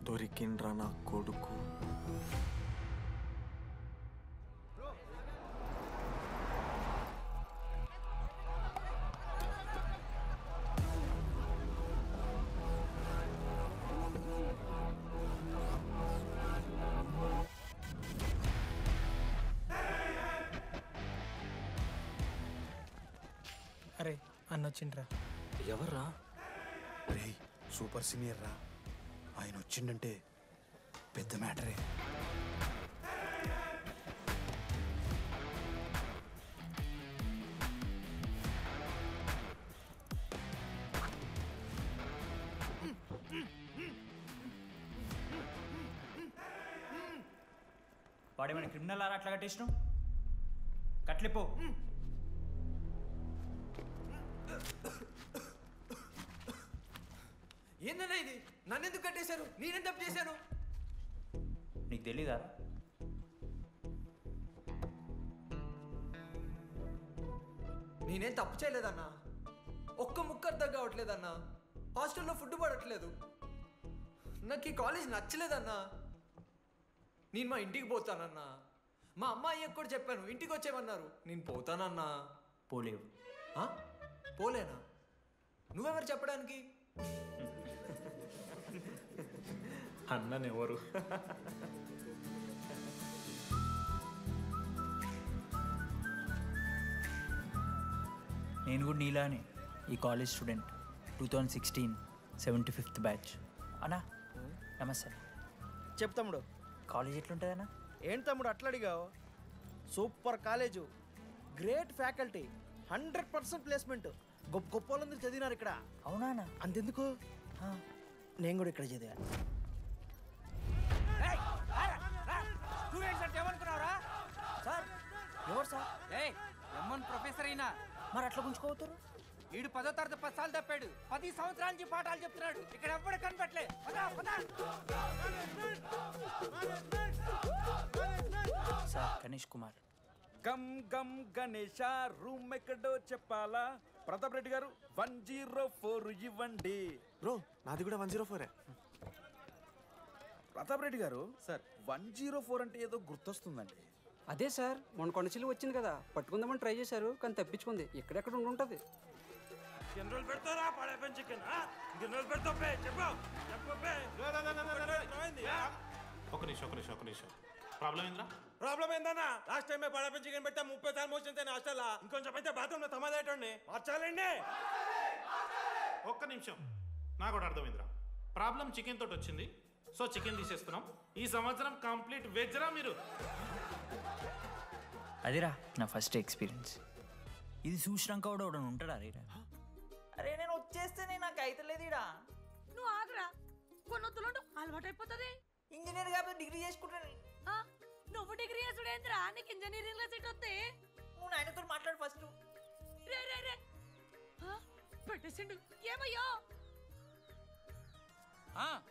దొరికిండ్రా నా కొడుకు. అరే అన్నొచ్చిండ్రా. ఎవర్రా? రే సూపర్ సీనియర్ రా, ఆయన వచ్చిండంటే పెద్ద మ్యాటరే. వాడేమైనా క్రిమినల్ ఆరా అట్లా కట్టేసినావు? కట్లిపో. ఏందన్నా ఇది? నన్నెందుకు కట్టేశారు? నేనేం తప్పు చేశాను? నీకు తెలీదా? నేనేం తప్పు చేయలేదన్నా. ఒక్క ముక్క అర్థం కావట్లేదన్నా. హాస్టల్లో ఫుడ్ పడట్లేదు. నాకు ఈ కాలేజ్ నచ్చలేదన్నా. నేను మా ఇంటికి పోతానన్నా. మా అమ్మాయి కూడా చెప్పాను, ఇంటికి వచ్చేమన్నారు. నేను పోతానన్నా. పోలేవు. పోలేనా? నువ్వెవరు చెప్పడానికి? అన్ననెవరు? నేను కూడా నీలానే ఈ కాలేజ్ స్టూడెంట్, 2016 75th బ్యాచ్. అన్నా నమస్తే. చెప్పు తమ్ముడు. కాలేజ్ ఎట్లుంటుంది అన్న? ఏంటి తమ్ముడు అట్లా అడిగావు? Super college, great faculty, 100% placement. గొప్ప గొప్ప వాళ్ళందరూ చదివినారు ఇక్కడ. అవునా అన్న? అంతెందుకు, నేను కూడా ఇక్కడ చదివా. సార్ ఎవరు సార్? ప్రొఫెసర్ అయినా మరి అట్లా గుంజుకోవతారు? వీడు 10వ తరగతి 10 సార్లు తప్పాడు. 10 సంవత్సరాల నుంచి పాఠాలు చెప్తున్నాడు. ఇక్కడ ఎవ్వడు కనపట్లే. సార్ గణేష్ కుమార్. గమ్ గమ్ గణేష రూమ్ ఎక్కడో చెప్పాలా? ప్రతాప్ రెడ్డి గారు 104 ఇవ్వండి. బ్రో నాది కూడా 104. ప్రతాప్ రెడ్డి గారు సార్ 104 అంటే ఏదో గుర్తొస్తుందండి. అదే సార్, మొన్న కొండచిల్లి వచ్చింది కదా, పట్టుకుందామని ట్రై చేశారు కానీ తప్పించుకుంది. ఎక్కడెక్కడ ఉండుంటది. ఒక నిమిషం ప్రాబ్లం ఏంద్రా? ప్రాబ్లం ఏందన్నా? లాస్ట్ టైం పడపం చికెన్ పెట్టా 30 సార్లు మోషన్ హాస్టల్లా. ఇంకొంచెం అయితే బాత్రూమ్ లో తమాదేటండి మార్చాలండి. ఒక్క నిమిషం, నాకు కూడా అర్థమైందిరా. ప్రాబ్లం చికెన్ తోటి వచ్చింది, సో చికెన్ తీసేస్తున్నాం. ఈ సంవత్సరం కంప్లీట్ వెజ్ రా మీరు. అదేరా నా ఫస్ట్ ఎక్స్పీరియన్స్. ఇది చూసినాక కూడా ఒకడు ఉంటాడా రే? అరే నేను వచ్చేస్తేనే నాకు అయితే లేదు ఇడా. నువ్వు ఆగరా, కొన్నొత్తులు అలవాటు అయిపోతుంది. ఇంజనీర్ కాబట్టి డిగ్రీ చేసుకుంటాను. నువ్వు డిగ్రీ చేసుడేంద్రా? నీకు ఇంజనీరింగ్ లో సీట్ వస్తే నువ్వు నాయనతో మాట్లాడు ఫస్ట్. రే రే రే పెట్టేసిండు. ఏమయ్యో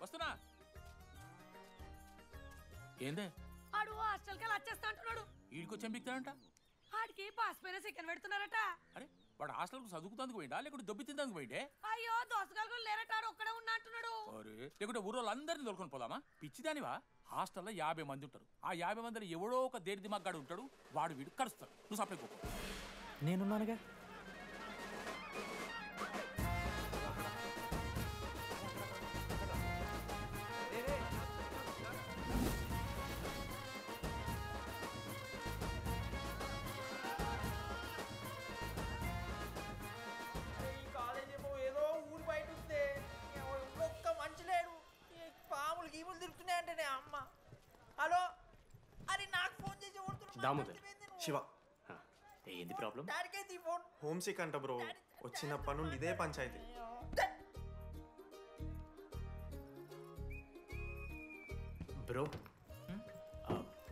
వస్తున్నా. ఏందే ఆడు హాస్టల్ కి వచ్చేస్తా అంటున్నాడు. ఈడికొచ్చి ఎంపిక్తాడంట. ఆడికి పాస్ పైన చికెన్ పెడుతున్నారట. అరే వాడు హాస్టల్కు చదువుకుతానికి పోయిండా లేకుంటే దొబ్బి తిందానికి పోయిండే? అయ్యో దోసగాలు లేరట, ఆడు ఒక్కడే ఉన్నా అంటున్నాడు. అరే లేకుంటే ఊరోళ్ళందరినీ దొరుకుని పోదామా? పిచ్చిదానివా? హాస్టల్లో 50 మంది ఉంటారు. ఆ 50 మందిలో ఎవడో ఒక దేడి దిమాగ్గాడు ఉంటాడు. వాడు వీడు కలుస్తాడు. నువ్వు సప్లై కోకు. నేనున్నానుగా. పాములు గీములు తిరుగుతున్నాయంటే అమ్మ. హలో, అరే నాకు ఫోన్ చేసి దామోదర్ శివ, ఏంది ప్రాబ్లం? డాడీకి ఫోన్. హోమ్ సిక్ అంట బ్రో. వచ్చినప్పటి నుండి ఇదే పంచాయతీ. బ్రో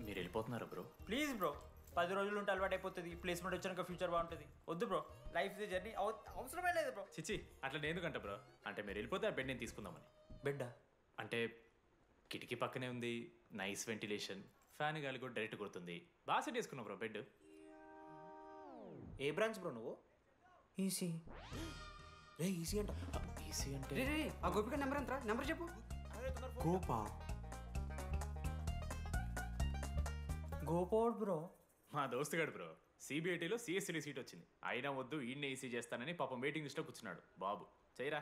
మీరు వెళ్ళిపోతున్నారా బ్రో? ప్లీజ్ బ్రో, 10 రోజులు ఉంటే అలవాటు అయిపోతుంది. ప్లేస్మెంట్ వచ్చాక ఫ్యూచర్ బాగుంటుంది. వద్దు బ్రో, లైఫ్ జర్నీ అవసరమే లేదు బ్రో. చిచి అట్లా నేను కంట బ్రో. అంటే మీరు వెళ్ళిపోతే ఆ బెడ్ నేను తీసుకుందామని. బెడ్డా? అంటే కిటికీ పక్కనే ఉంది, నైస్ వెంటిలేషన్, ఫ్యాన్ గాలి కూడా డైరెక్ట్ కొడుతుంది. బాగా సెట్ చేసుకున్నావు బ్రో బెడ్. ఏ బ్రాంచ్ బ్రో నువ్వు? ఈసీ. రే ఈసీ అంట. ఈసీ అంటే రే ఆ గోపిక నెంబర్ ఎంతరా? నెంబర్ చెప్పు. కోపా గోపోడ్ బ్రో. మా దోస్తుగాడు బ్రో సిబిఐటీలో సిఎస్సిడి సీట్ వచ్చింది. అయినా వద్దు ఈయన్నే ఈసీ చేస్తానని పాపం వెయిటింగ్ లిస్ట్లో కూర్చున్నాడు. బాబు చేయరా.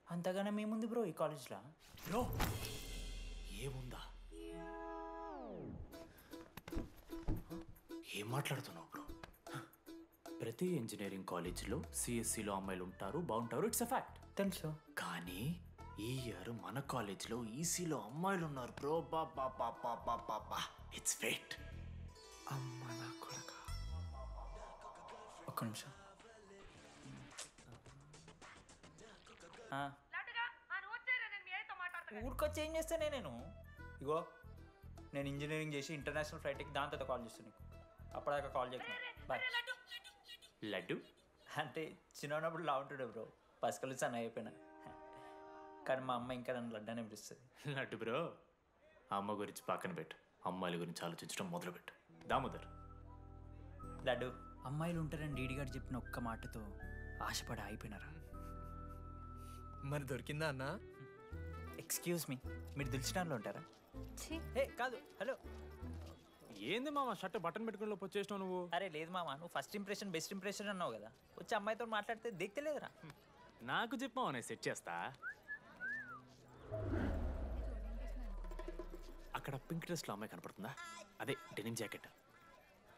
అంతగానే మేముంది బ్రో ఈ కాలేజ్లో. బ్రో ఏముందా? ఏం మాట్లాడుతున్నావు బ్రో? ప్రతి ఇంజనీరింగ్ కాలేజీలో సిఎస్సిలో అమ్మాయిలు ఉంటారు, బాగుంటారు. It's a fact. తెలుసు. కానీ ఈ ఇయర్ మన కాలేజీలో ఈసీలో అమ్మాయిలు ఉన్నారు బ్రో. Baba it's fate. అమ్మ నా కొడక. ఒక్క నిమిషం. ఊరికొచ్చి ఏం చేస్తానే నేను? ఇగో నేను ఇంజనీరింగ్ చేసి ఇంటర్నేషనల్ ఫ్లైట్కి దాని తర్వాత కాల్ చేస్తాను నీకు. అప్పటిదాకా కాల్ చేయకు. బాయ్. లడ్డు అంటే చిన్నప్పుడు లా ఉంటుండే బ్రో, పసుకలు సన్న అయిపోయినా. కానీ మా అమ్మ ఇంకా నన్ను లడ్డు అని పిలుస్తుంది. లడ్డు బ్రో అమ్మ గురించి పక్కన పెట్టు, అమ్మాయిల గురించి ఆలోచించడం మొదలుపెట్టు. దామోదర్ లడ్డు, అమ్మాయిలు ఉంటారని డీడీ గారు చెప్పిన ఒక్క మాటతో ఆశపడి అయిపోయినారా? మరి దొరికిందా అన్న? ఎక్స్క్యూజ్ మీ, మీరు దిల్చినార్లో ఉంటారా? ఏ కాదు, హలో. ఏంది మామ షర్ట్ బటన్ పెట్టుకుని లోపు వచ్చేసినావు నువ్వు? అరే లేదు మామ, నువ్వు ఫస్ట్ ఇంప్రెషన్ బెస్ట్ ఇంప్రెషన్ అన్నావు కదా, వచ్చి అమ్మాయితో మాట్లాడితే దిక్కలేదురా. నాకు చెప్పావు నేను సెట్ చేస్తా. అక్కడ పింక్ డ్రెస్లో అమ్మాయి కనపడుతుందా? అదే డెనిమ్ జాకెట్.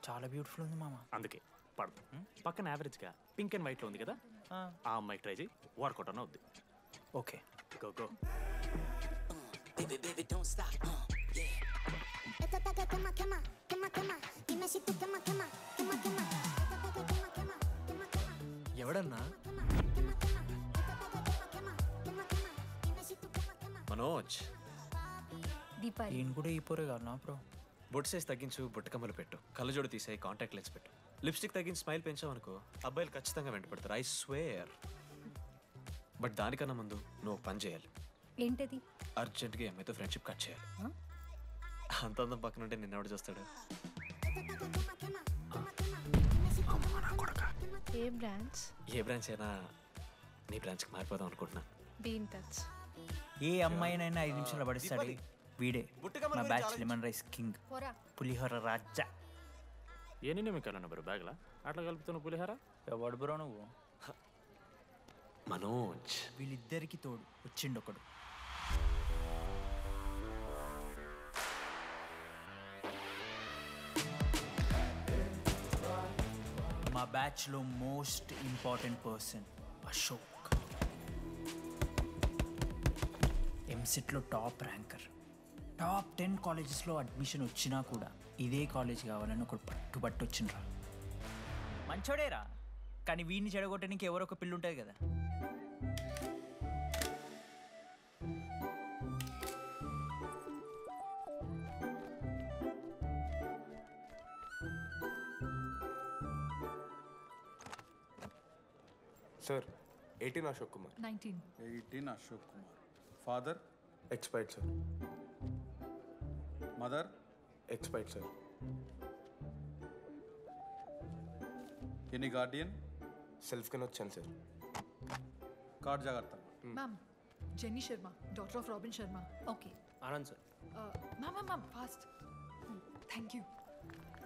చాలా బ్యూటిఫుల్ ఉంది మామ. అందుకే పడదు. పక్కన యావరేజ్గా పింక్ అండ్ వైట్లో ఉంది కదా, ఆ అమ్మాయి ట్రై చేయి, వర్కౌట్ అన్న వద్దు. Okay go go. ఎవడన్నా? మనోజ్. నేను కూడా ఈ పోరే కాదు నా బ్రో. బొట్టు సైజ్ తగ్గించు, బొట్టు కమ్మలు పెట్టు, కళ్ళజోడు తీసేయి, కాంటాక్ట్ లెన్స్ పెట్టు, లిప్స్టిక్ తగ్గించి స్మైల్ పెంచావనుకో అబ్బాయిలు ఖచ్చితంగా వెంట పెడతారు. I swear. బట్ దానికన్నా ముందు నువ్వు ఒక పని చేయాలి. ఏంటది? అర్జెంట్గా అమ్మాయితో ఫ్రెండ్షిప్ కట్ చేయాలి. అంత అందం పక్కన ఉంటే నిన్నెవడు చూస్తాడు? ఏ బ్రాంచ్? ఏ బ్రాంచ్ అయినా నీ బ్రాంచ్కి మారిపోదాం అనుకుంటున్నా. Be in touch. ఏ అమ్మాయినైనా 5 నిమిషాలు పడిస్తాడు వీడే. మా బ్యాచ్ లెమన్ రైస్ కింగ్, పులిహోర రాజా. ఎన్ని నిమిషాలు బ్రో బ్యాగ్లా అట్లా కలుపుతున్న పులిహోర? ఎవడు బ్రో నువ్వు? మనోజ్. వీళ్ళిద్దరికి తోడు వచ్చిండు ఒకడు. మా బ్యాచ్లో మోస్ట్ ఇంపార్టెంట్ పర్సన్ అశోక్. ఎంసెట్లో టాప్ ర్యాంకర్. టాప్ 10 కాలేజెస్లో అడ్మిషన్ వచ్చినా కూడా ఇదే కాలేజ్ కావాలని ఒకడు పట్టుబట్టి వచ్చిండ్రా. మంచోడేరా, కానీ వీడిని చెడగొట్టడానికి ఎవరో ఒక పిల్లు ఉంటుంది కదా. Sir 18 Ashok Kumar. 18 Ashok Kumar. Father? Expired sir. Mother? Expired sir. Any Guardian? Self కింద వచ్చాను సార్. కార్డ్ జాగ్రత్త. Ma'am, Jenny Sharma, daughter of Robin Sharma. Okay. Anand sir. Ma'am, fast. Thank you.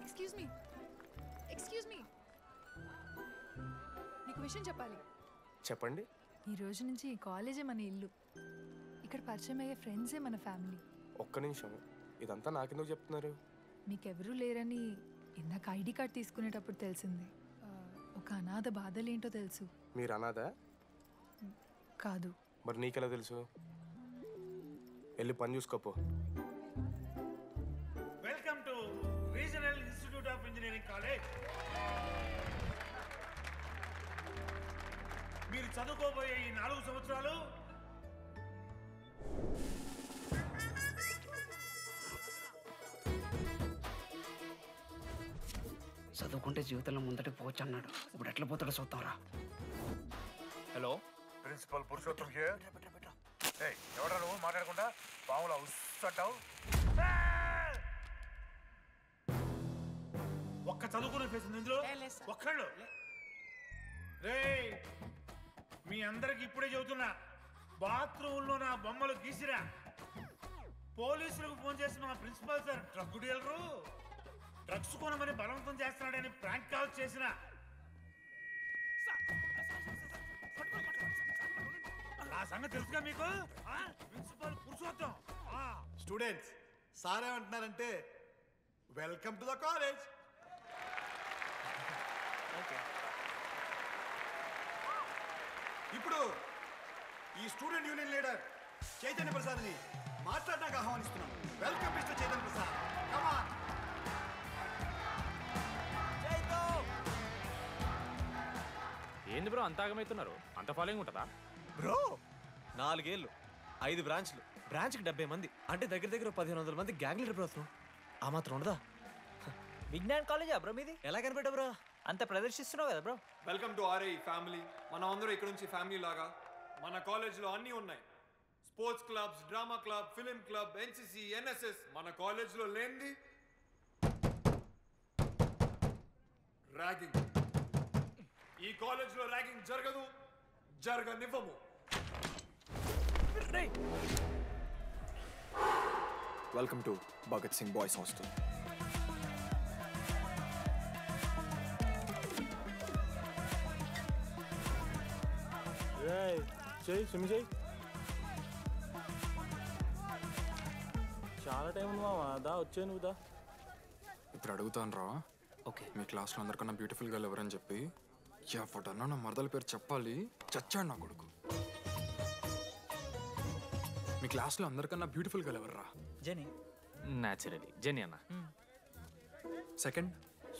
Excuse me. నీకు విషయం చెప్పాలి. చెప్పండి. ఈ రోజు నుంచి ఈ కాలేజే మన ఇల్లు. ఇక్కడ పరిచయం అయ్యే ఫ్రెండ్సే మన ఫ్యామిలీ. ఒక్క నిమిషం, ఇదంతా నాకెందుకు చెప్తున్నారు? మీకెవరూ లేరని ఇందాక ఐడి కార్డ్ తీసుకునేటప్పుడు తెలిసింది. ఒక అనాథ బాధలేంటో తెలుసు. మీరు అనాథా? కాదు. మరి నీకెలా తెలుసు? వెళ్ళి పని చూసుకోపో. Welcome to regional institute of engineering college. మీరు చదువుకోబోయే ఈ 4 సంవత్సరాలు చదువుకుంటే జీవితంలో ముందటి పోవచ్చు అన్నాడు. ఇప్పుడు ఎట్లా పోతాడో చూద్దాంరా. Hello, principal Purushottam here. ఎవడా నువ్వు మాట్లాడకుండా పాములా ఉస్సంటావు? ఒక్క చదువుకునే ఫేస్ ఉంది ఇందులో, ఒక్కళ్ళు. రేయ్, మీ అందరికి ఇప్పుడే చెబుతున్నా, బాత్రూంలో నా బొమ్మలు గీసిరా పోలీసులకు ఫోన్ చేసిన మా principal sir drug dealer drugs కొనమని బలవంతం చేస్తున్నాడని ప్రాంక్ కాల్ చేసిన ఆ సంగతి తెలుసుగా మీకు? ప్రిన్సిపల్ పురుషోత్తం. స్టూడెంట్స్ సార్ ఏమంటున్నారంటే వెల్కమ్ టు ద కాలేజ్. ఇప్పుడు ఈ స్టూడెంట్ యూనియన్ లీడర్ చైతన్య ప్రసాద్ని మాట్లాడడానికి ఆహ్వానిస్తున్నాం. Welcome mister Chaitanya Prasad. Come on. ఏంది బ్రో అంత ఆగమవుతున్నారు? అంత ఫాలోయింగ్ ఉంటుందా బ్రో? 4 ఏళ్ళు 5 బ్రాంచ్లు, బ్రాంచ్కి 70 మంది అంటే దగ్గర దగ్గర 1500 మంది గ్యాంగ్ లీడర్ బ్రో. ఆ మాత్రం ఉండదా? విజ్ఞాన్ కాలేజా బ్రో మీది? ఎలా కనిపెట్టా బ్రో? అంత ప్రదర్శిస్తున్నావు కదా bro. Welcome to RI family. మనం అందరూ ఇక్కడ నుంచి ఫ్యామిలీ లాగా. మన కాలేజ్లో అన్నీ ఉన్నాయి. Sports clubs, drama club, film club, NCC, NSS. మన కాలేజ్లో లేనిది ర్యాగింగ్. ఈ కాలేజ్లో ర్యాగింగ్ జరగదు, జరగనివ్వము. Welcome to Bhagat Singh boys hostel. చెయ్యి స్విమ్ చెయ్యి. చాలా టైం ఉంది మావా. దా వచ్చే నువ్వు దా. ఇప్పుడు అడుగుతాను రా. ఓకే. మీ క్లాస్లో అందరికన్నా బ్యూటిఫుల్ గర్ల్ ఎవరని చెప్పి ఎవడన్నా నా మరదల పేరు చెప్పాలి. చచ్చాడు నా కొడుకు. మీ క్లాస్లో అందరికన్నా బ్యూటిఫుల్ గర్ల్ ఎవర్రా? జెనీ. న్యాచురలీ జెనీ అన్న. Second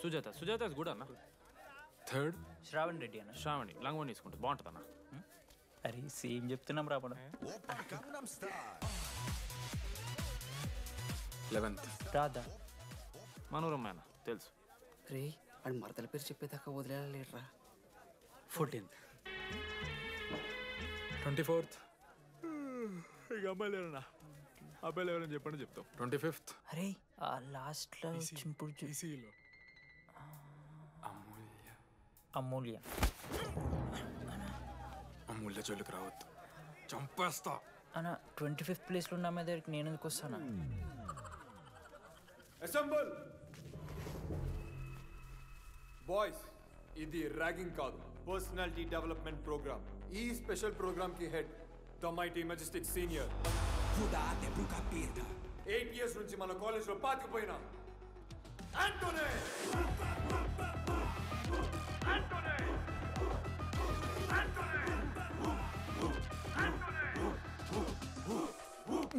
Sujatha. Sujatha is good అన్న. థర్డ్ శ్రావణ్ రెడ్డి అన్న. శ్రావణి లంగోని తీసుకుంటుంది, బాగుంటుంది అన్న. అరే సేమ్ చెప్తున్నాం రాపడం. 11th రాధా. మనోరమ్మ అన్న తెలుసు. రే అని మరదల పేరు చెప్పేదాకా వదిలేరా. 14th 24th ఇక అమ్మాయిలు ఎవరన్నా అబ్బాయిలు ఎవరని చెప్పండి చెప్తాం. 25th అరే ఆ లాస్ట్లో చింపుడు ఈసీలో అమూల్య. అమూల్య జోలికి రావద్దు, చంపేస్తా. అన్న 25th ప్లేస్లో ఉన్న అమ్మాయి దగ్గరికి నేను ఎందుకు వస్తానా? Assemble boys. ఇది ర్యాగింగ్ కాదు, పర్సనాలిటీ డెవలప్మెంట్ ప్రోగ్రామ్. ఈ స్పెషల్ ప్రోగ్రామ్ కి head the mighty Majestic senior. 8 years నుంచి మన కాలేజ్లో పాతికిపోయిన ఆంటోనీ.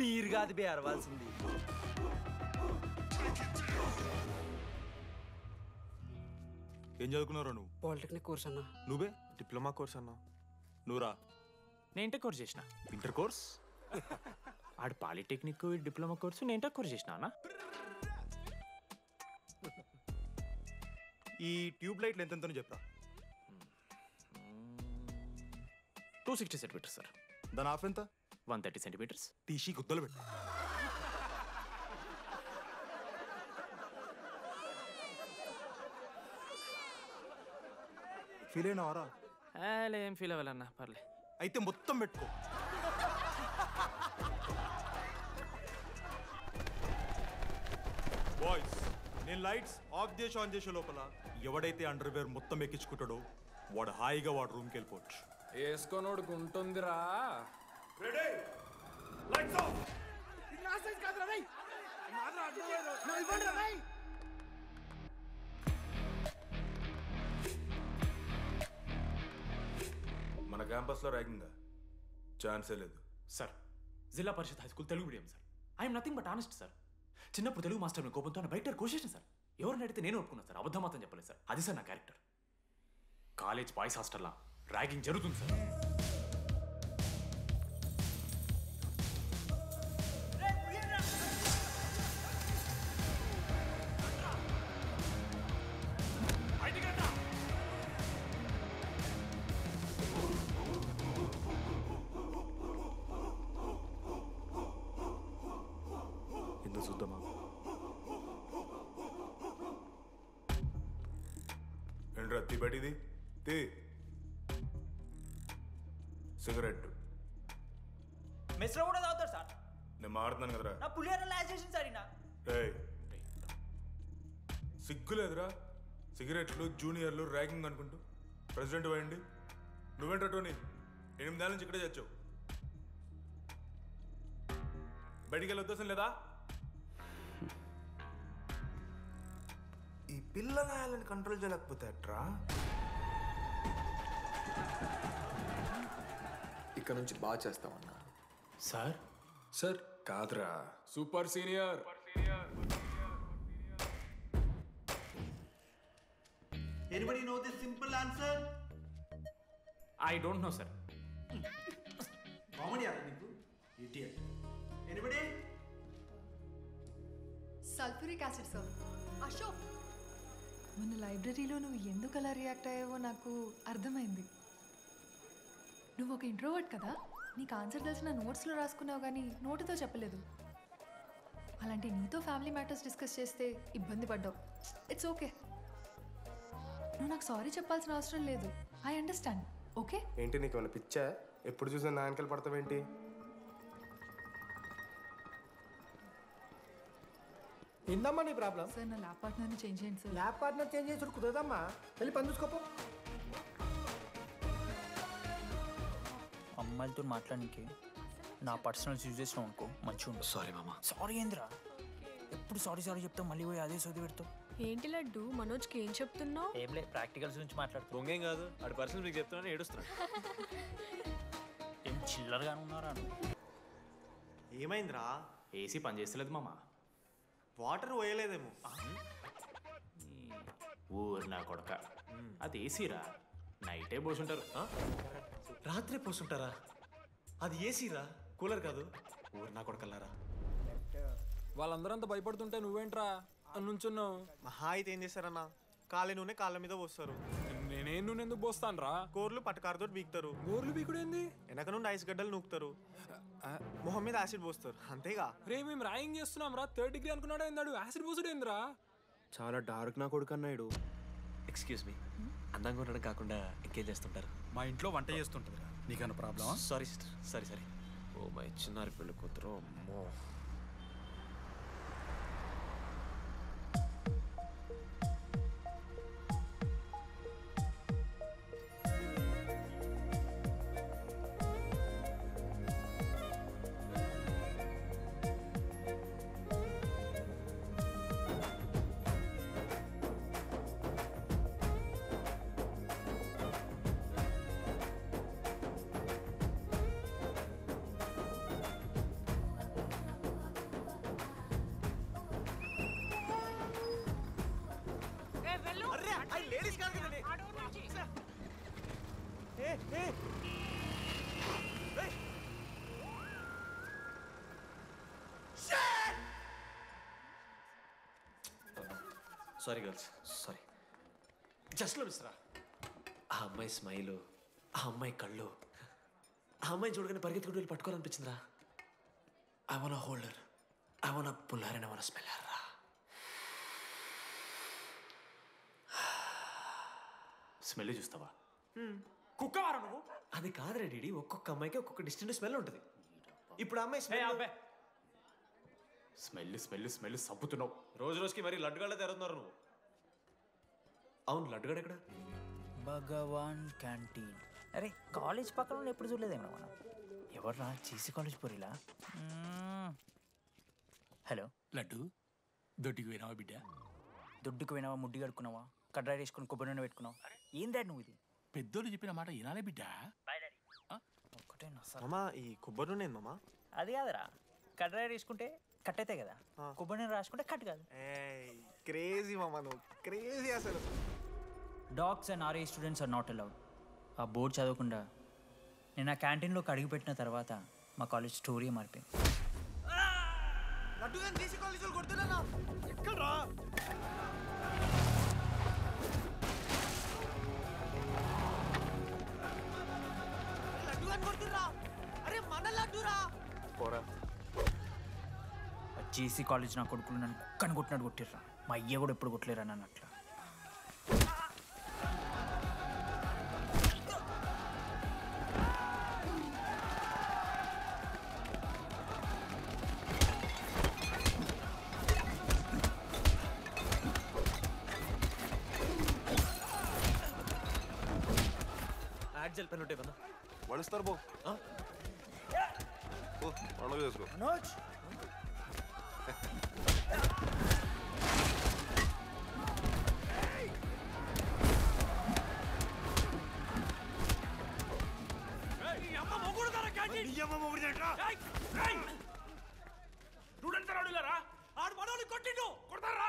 మీరు కాదు బే అరవాల్సింది. ఏం చదువుకున్నారా నువ్వు? పాలిటెక్నిక్ కోర్స్ అన్నా. నువ్వే డిప్లొమా కోర్స్ అన్నా. నువ్వురా? నేను ఇంటర్ కోర్స్ చేసిన. Inter course? ఆడు పాలిటెక్నిక్ డిప్లొమా కోర్సు, నేను ఇంటర్ కోర్స్ చేసిన అన్న. ఈ ట్యూబ్ లైట్లు ఎంతెంతనో చెప్పరా. 260 సెంటీమీటర్స్ సార్. దాని ఆఫ్ ఎంత? 130 సెంటీమీటర్స్. టీసీ గుద్దలు పెట్టు. ఫీల్ అయినావారా? ఏం ఫీల్ అవ్వాలన్నా పర్లే. అయితే మొత్తం పెట్టుకో. బాయ్స్ నేను లైట్స్ ఆఫ్ చేసి ఆన్ చేసే లోపల ఎవడైతే అండర్వేర్ మొత్తం ఎక్కించుకుంటాడో వాడు హాయిగా వాడు రూమ్కి వెళ్ళిపోవచ్చు. వేసుకోనోడుకు ఉంటుందిరా. Ready lights off. మన క్యాంపస్లో ర్యాగింగ్ ఛాన్సే లేదు sir. Zilla Parishad high school Telugu medium sir. I'm nothing but honest sir. చిన్నప్పుడు తెలుగు మాస్టర్ మీ కోపంతో బయట కోసేసిన సార్. ఎవరిని అడిగితే నేను ఒప్పుకున్నాను సార్. అబద్ధం మాత్రం చెప్పలేదు సార్. అది సార్ నా క్యారెక్టర్. కాలేజ్ బాయ్స్ హాస్టల్లా ర్యాగింగ్ జరుగుతుంది సార్. ఎందుకు చూద్దామా? ఏంట్రా తీబడిది తీ. సిగరెట్ మెస్లో కూడా తాగుతారు సార్. నేను మాడుతున్నాను కదరా. నా పులిహోర లాస్ట్ చేసింది సార్ ఈయన. ఏయ్, సిగ్గులేదురా? సిగరెట్లు జూనియర్లు ర్యాగింగ్ అనుకుంటూ ప్రెసిడెంట్ పోయండి. నువ్వేంట్రా టోనీ 8 నెలల నుంచి ఇక్కడే చచ్చావు. బయటికి వెళ్ళే ఉద్దేశం లేదా? ఈ పిల్లగాయలను కంట్రోల్ చేయలేకపోతే అట్రా. ఇక్కడ నుంచి బాగా చేస్తామన్నా. సార్ సార్ కాదురా, super senior. Anybody know the simple answer? I don't know, sir. Comedy aapne niku idiot. Anybody? Sulphuric acid sir. Ashok, మొన్న లైబ్రరీలో నువ్వు ఎందుకు అలా రియాక్ట్ అయ్యావో నాకు అర్థమైంది. నువ్వు ఒక ఇంట్రోవర్ట్ కదా, నీకు ఆన్సర్ తెలిసిన నోట్స్లో రాసుకున్నావు కానీ నోటితో చెప్పలేదు. అలాంటి నీతో ఫ్యామిలీ మ్యాటర్స్ డిస్కస్ చేస్తే ఇబ్బంది పడ్డావు. ఇట్స్ ఓకే, నువ్వు నాకు సారీ చెప్పాల్సిన అవసరం లేదు. I understand. ఓకే? ఏంటి నీకు ఏమైనా పిచ్చా? ఎప్పుడు చూసినా నా వెనకాల పడతావేంటి? ఏందమ్మా నీ ప్రాబ్లం? సార్ నా ల్యాబ్ పార్ట్నర్ని చేంజ్ చేయండి సార్. ల్యాబ్ పార్ట్నర్ చేంజ్ చేసి కుదరదమ్మా. వెళ్ళి పని చూసుకోపో. అమ్మాయిలతో మాట్లాడడానికి నా పర్సనల్స్ యూజ్ చేసినావు అనుకో మంచిగా ఉండదు. సారీ మామ. సారీ ఏంద్రా, ఎప్పుడు సారీ సారీ చెప్తావు, మళ్ళీ పోయి అదే సోది పెడతావు. ఏంటి లడ్డు మనోజ్కి ఏం చెప్తున్నావు? ఏం లే, ప్రాక్టికల్స్ గురించి మాట్లాడుతూ. దొంగేం కాదు, ఆడి పర్సనల్ మీకు చెప్తున్నాను ఏడుస్తున్నాడు. ఏం చిల్లరగా ఉన్నారా? ఏమైందిరా? ఏసీ పని చేస్తలేదు మామ. వాటర్ పోయలేదేమో. ఊరు నా కొడక, అది ఏసీరా, నైటే పోసుంటారు. రాత్రి పోసుంటారా? అది ఏసీరా, కూలర్ కాదు. ఊరు నా కొడకల్లారా. వాళ్ళందరూ అంతా భయపడుతుంటే నువ్వేంట్రా నుంచున్నావు? మహా అయితే ఏం చేస్తారన్నా, కాళ్ళ నూనె కాళ్ళ మీద పోస్తారు. నేనేం నూనె ఎందుకు పోస్తాను రా? కూరలు పట్టకారుతో బీకుతారు. గోర్లు బీకుడు ఏంది? వెనక నుండి ఐస్ గడ్డలు నూకుతారు. మొహం మీద యాసిడ్ పోస్తారు, అంతేగా. రే మేము ర్యాగింగ్ చేస్తున్నాం రా. 3rd డిగ్రీ అనుకున్నాడు ఏందాడు, యాసిడ్ పోసుడు ఏందిరా? చాలా డార్క్ నా కొడుకు అన్నాడు. ఎక్స్క్యూజ్ మీ, అందంగా ఉండడం కాకుండా ఇంకేం చేస్తుంటారు? మా ఇంట్లో వంట చేస్తుంటారా? నీకన్నా ప్రాబ్లమా? Sorry sister, sorry. Oh my చిన్నారి పెళ్ళి కూతురు, అమ్మో. Sorry girls, sorry. జస్ట్ లో మిస్రా, ఆ అమ్మాయి స్మైలు, ఆ అమ్మాయి కళ్ళు, ఆ అమ్మాయి చూడగానే పరిగెత్తుకుంటూ వెళ్ళి పట్టుకోవాలనిపించిందిరా. I want hold her, I want pull her and I want smell her రా. స్మెల్ చూస్తావా? కుక్కవారా నువ్వు? అది కాదురా డీడీ, ఒక్కొక్క అమ్మాయికి ఒక్కొక్క డిస్టింట్ స్మెల్ ఉంటుంది. ఇప్పుడు అమ్మాయి స్మెల్ సబ్బుతున్నావు. రోజు రోజుకి మరి లడ్డుగడ్డ తెరుతున్నారు నువ్వు. అవును, లడ్డుగాడు ఎక్కడ? భగవాన్ క్యాంటీన్. అరే కాలేజ్ పక్కన ఎప్పుడు చూడలేదేమో మనం. ఎవర్రా జీసీ కాలేజ్ పోరిలా? హలో లడ్డు, దొడ్డికి పోయినావా బిడ్డ? దొడ్డుకు పోయినావా, ముడ్డి కడుక్కున్నావా, కడ్రాయి వేసుకుని కొబ్బరి నూనె పెట్టుకున్నావా? ఏం డాడ్ నువ్వు ఇది? పెద్దోళ్ళు చెప్పిన మాట వినాలే బిడ్డ. ఒక్కటే మామా, ఈ కొబ్బరి నూనె ఏంది మామా? అది కాదురా, కడ్రాయి వేసుకుంటే కట్ అవుతాయి కదా, కొబ్బరి నూనె రాసుకుంటే కట్ కాదు. క్రేజీ మామా, నువ్వు క్రేజీ అసలు. Dogs and RA students are not allowed. ఆ బోర్డు చదవకుండా నేను ఆ క్యాంటీన్లోకి అడుగుపెట్టిన తర్వాత మా కాలేజ్ స్టోరీ మారిపోయింది. లడ్డు గాని తీసి కాలేజీలో కొడుతున్నా. ఎక్కడ్రా? లడ్డు గాని కొడుతున్నా. అరే మన లడ్డురా. పోరా. జేసీ కాలేజ్ నా కొడుకులు నన్ను కుక్కని కొట్టినట్టు కొట్టిర్రా. మా అయ్య కూడా ఎప్పుడు కొట్టలేరా నన్ను అట్లా. బ్లాక్ జెల్ పెన్ ఉంటాయి కదా వాడిస్తారు బో పండుగ చేసుకో మనోజ్ ఆడు మనోని కొట్టిండు కొడతారా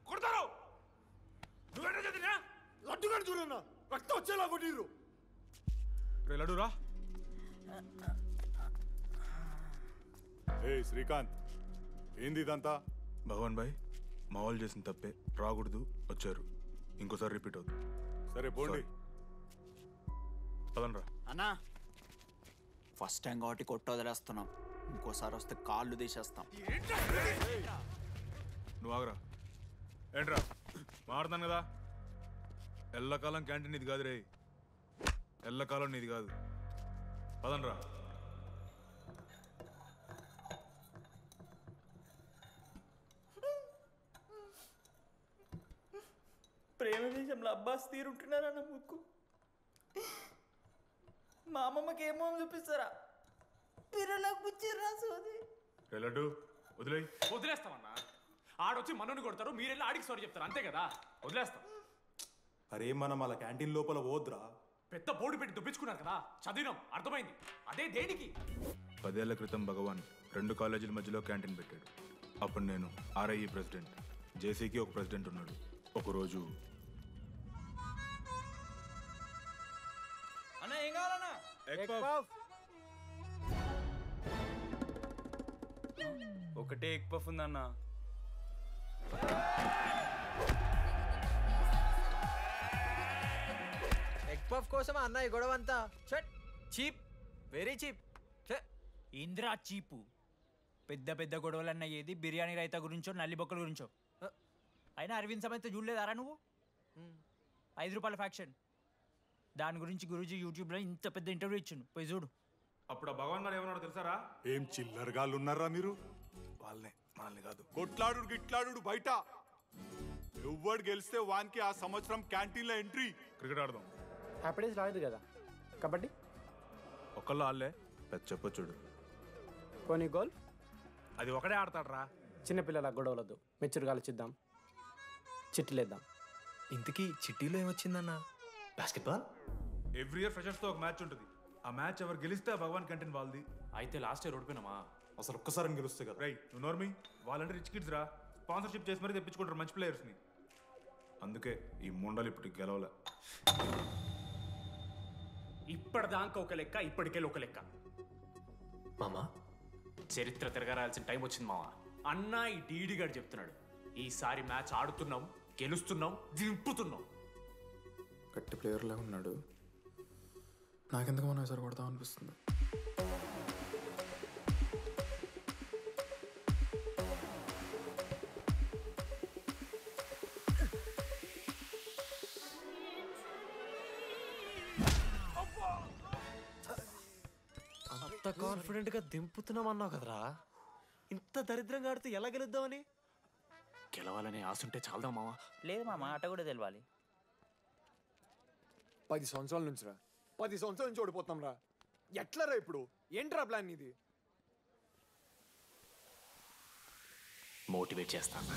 కొడతారు నువ్వేంటో చదివినా లడ్డుగాని చూడన్నా రక్తం వచ్చేలా కొట్టిర్రు రే లడ్డురా ఏ శ్రీకాంత్ ఏంది ఇదంతా భగవాన్ భాయ్ మా వాళ్ళు చేసిన తప్పే రాకూడదు వచ్చారు ఇంకోసారి రిపీట్ అవుతుంది సరే పోండి పదనరా అన్నా ఫస్ట్ టైం కాబట్టి కొట్టు వదిలేస్తున్నాం ఇంకోసారి వస్తే కాళ్ళు తీసేస్తాం నువ్వు ఆగరా ఏంట్రా మారుతాను కదా ఎల్లకాలం క్యాంటీన్ ఇది కాదు రే ఎల్లకాలం నీది కాదు పదనరా ప్రేమ దేశంలో అబ్బాస్ తీరుంటున్నారన్న ముక్కు మా అమ్మమ్మకి ఏమో చూపిస్తారా పిల్లలకు పుచ్చిర్రా సోది రే లడ్డు వదిలే వదిలేస్తామన్నా ఆడొచ్చి మనోని కొడతారు మీరెళ్ళి ఆడికి సారీ చెప్తారు అంతే కదా వదిలేస్తాం అరే మనం అలా క్యాంటీన్ లోపల పోద్రా పెద్ద బోర్డు పెట్టి దుబ్బించుకున్నారు కదా చదివినాం అర్థమైంది అదే దేనికి 10 ఏళ్ల క్రితం భగవాన్ 2 కాలేజీల మధ్యలో క్యాంటీన్ పెట్టాడు అప్పుడు నేను ఆర్ఐఈ ప్రెసిడెంట్ జేసీకి ఒక ప్రెసిడెంట్ ఉన్నాడు ఒకరోజు అన్న ఏం కావాలన్నా ఒకటే ఎగ్ పఫ్ ఉందన్న ఎగ్ పఫ్ కోసం అన్న ఈ గొడవ అంతా చీప్ వెరీ చీప్ ఇంద్రా చీపు పెద్ద పెద్ద గొడవలన్న ఏది బిర్యానీ రైతా గురించో నల్లి బొక్కల గురించో అయినా అరవింద్ సమేత చూడలేదారా నువ్వు 5 రూపాయల ఫ్యాక్షన్ దాని గురించి గురూజీ యూట్యూబ్లో ఇంత పెద్ద ఇంటర్వ్యూ ఇచ్చిండు పోయి చూడు అప్పుడు ఆ భగవాన్ గారు ఏమన్నాడు తెలుసారా ఏం చిల్లరగాళ్ళు ఉన్నారా మీరు వాళ్ళనే మనల్ని కాదు కొట్లాడు గిట్లాడు బయట ఎవ్వడు గెలిస్తే వానికి ఆ సంవత్సరం క్యాంటీన్లో ఎంట్రీ క్రికెట్ ఆడదాం హ్యాపీడేస్ రాలేదు కదా కబడ్డీ ఒకళ్ళు ఆడలే పెద్ద చెప్పొచ్చుడు కొన్ని గోల్ అది ఒకడే ఆడతాడు రా చిన్నపిల్లల గొడవలొద్దు మెచ్యూర్గా ఆలోచిద్దాం చిట్టిలేద్దాం ఇంతకీ చిట్టీలో ఏమొచ్చిందన్న బాస్కెట్బాల్ ఎవ్రీ ఇయర్ ఫ్రెషర్స్ తో ఒక మ్యాచ్ ఉంటుంది ఆ మ్యాచ్ ఎవరు గెలిస్తే ఆ భగవాన్ క్యాంటీన్ వాళ్ళది అయితే లాస్ట్ ఇయర్ ఓడిపోయినామా అసలు ఒక్కసారి గెలుస్తే కదా రై నువ్వు నోర్మి వాళ్ళంటే రిచ్ కిడ్స్ రా స్పాన్సర్షిప్ చేసి మరీ తెప్పించుకుంటారు మంచి ప్లేయర్స్ని అందుకే ఈ ముండలు ఇప్పుడు గెలవలే ఇప్పటిదాకా ఒక లెక్క ఇప్పటికెళ్ళి ఒక లెక్క మామా చరిత్ర తిరగరాల్సిన టైం వచ్చింది మావా అన్నా ఈ డీడీ గారు చెప్తున్నాడు ఈసారి మ్యాచ్ ఆడుతున్నాం గెలుస్తున్నాం దింపుతున్నాం గట్టి ప్లేయర్లా ఉన్నాడు నాకెందుకు మనం ఎసరు కొడతాం అనిపిస్తుంది అంత కాన్ఫిడెంట్ గా దింపుతున్నాం అన్నావు కదరా ఇంత దరిద్రంగా ఆడితే ఎలా గెలుద్దామని గెలవాలనే ఆశుంటే చాలదా మావా లేదు మామ ఆట కూడా తెలవాలి 10 సంవత్సరాల నుంచి రా 10 సంవత్సరాల నుంచి ఓడిపోతాం రా ఎట్లా రా ఇప్పుడు ఏంట్రా ప్లాన్ ఇది మోటివేట్ చేస్తాను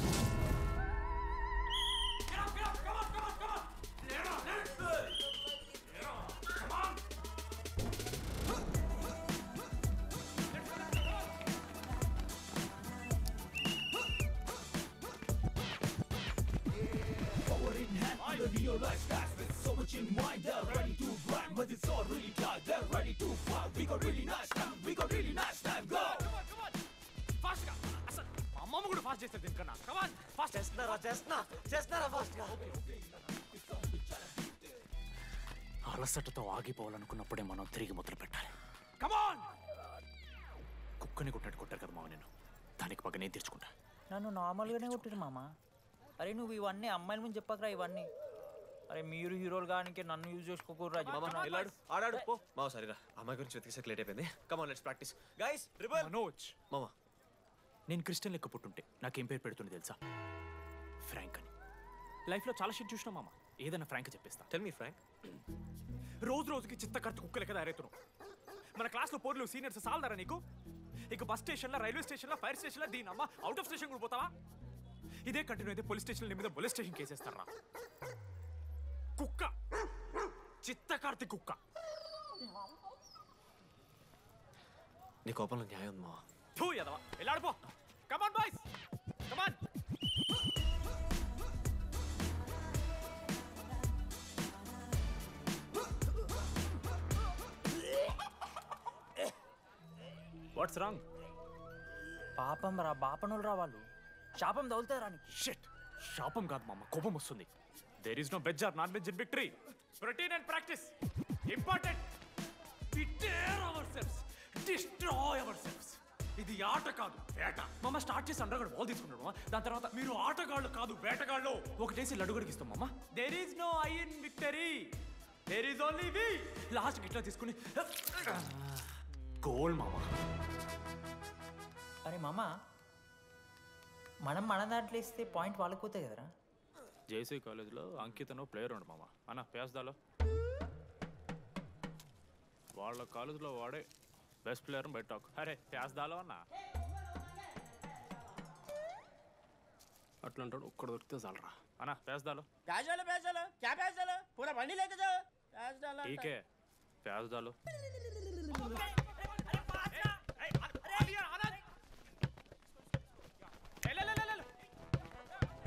అమ్మమ్మ కూడా ఫాస్ట్ చేస్తారు దీనికన్నా కమాన్ ఫాస్ట్ చేస్తున్నారా ఫాస్ట్ గా అలసటతో ఆగిపోవాలనుకున్నప్పుడే మనం తిరిగి మొదలు పెట్టాలి కమాన్ కుక్కని కొట్టాడు కొట్టారు కదా మావ నేను దానికి పక్క నేను తెచ్చుకుంటా నన్ను నార్మల్గానే కొట్టిరు మామ అరే నువ్వు ఇవన్నీ అమ్మాయిల ముందు చెప్పకరా ఇవన్నీ అరే మీరు హీరోలు కానీ నన్ను యూజ్ చేసుకోకూడరా ఆడాడు పో మావ సరిగా అమ్మాయి గురించి వెతికేసరికి లేట్ అయిపోయింది come on let's practice guys rebel Manoj మామ నేను క్రిస్టియన్ లెక్క పుట్టుంటే నాకేం పేరు పెడుతుంది తెలుసా ఫ్రాంక్ అని లైఫ్లో చాలా షిట్ చూసినా మామ ఏదైనా ఫ్రాంక్ చెప్పేస్తా. Tell me frank. రోజు రోజుకి చిత్తకర్త కుక్కలే కదా అరేతున్నావు. మన క్లాస్లో పోర్లు సీనియర్స్ సాల్దారా నీకు? ఇక బస్ స్టేషన్లో, రైల్వే స్టేషన్లో, ఫైర్ స్టేషన్లో దీని అమ్మ అవుట్ ఆఫ్ స్టేషన్ కూడా పోతావా? ఇదే కంటిన్యూ అయితే పోలీస్ స్టేషన్ మీద పోలీస్ స్టేషన్ కేసేస్తారా? కుక్క, చిత్తకార్తి కుక్క. నీ కోపంలో న్యాయం ఉందా? థూ యదవా, వెళ్ళాడిపో. Come on boys, come on. What's wrong? పాపం రా, బాపనులు రా వాళ్ళు. శాపం తగులుతారా నీకు? షిట్, శాపం కాదు మామ, కోపం వస్తుంది. There is no veg or non veg in victory. Routine and practice important. We dare ourselves, destroy ourselves. ఇది ఆట కాదు, వేట. మామ స్టార్ట్ చేసి అండర్గాడు బాల్ తీసుకున్నాడు మామ. దాని తర్వాత మీరు ఆటగాళ్ళు కాదు, వేటగాళ్ళు. ఒకటేసి లడ్డు గడిగిస్తాం మామ. There is no I in victory, there is only we. Last ఇట్లా తీసుకుని గోల్ మామ. అరే మామ, మనం మన దాంట్లో ఇస్తే పాయింట్ వాళ్ళకి పోతాయి కదరా. జేసీ కాలేజ్లో అంకితను ప్లేయర్ ఉండు మామ. అన్న పేస్దాలో వాళ్ళ కాలేజ్లో వాడే బెస్ట్ ప్లేయర్ బయట టాక్. అరే పేస్దాలో అన్న అట్లా అంటాడు. ఒక్కడ దొరికితే చాలరా అన్న. పేస్దాలో क्या प्याज डालो पूरा बंडी लेके जाओ प्याज डालो ठीक है प्याज डालो.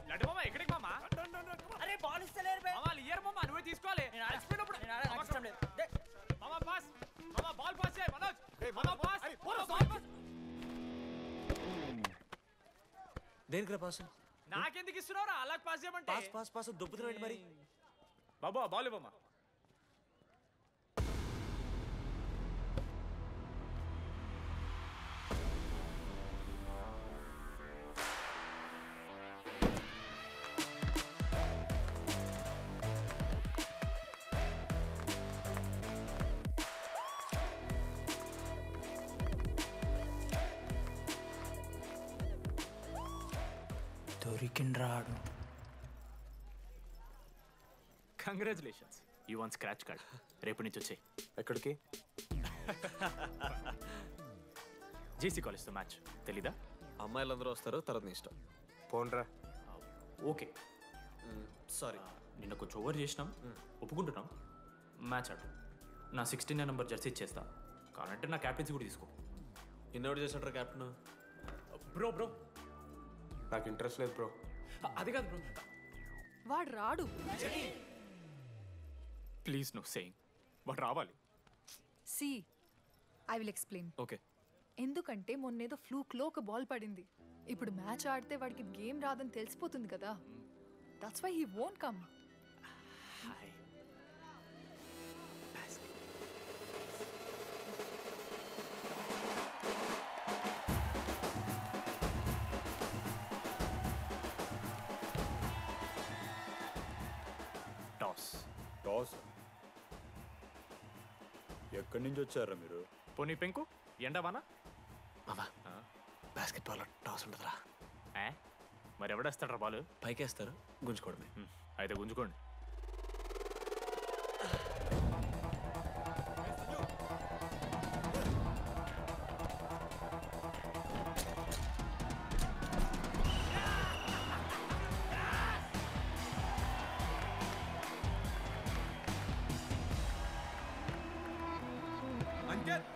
లడ్డు మామ ఎక్కడికి మామ? अरे बॉल ఇస్తలేరు బే మామ ఇయర్ మామ, నువ్వే తీసుకోవాలి. నాకు ఇష్టం లేదు మామ పాస్, మామ బాల్ పాస్ చేయి మనోజ్. మామ పాస్, బాల్ పాస్. దేనికి పాస్? నాకెందుకు ఇస్తున్నావురా అలా పాస్ చేయమంటే? పాస్ పాస్ పాస్ దొబ్బుతున్నాడు మరి. బాబా బాల్ ఇవ్వమ్మా. దొరికిండ్రాడు. Congratulations, you won scratch card. రేపు నుంచి వచ్చాయి. ఎక్కడికి? జేసీ కాలేజ్తో మ్యాచ్ తెలీదా? అమ్మాయిలందరూ వస్తారు, తర్వాత నీ ఇష్టం. పోన్రా. ఓకే సారీ, నిన్న కొంచెం ఓవర్ చేసినాం, ఒప్పుకుంటున్నాం. మ్యాచ్ ఆడు. నా 69 నెంబర్ జెర్సీ ఇచ్చేస్తా. కావాలంటే నా క్యాప్టెన్సీ కూడా తీసుకో. ఇన్నోటి చేసాడు క్యాప్టెన్. బ్రో బ్రో నాకు ఇంట్రెస్ట్ లేదు బ్రో. అది కాదు బ్రో, వాడు రాడు. Please no saying. వాడు రావాలి. See I will explain. Okay. ఎందుకంటే మొన్నేదో ఫ్లూక్లో ఒక బాల్ పడింది. ఇప్పుడు మ్యాచ్ ఆడితే వాడికి గేమ్ రాదని తెలిసిపోతుంది కదా. That's why he won't come. Toss. Toss? ఎక్కడి నుంచి వచ్చారా మీరు? పోనీ పెంకు ఎండవానా? మామా బాస్కెట్బాల్ టాస్ ఉండదురా. మరి ఎవడేస్తాడ్రా బాల్? పైకేస్తారు, గుంజుకోవడమే. అయితే గుంజుకోండి. అంకిత్,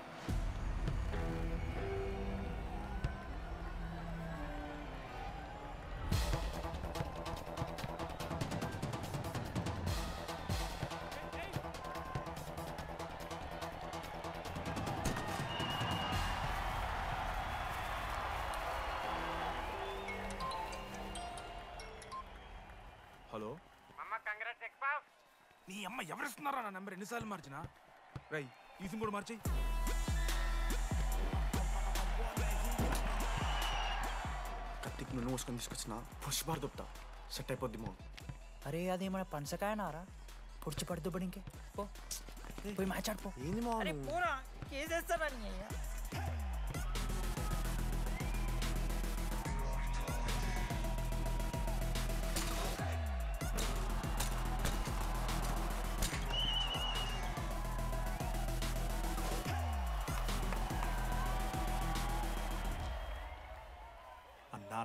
హలో. నీ అమ్మ ఎవరిస్తున్నారా నా నెంబర్? ఎన్నిసార్లు మార్చినా? రై ఈ సిమ్ కూడా మార్చేయి. కత్తికి నూనె పోసుకొని తీసుకొచ్చిన పుష్పార్ దొప్తా సెట్ అయిపోద్ది మో. అరే అది మన పనసకాయనారా? పొడిచి పడుతూ ఇంకే పో, పోయి మ్యాచ్ ఆడిపో. ఏంది మా अरे पूरा కేసేస్తారా నీ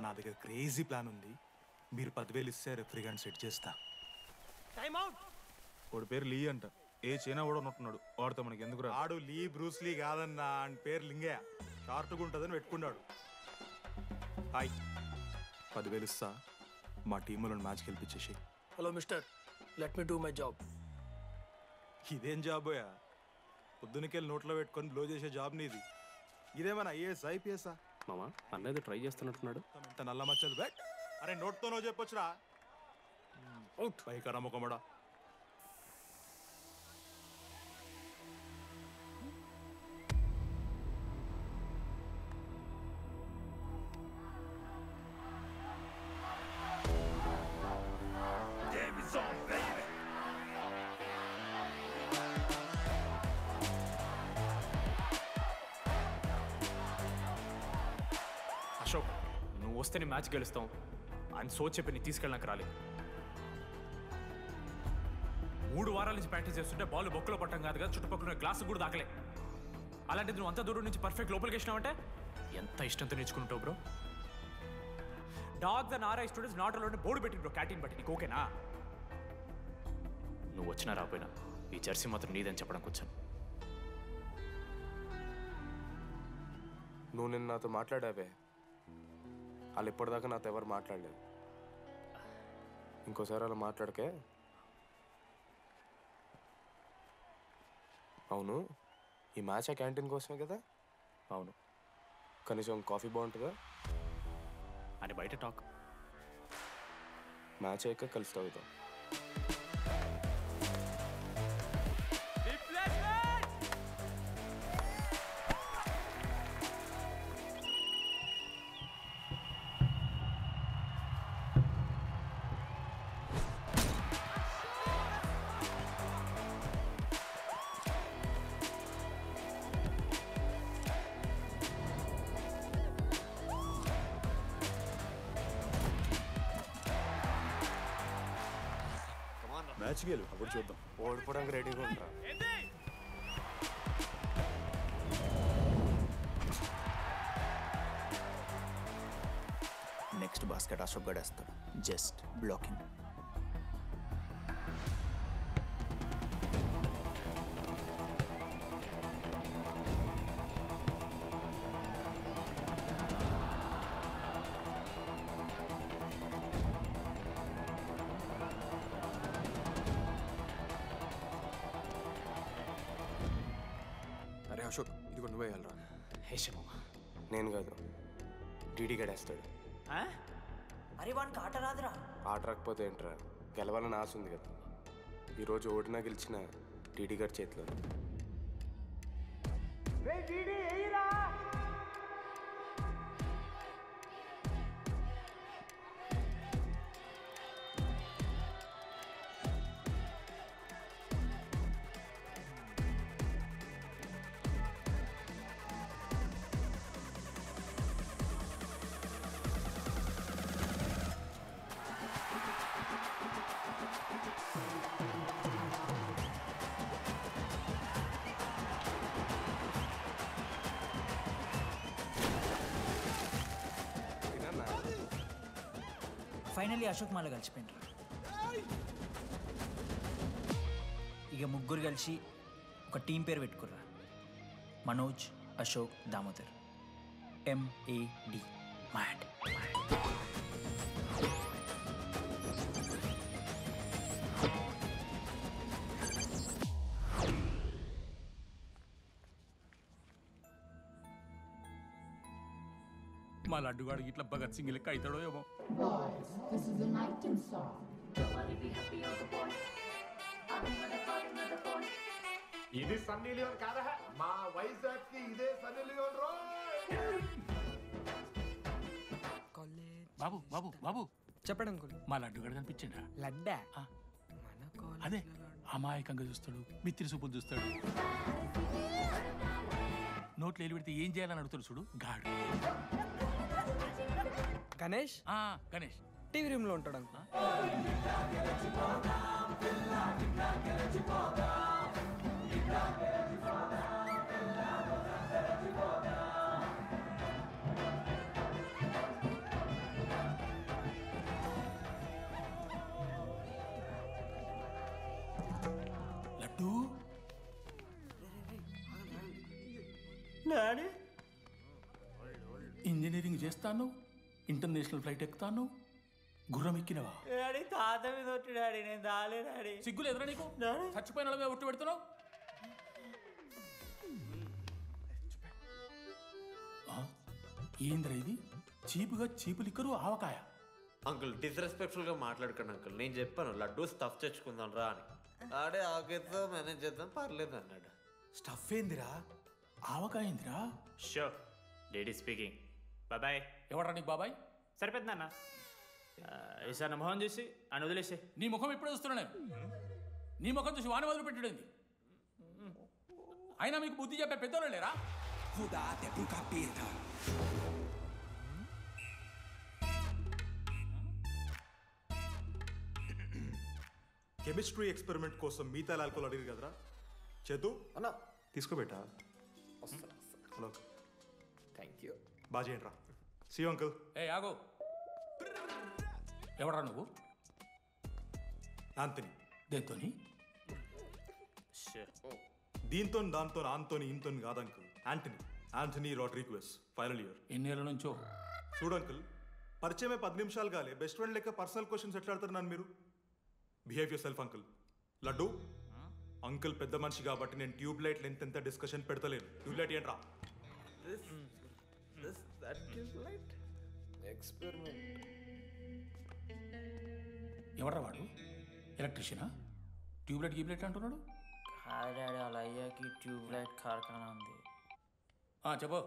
నా దగ్గర క్రేజీ ప్లాన్ ఉంది. మీరు 10,000 ఇస్తే రెఫ్రీ గారిని సెట్ చేస్తా. Time out. వాడి పేరు లీ అంట. ఏ చైనా కూడా ఉన్నట్టున్నాడు. వాడితో మనకి ఎందుకు రా? ఆడు లీ బ్రూస్ లీ కాదన్నా, అని పేరు లింగయ్య. షార్ట్గా ఉంటుందని పెట్టుకున్నాడు. హాయ్, 10,000 ఇస్తా. మా టీంలో మ్యాచ్ గెలిపించేసి. Hello mister, let me do my job. ఇదేం జాబోయా? పొద్దునకెళ్ళి నోట్లో పెట్టుకొని బ్లో చేసే జాబ్ నీది. ఇదేమన్నా ఐఏఎస్ ఐపీఎస్ఆ? మామా అన్నది ట్రై చేస్తున్నట్టున్నాడు. ఇంత నల్ల మచ్చలు బెట్. అరే నోట్తోనో చెప్పొచ్చురా. అవుట్ పైకరా ముఖమడా. అశోక్, నువ్వు వస్తే నీ మ్యాచ్ గెలుస్తాం అని సోచ్ చెప్పి నీ తీసుకెళ్ళడానికి రాలేదు. 3 వారాల నుంచి ప్రాక్టీస్ చేస్తుంటే బాల్ బొక్కలో పట్టం కాదు కదా, చుట్టుపక్కల గ్లాసు కూడా దాకలే. అలాంటిది నువ్వు అంత దూరం నుంచి పర్ఫెక్ట్ లోపలికి వేసినావంటే ఎంత ఇష్టంతో నేర్చుకుంటావు bro. Dogs and RI students not allowed board పెట్టి బ్రో, క్యాటీన్ బట్టి. నీకు ఓకేనా? నువ్వు వచ్చినా రాపోయినా ఈ జెర్సీ మాత్రం నీదని చెప్పడానికి వచ్చాను. నువ్వు నిన్న నాతో మాట్లాడావే, వాళ్ళు ఇప్పటిదాకా నాతో ఎవరు మాట్లాడలేదు. ఇంకోసారి అలా మాట్లాడకే. అవును, ఈ మ్యాచ్ ఆ క్యాంటీన్ కోసమే కదా? అవును. కనీసం కాఫీ బాగుంటుందా అని బయట టాక్. మ్యాచ్ అయ్యాక కలిసి తాగుతాం. మ్యాచ్ గెలు, అప్పుడు చూద్దాం. ఓడిపోవడానికి రెడీగా ఉంటా. నెక్స్ట్ బాస్కెట్ అశోక్ గడేస్తాడు. Just blocking. అరే అశోక్, ఇది నువ్వే వెళ్ళరా. హేషమా నేను కాదు, డీడీ గడేస్తాడు. అరే వానికి ఆట రాదురా. ఆట రాకపోతే ఏంట్రా, గెలవాలని ఆశ ఉంది కదా. ఈరోజు ఓడినా గెలిచిన డీడీ గారి చేతిలో. ఫైనలీ అశోక్ మాల కలిసిపోయినరా. ఇక ముగ్గురు కలిసి ఒక టీం పేరు పెట్టుకుర్రా. మనోజ్, అశోక్, దామోదర్. MAD. మ్యాడ్. మా లడ్డుగాడికి ఇట్లా భగత్ సింగ్ లెక్క అవుతాడో ఏమో. ఇది సన్నీ లియోన్ కాదా? మా వైజాగ్ కి ఇదే సన్నీ లియోన్ రో. బాబు బాబు బాబు చెప్పండి అంకుల్. మా లడ్డుగాడు కనిపించిండా? లడ్డా? అదే అమాయకంగా చూస్తాడు, మిత్రి చూపులు చూస్తాడు. నోట్లు ఎల్లి పెడితే ఏం చేయాలని అడుగుతాడు చూడు, గాడు. గణేష్? గణేష్ టీవీ రూమ్ లో ఉంటాడు అంకుల్. డాడీ ఇంజనీరింగ్ చేస్తాను, ఇంటర్నేషనల్ ఫ్లైట్ ఎక్కుతాను, గుర్రం ఎక్కినవా? డాడీ తాత మీద ఒట్టు డాడీ, నేను దాలే డాడీ. సిగ్గులు ఎదురా నీకు? చచ్చిపోయిన వాళ్ళ మీద ఒట్టు పెడుతున్నావు. ఏంద్రా ఇది? చీపుగా చీపు లిక్కరు ఆవకాయ. అంకుల్ డిస్రెస్పెక్ట్ఫుల్ గా మాట్లాడకండి అంకుల్. నేను చెప్పాను లడ్డూ స్టఫ్ తెచ్చుకుందాం రా అని. ఆడే ఆకేతో మేనేజ్ చేద్దాం పర్లేదు అన్నాడు. స్టఫ్ ఏందిరా? ఆవకాయ ఏందిరా? Show lady speaking. బాబాయ్. ఎవడ్రా నీకు బాబాయ్? సరిపోతుంది అన్న. ఈసారి నా మొహం చూసి అని వదిలేసే. నీ ముఖం ఎప్పుడే చూస్తున్నా నేను. నీ ముఖం చూసి వాని వదిలి పెట్టడండి. అయినా మీకు బుద్ధి చెప్పే పెద్దోళ్ళు లేరా? కెమిస్ట్రీ ఎక్స్పెరిమెంట్ కోసం మిగతా ఆల్కహాల్ అడిగారు కదరా చేతు అన్న తీసుకోబెట్టా. Hello thank you. బాగా చేయండి రా. See uncle. ఏ ఆగో, ఎవడరా నువ్వు? ఆంథనీ. దేంతోని? దీంతో దాంతో ఆంతోని ఇంతో కాదు uncle. Anthony Rodrigues, final year. ఎన్నేళ్ళ నుంచో? చూడు అంకుల్, పరిచయమే 10 నిమిషాలు కాలే బెస్ట్ ఫ్రెండ్ లెక్క పర్సనల్ క్వశ్చన్స్ ఎట్లా ఆడతారు నన్ను మీరు? Behave yourself uncle. Laddu uncle పెద్ద మనిషి కాబట్టి నేను ట్యూబ్ లైట్ లెంత్ ఎంత డిస్కషన్ పెడతలేను. ట్యూబ్ లైట్ ఏంట్రా? ఎవడ్రా వాడు? ఎలక్ట్రీషియనా? ట్యూబ్లైట్ గీబ్లైట్ అంటున్నాడు. డాడీ అలా అయ్యాకి ట్యూబ్లైట్ కార్ఖానా ఉంది. చెప్పు.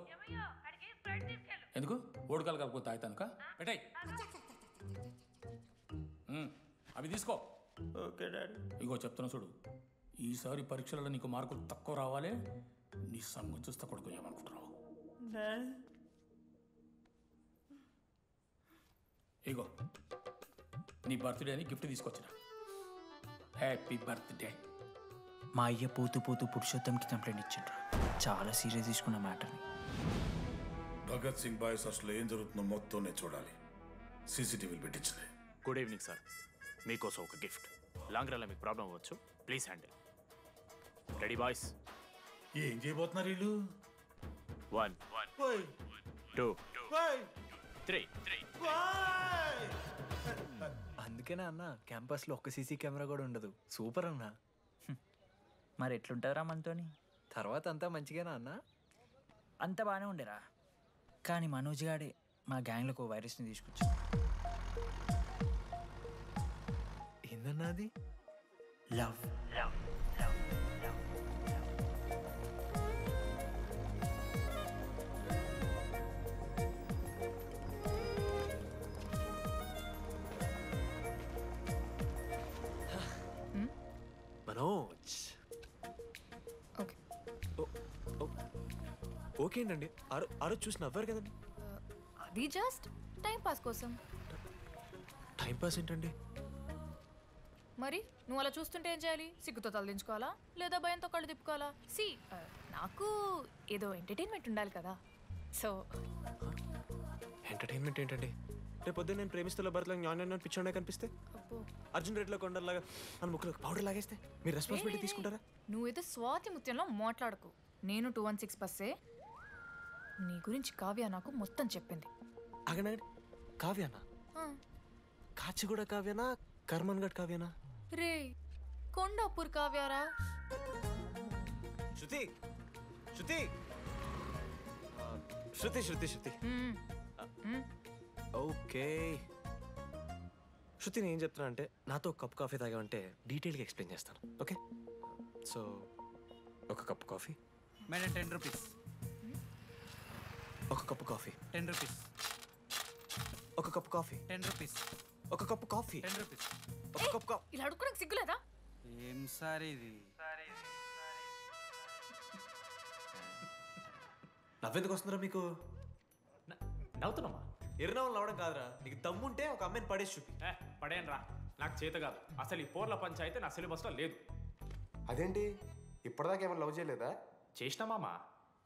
ఎందుకు? ఓడికాలు కలుపుతా అవుతానుక పెట్టాయి. అవి తీసుకో. Okay daddy. ఇగో చెప్తున్నా చూడు, ఈసారి పరీక్షలలో నీకు మార్కులు తక్కువ రావాలి. నీ సంగతి చూస్తా కొడుకు ఏమనుకుంటున్నావు? ఇగో నీ బర్త్డే అని గిఫ్ట్ తీసుకొచ్చిన. Happy birthday. మా అయ్య పోతూ పోతూ పురుషోత్తంకి కంప్లైంట్ ఇచ్చిండ్రు. చాలా సీరియస్ తీసుకున్న మ్యాటర్ని. భగత్ సింగ్ బాయ్స్ అసలు ఏం జరుగుతుందో మొత్తం నేను చూడాలి. సీసీటీవీలు పెట్టించలే. Good evening sir. మీకోసం ఒక గిఫ్ట్. లాంగ్ రన్లో మీకు ప్రాబ్లం అవ్వచ్చు, ప్లీజ్ హ్యాండిల్. Ready boys? ఏం చేయబోతున్నారు వీళ్ళు? 1 2 3. అందుకేనా అన్న క్యాంపస్లో ఒక్క సీసీ కెమెరా కూడా ఉండదు. సూపర్ అన్న. మరి ఎట్లుంటారా మనతోని? తర్వాత అంతా మంచిగానా అన్న? అంత బాగానే ఉండేరా, కానీ మనోజ్ గాడే మా గ్యాంగ్లకు వైరస్ని తీసుకొచ్చా. ఏందన్నా అది? లవ్. మనోజ్. ఓకే అండి. ఆ రోజు చూసి నవ్వారు కదండి. అది జస్ట్ టైం పాస్ కోసం. టైం పాస్ ఏంటండి? మరి నువ్వు అలా చూస్తుంటే ఏం చేయాలి? సిగ్గుతో తలదించుకోవాలా లేదా భయంతో కళ్ళు తిప్పుకోవాలా? నాకు ఏదో ఎంటర్టైన్మెంట్ ఉండాలి కదా. సో ఎంటర్టైన్మెంట్ ఏంటండి? రేపు పొద్దున్న నేను ప్రేమిస్తున్న భర్తలో జ్ఞానం పిచ్చోడే కనిపిస్తే, అర్జున్ రెడ్డిలో కొండలాగా మన ముక్కులకు పౌడర్ లాగేస్తే మీరు రెస్పాన్సిబిలిటీ తీసుకుంటారా? నువ్వేదో స్వాతి ముత్యంలో మాట్లాడకు. నేను 216 బస్సే. నీ గురించి కావ్య నాకు మొత్తం చెప్పింది. అగనండి. కావ్యానా? కాచిగూడ కావ్యానా? కర్మన్ గడ్ కావ్యానా? రే కొండాపూర్ కావ్యారా? శృతి శృతి శృతి శృతి శృతి ఓకే. శృతి నేను ఏం చెప్తున్నా అంటే, నాతో ఒక కప్ కాఫీ తాగామంటే డీటెయిల్గా ఎక్స్ప్లెయిన్ చేస్తాను. ఓకే? సో ఒక కప్ కాఫీ. Madam 10 rupees. ఒక కప్పు కాఫీ. 10 రూపీస్. ఒక కప్పు కాఫీ. 10 రూపీస్. ఒక కప్పు కాఫీ. 10 రూపీస్. ఒక కప్పు కాఫీ. ఇలా అడుక్కోడానికి సిగ్గులేదా? ఏం సార్ ఇది? నవ్వెందుకు వస్తుందిరా మీకు? నవ్వుతున్నామా? ఎర్రనవ్వులు నవ్వడం కాదురా, నీకు దమ్ముంటే ఒక అమ్మాయిని పడేసి చూపి. పడేయను రా, నాకు చేత కాదు. అసలు ఈ పోర్ల పంచాయితీ నా సిలబస్లో లేదు. అదేంటి ఇప్పటిదాకా ఏమైనా లవ్ చేయలేదా? చేసినా మామ.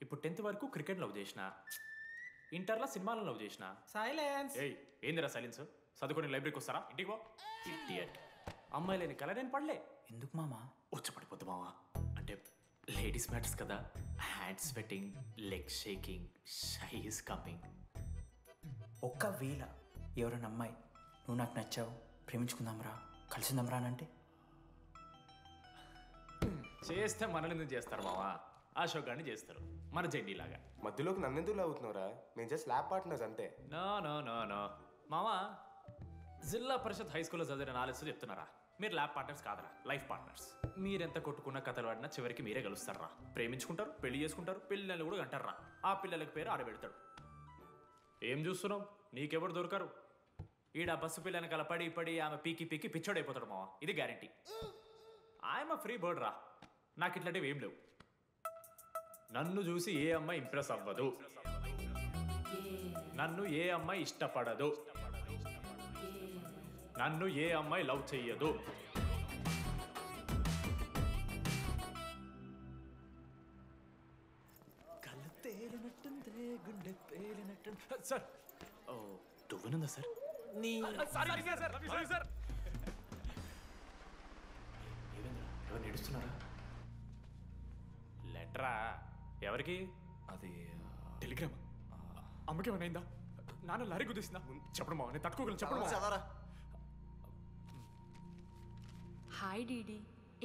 ఇప్పుడు 10th వరకు క్రికెట్ లవ్ చేసిన, ఇంటర్లో సినిమాలను లవ్ చేసిన. సైలెన్స్. ఏయ్ ఏందిరా సైలెన్స్? చదువుకొని లైబ్రరీకి వస్తారా? ఇంటికి పో. ఇడియట్. అమ్మాయి లేని కల నేను పడలే. ఎందుకు మామా? వచ్చి పడిపోద్దు మావా. అంటే లేడీస్ మ్యాటర్స్ కదా, hand sweating, leg shaking, shy is coming. ఒక్కవేళ ఎవరైనా అమ్మాయి నువ్వు నాకు నచ్చావు, ప్రేమించుకుందాంరా, కలిసిందాంరా అని అంటే చేస్తే మనల్ని ఎందుకు చేస్తారు మావా? అశోక్ గారిని చేస్తారు, మన జెండీలాగా. మధ్యలోకి నన్నెందుకు లాగుతున్నావురా? మేము జస్ట్ ల్యాబ్ పార్ట్నర్స్ అంతే. నో నో నో నో మావా, జిల్లా పరిషత్ హై స్కూల్లో చదివిన నాలెడ్జ్ చెప్తున్నారా? మీరు ల్యాబ్ పార్ట్నర్స్ కాదరా, లైఫ్ పార్ట్నర్స్. మీరెంత కొట్టుకున్న కథలు ఆడినా చివరికి మీరే కలుస్తారా. ప్రేమించుకుంటారు, పెళ్లి చేసుకుంటారు, పిల్లల్ని కూడా అంటారా. ఆ పిల్లలకి పేరు ఆడబెడతాడు. ఏం చూస్తున్నావు? నీకెవరు దొరకరు. ఈడ బస్సు పిల్లని కల పడి పడి ఆమె పీకి పీకి పిచ్చోడైపోతాడు మావా, ఇది గ్యారంటీ. ఆయమ ఫ్రీ బర్డ్ రా, నాకు ఇట్లాంటివి ఏం లేవు. నన్ను చూసి ఏ అమ్మాయి ఇంప్రెస్ అవ్వదు, నన్ను ఏ అమ్మాయి ఇష్టపడదు, నన్ను ఏ అమ్మాయి లవ్ చెయ్యదు. కళ్ళు తేలినట్టుందే, గుండె పేలినట్టు. సార్, ఓ దువ్వనుందా సార్? నీ సార్ ఎవరు నడుస్తున్నారా? లెటరా? ఎవరికి? అది టెలిగ్రామ్. అమ్మకి ఏమైనా నాన్న లారీ గుద్దేసిందా? చెప్పడం మా నేను తట్టుకోగలను. చెప్పడం. హాయ్ డీడీ,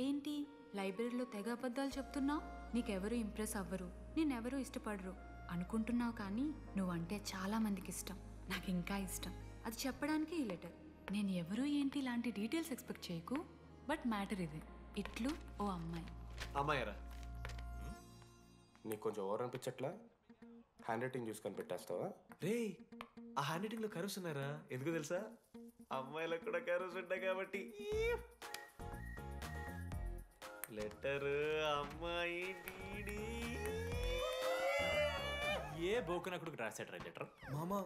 ఏంటి లైబ్రరీలో తెగ అబద్ధాలు చెప్తున్నావు? నీకెవరు ఇంప్రెస్ అవ్వరు, నేనెవరూ ఇష్టపడరు అనుకుంటున్నావు, కానీ నువ్వంటే చాలా మందికి ఇష్టం, నాకు ఇంకా ఇష్టం. అది చెప్పడానికి ఈ లెటర్. నేను ఎవరు ఏంటి ఇలాంటి డీటెయిల్స్ ఎక్స్పెక్ట్ చేయకు, బట్ మ్యాటర్ ఇది. ఇట్లు ఓ అమ్మాయి. అమ్మాయిరా, నీకు కొంచెం ఓవర్ అనిపించట్లా? హ్యాండ్ రైటింగ్ చూసి కనిపెట్టేస్తావా? రే, ఆ హ్యాండ్ రైటింగ్లో కర్వ్స్ ఉన్నారా? ఎందుకు తెలుసా? అమ్మాయిలకు కూడా కర్వ్స్ ఉంటాయి కాబట్టి. లెటర్ అమ్మాయి డీడీ. ఏ బోకనకుడికి రాశాడు లెటర్? మామా,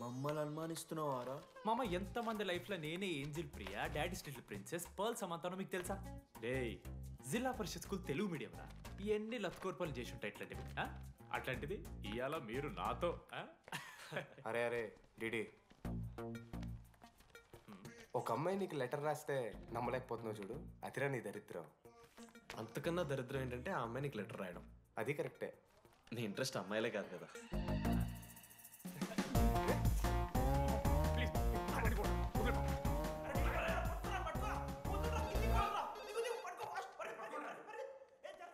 మమ్మల్ని అనుమానిస్తున్నావారా? మామ, ఎంతమంది లైఫ్లో నేనే angel Priya, daddy still princess, pearl సమంతానో మీకు తెలుసా? డే, జిల్లా పరిషత్ స్కూల్ తెలుగు మీడియం రా, ఎన్ని లత్కోర్పాలు చేసి ఉంటాయి ఇట్లాంటివి. అట్లాంటిది ఇవాళ మీరు నాతో. అరే అరే డిడి, ఒక అమ్మాయి నీకు లెటర్ రాస్తే నమ్మలేకపోతున్నావు చూడు, అదిరా నీ దరిద్రం. అంతకన్నా దరిద్రం ఏంటంటే ఆ అమ్మాయి నీకు లెటర్ రాయడం. అది కరెక్టే. నీ ఇంట్రెస్ట్ అమ్మాయిలే కాదు కదా.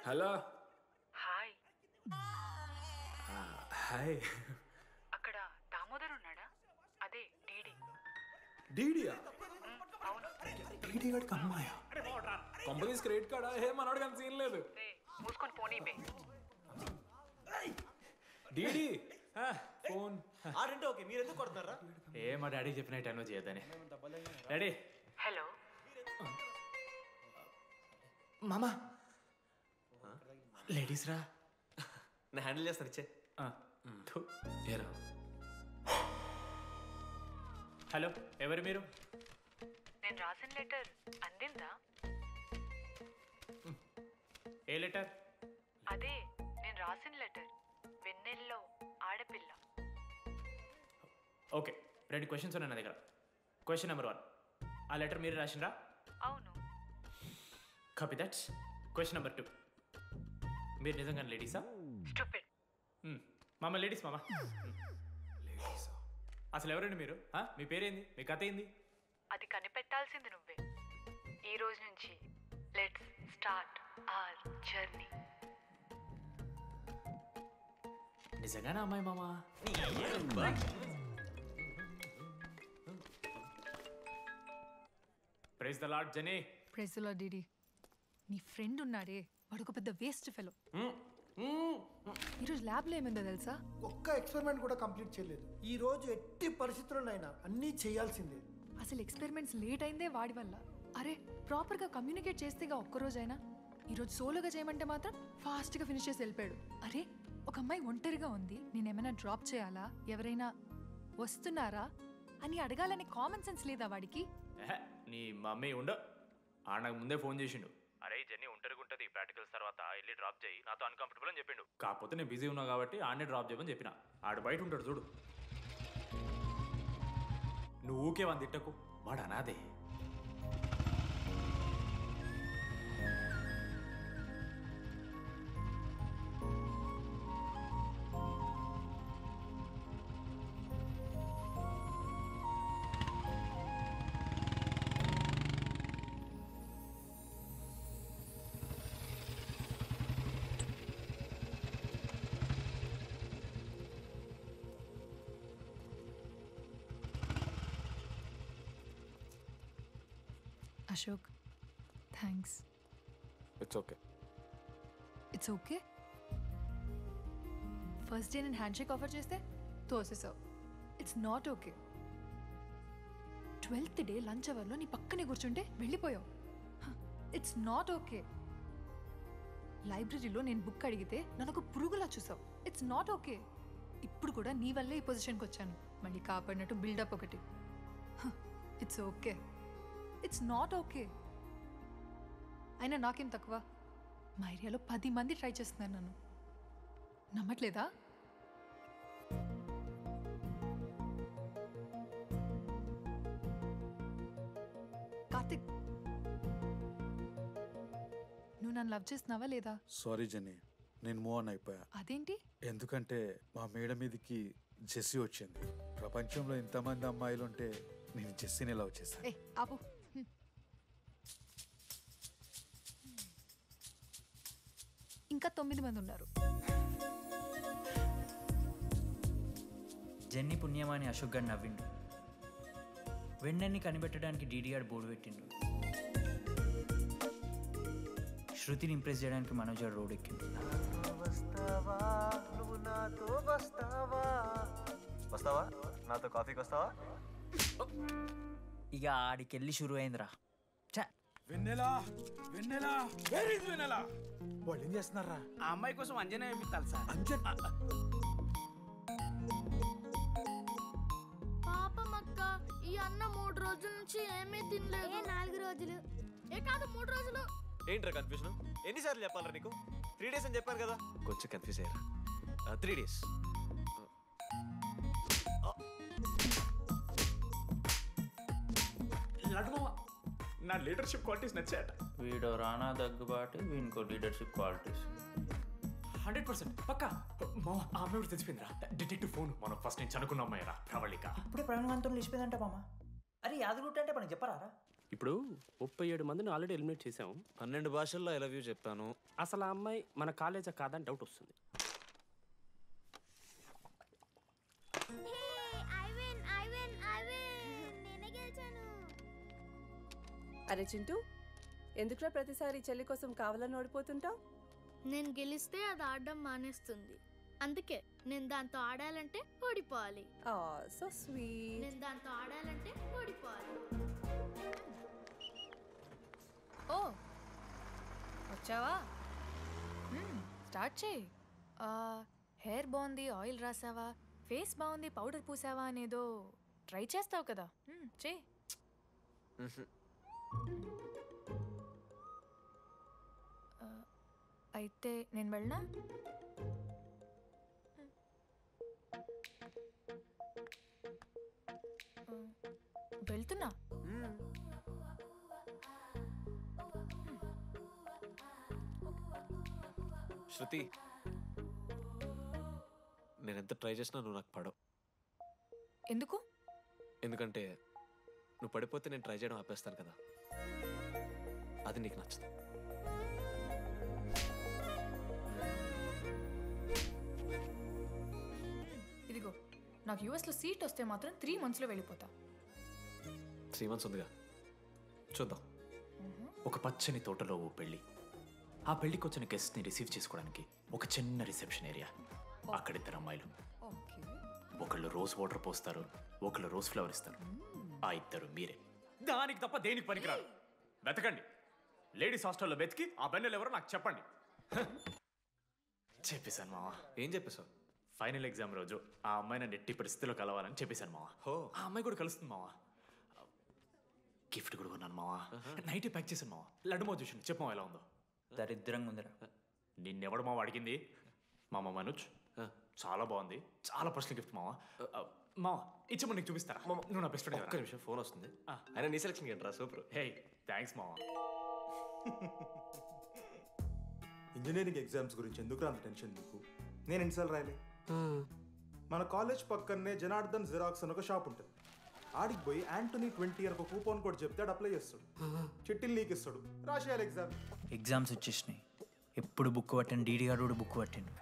హలో. హాయ్. హాయ్. అక్కడ దామోదర్ ఉన్నాడా? అదే డీడీ. డీడీయా? అవును. డీడీ గడికి అమ్మాయా? Companies credit కార్డా? ఏ మనోడు కానీ సీన్ లేదు. మూసుకొని పోనీ బే. DD phone. ఆడంటే ఓకే, మీరు ఎందుకు కొడుతున్నారా? ఏ మా డాడీ చెప్పిన టైంలో చేయొద్దని. డాడీ. హలో మామా. లేడీస్ రా, నేను హ్యాండిల్ చేస్తాను. ఇచ్చే. ఏరా. హలో, ఎవరు మీరు? నేను రాసిన లెటర్ అందిందా? ఏ లెటర్? అదే నేను రాసిన లెటర్, వెన్నెల్లో ఆడపిల్ల. ఓకే, 2 క్వశ్చన్స్ ఉన్నాయి నా దగ్గర. క్వశ్చన్ నెంబర్ 1, ఆ లెటర్ మీరు రాసిండ్రా? అవును. Copy that. క్వశ్చన్ నెంబర్ 2, మీరు నిజంగా లేడీసా? స్టూపిడ్. మామ లేడీస్ మామ. అసలు ఎవరండి మీరు? మీ పేరేంది? మీ కథ ఏంది? అది కనిపెట్టాల్సింది నువ్వే. ఈ రోజు నుంచి లెట్స్ స్టార్ట్ అవర్ జర్నీ. నిజంగానే అమ్మాయి మామ? Praise the lord Jenny. Praise the lord DD. నీ ఫ్రెండ్ ఉన్నాడే, వాడు ఒక పెద్ద వేస్ట్ ఫెలో. ఈరోజు ల్యాబ్లో ఏమైందో తెలుసా? ఒక్క ఎక్స్పెరిమెంట్ కూడా కంప్లీట్ చేయలేదు. ఈ రోజు ఎట్టి పరిస్థితుల్లోనైనా అన్నీ చేయాల్సిందే. అసలు ఎక్స్పెరిమెంట్స్ లేట్ అయిందే వాడి వల్ల. అరే, ప్రాపర్గా కమ్యూనికేట్ చేస్తేగా ఒక్కరోజైనా. ఈరోజు సోలోగా చేయమంటే మాత్రం ఫాస్ట్గా ఫినిష్ చేసి వెళ్ళిపోయాడు. అరే, ఒక అమ్మాయి ఒంటరిగా ఉంది, నేనేమైనా డ్రాప్ చేయాలా, ఎవరైనా వస్తున్నారా అని అడగాలనే కామన్ సెన్స్ లేదా వాడికి? నీ మమ్మీ ఉండ నాకు ముందే ఫోన్ చేసిండు. అరే జర్నీ ఒంటరిగా ఉంటుంది, ప్రాక్టికల్స్ తర్వాత వెళ్ళి డ్రాప్ చేయి, నాతో అన్కంఫర్టబుల్ అని చెప్పిండు. కాకపోతే నేను బిజీ ఉన్నా కాబట్టి ఆడనే డ్రాప్ చేయమని చెప్పిన. ఆడు బయట ఉంటాడు చూడు. నువ్వు ఊకే వాని తిట్టకు, వాడు అనాదే. Ashok thanks. It's okay. It's okay. First day నేను హ్యాండ్ షేక్ ఆఫర్ చేస్తే తోసేసావు. It's not okay. 12th day lunch అవర్లో నీ పక్కనే కూర్చుంటే వెళ్ళిపోయావు. It's not okay. లైబ్రరీలో నేను బుక్ అడిగితే నన్ను ఒక పురుగులా చూసావు. It's not okay. ఇప్పుడు కూడా నీ వల్లే ఈ పొజిషన్కి వచ్చాను. మళ్ళీ కాపాడినట్టు బిల్డప్ ఒకటి. It's okay. It's not okay. అయినా నాకేం తక్కువ? మా ఏరియాలో 10 మంది ట్రై చేస్తున్నారు నన్ను. నమ్మట్లేదా? కార్తిక్, నువ్వు నన్ను లవ్ చేస్తున్నావా లేదా? సారీ జెన్నీ, నేను మూవ్ ఆన్ అయిపోయా. అదేంటి? ఎందుకంటే మా మేడ మీదకి జెస్సీ వచ్చింది. ప్రపంచంలో ఇంతమంది అమ్మాయిలు ఉంటే నేను జెస్సీని లవ్ చేశాను. ఆపు. ఇంకా 9 మంది ఉన్నారు. జెన్నీ పుణ్యమాని అశోక్ గారు నవ్విండు. వెన్నెన్ని కనిపెట్టడానికి డీడీఆర్ బోర్డు పెట్టిండు. శృతిని ఇంప్రెస్ చేయడానికి మనోజ్ గారు రోడ్ ఎక్కిండు. వస్తావా నాతో కాఫీకి వస్తావా? ఇక ఆడికెళ్ళి షురు అయిందిరా. వెన్నెలా వెన్నెలా వేర్ ఇస్ వెన్నెలా? వాళ్ళు ఏం చేస్తున్నారా? ఆ అమ్మాయి కోసం అంజనా ఏమిస్తాను సార్. పాపం అక్క, ఈ అన్న 3 రోజుల నుంచి ఏమీ తినలేదు. 4 రోజులు కాదు 3 రోజులు. ఏంట్రా కన్ఫ్యూజన్? ఎన్నిసార్లు చెప్పాలరా నీకు? 3 days అని చెప్పాను కదా. కొంచెం కన్ఫ్యూజ్ అయ్యారా? 3 days. లడ్డుమావ నా లీడర్షిప్ క్వాలిటీస్ నచ్చాయట. వీడు రానా దగ్గుబాటి, వీనికో లీడర్షిప్ క్వాలిటీస్. 100% పక్కా. మా ఆ అమ్మాయి తెలిసిపోయిందిరా. డిటెక్టివ్ ఫోన్ మనం ఫస్ట్ నుంచి అనుకున్న అమ్మాయిరా ప్రవళిక. ఇప్పుడే ప్రవీణ్ గాంతో లేచిపోయిందంట మామ. అరే యాదగుట్ట అంటే మనం చెప్పరారా? ఇప్పుడు 37 మందిని ఆల్రెడీ ఎలిమినేట్ చేసాం. 12 భాషల్లో ఐ లవ్ యూ చెప్పాను. అసలు ఆ అమ్మాయి మన కాలేజా కాదని డౌట్ వస్తుంది. అరే చింటూ, ఎందుకురా ప్రతిసారి చెల్లి కోసం కావాలని ఓడిపోతుంటావు? నేను గెలిస్తే అది ఆడడం మానేస్తుంది. అందుకే నేను దాంతో ఆడాలంటే ఓడిపోవాలి. So sweet. నేను దాంతో ఆడాలంటే ఓడిపోవాలి. ఓ వచ్చావా? స్టార్ట్ చేయి. హెయిర్ బాగుంది, ఆయిల్ రాసావా, ఫేస్ బాగుంది, పౌడర్ పూసావా అనేదో ట్రై చేస్తావు కదా. చేయి. అయితే నేను వెళ్ళనా? వెళ్తున్నా. శృతి, నేను ఎంత ట్రై చేసినా నువ్వు నాకు పడవు. ఎందుకు? ఎందుకంటే నువ్వు పడిపోతే నేను ట్రై చేయడం ఆపేస్తాను కదా. అది నీకు నచ్చదు. ఇదిగో, నాకు యూఎస్లో సీట్ వస్తే మాత్రం 3 monthsలో వెళ్ళిపోతా. 3 months ఉందిగా, చూద్దాం. ఒక పచ్చని తోటలో ఓ పెళ్లి. ఆ పెళ్లికి వచ్చిన గెస్ట్ని రిసీవ్ చేసుకోవడానికి ఒక చిన్న రిసెప్షన్ ఏరియా. అక్కడ 2 అమ్మాయిలు. ఒకళ్ళు రోజ్ వాటర్ పోస్తారు, ఒకళ్ళు రోజ్ ఫ్లవర్ ఇస్తారు. ఆ 2 మీరే. దానికి తప్ప దేనికి పనికిరారు. వెతకండి. లేడీస్ హాస్టల్లో వెతికి ఆ బెన్నెలు ఎవరో నాకు చెప్పండి. చెప్పేశాను మావా. ఏం చెప్పేశావు? ఫైనల్ ఎగ్జామ్ రోజు ఆ అమ్మాయి నన్ను ఎట్టి పరిస్థితిలో కలవాలని చెప్పేశాను మావా. ఆ అమ్మాయి కూడా కలుస్తుంది మావా. గిఫ్ట్ కూడా కొన్నాను మావా. నైట్ ప్యాక్ చేశాను మావా. లడ్డు మావ చూసి చెప్పమా ఎలా ఉందో. దరిద్రంగా ఉందిరా. నిన్నెవడు మావ అడిగింది? మామ మనోజ్. చాలా బాగుంది, చాలా పర్సనల్ గిఫ్ట్ మావా. మావా ఇచ్చమని నీకు చూపిస్తారా? నువ్వు నా బెస్ట్ ఫ్రెండ్. ఒక్క నిమిషం, ఫోన్ వస్తుంది. అయినా నీ సెలక్షన్ ఏంట్రా? సూపర్. హే థ్యాంక్స్ మావా. ఇంజనీరింగ్ ఎగ్జామ్స్ గురించి ఎందుకు అంత టెన్షన్ నీకు? నేను ఎన్నిసార్లు రాయలే. మన కాలేజ్ పక్కనే జనార్దన్ జిరాక్స్ అని ఒక షాప్ ఉంటుంది. ఆడికి పోయి యాంటనీ 20 అని ఒక కూపన్ కోడ్ చెప్తే ఆడు అప్లై చేస్తాడు. చిట్టిల్ నీకు ఇస్తాడు, రాసేయాలి ఎగ్జామ్. ఎగ్జామ్స్ వచ్చేసినాయి. ఎప్పుడు బుక్ పట్టాను, డీడీ గారు కూడా బుక్ పట్టిండు.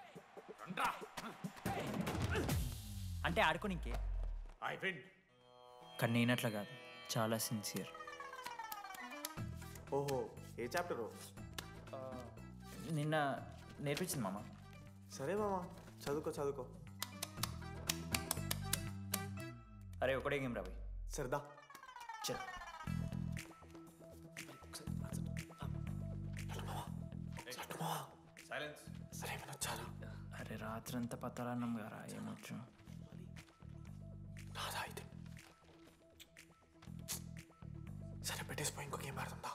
అంటే ఆడుకోనికే. కానీ నేనట్లా కాదు, చాలా సిన్సియర్. ఓహో ఏ చాప్టరు? నిన్న నేర్పించింది మామ. సరే మామ, చదువుకో. అరే ఒకటే గేమ్ రాబోయ్. సరదా చల్. అరే రాత్రంతా పత్తాలన్నం గారా, ఏమొచ్చు? అయితే సరే పెట్టేసిపోయి ఇంకో గేమ్ ఆడుతుందా?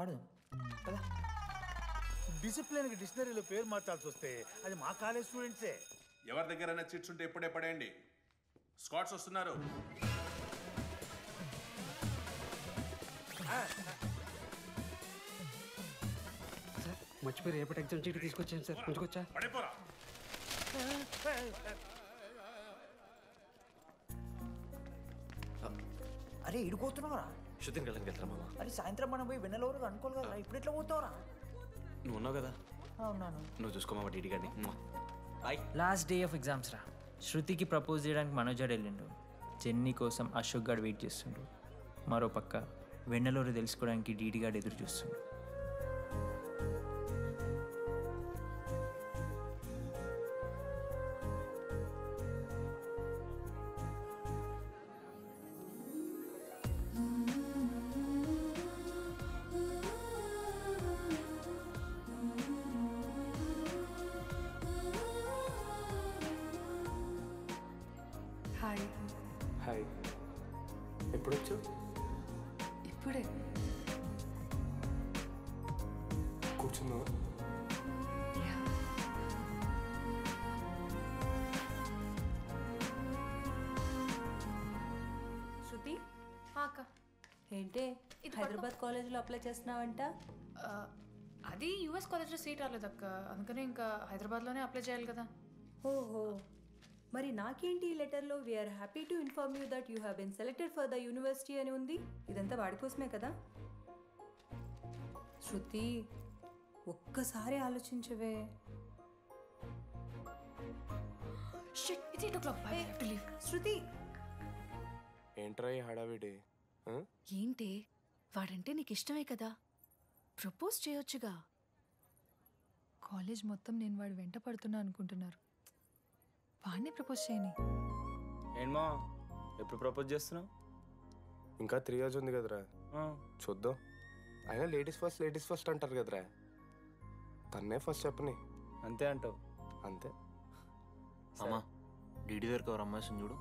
ఆడు డిసిప్లిన్కి డిక్షనరీలో పేరు మార్చాల్సి వస్తే అది మా కాలేజ్ స్టూడెంట్సే. ఎవరి దగ్గరైనా చిట్స్ ఉంటే ఇప్పుడే పడేయండి. స్కాట్స్ వస్తున్నారు. మర్చిపోయి రేపటి ఎగ్జామ్ చీటి తీసుకొచ్చాను సార్, ఉంచుకొచ్చా? పడిపోరా. అరే ఇడిపోతున్నావురా? శుద్ధిని వెళ్ళడానికి వెళ్తారా మామ? అరే సాయంత్రం మనం పోయి వెన్నెలవరకు అనుకోవాలి కదా, ఇప్పుడు ఎట్లా పోతావురా? నువ్వు ఉన్నావు కదా, ఉన్నాను. నువ్వు చూసుకో మామ డీడీ గారిని. లాస్ట్ డే ఆఫ్ ఎగ్జామ్స్ రా. శృతికి ప్రపోజ్ చేయడానికి మనోజాడు వెళ్ళిండు. జెన్నీ కోసం అశోక్ గాడు వెయిట్ చేస్తుండు. మరో పక్క వెన్నెలూరు తెలుసుకోవడానికి డీడీ గాడు ఎదురు చూస్తుండు. హాయ్. హాయ్. ఎప్పుడొచ్చు? ఇప్పుడే. కూర్చున్నావా? శృతి అక్క ఏంటే హైదరాబాద్ కాలేజీలో అప్లై చేస్తున్నావంట? అది యూఎస్ కాలేజ్లో సీట్ రాలేదు అక్క, అందుకనే ఇంకా హైదరాబాద్లోనే అప్లై చేయాలి కదా. ఓహో, మరి నాకేంటి ఈ లెటర్లో we are happy to inform you that you have been selected for the university అని ఉంది. ఇదంతా వాడి కోసమే కదా? శృతి ఒక్కసారి ఆలోచించవే. శృతి ఏంట్రా ఈ హడావిడి? ఏంటి వాడంటే నీకు ఇష్టమే కదా, ప్రపోజ్ చేయొచ్చుగా. కాలేజ్ మొత్తం నేను వాడు వెంట పడుతున్నా అనుకుంటున్నారు. వాడిని ప్రపోజ్ చేయని. ఏంటమ్మా ఎప్పుడు ప్రపోజ్ చేస్తున్నావు? ఇంకా 3 years ఉంది కదరా, చూద్దాం. అయినా లేడీస్ ఫస్ట్ అంటారు కదరా, తన్నే ఫస్ట్ చెప్పని. అంతే అంటావు? అంతే. అమ్మా డీడీ దగ్గరికి ఎవరు అమ్మాయిని చూడు.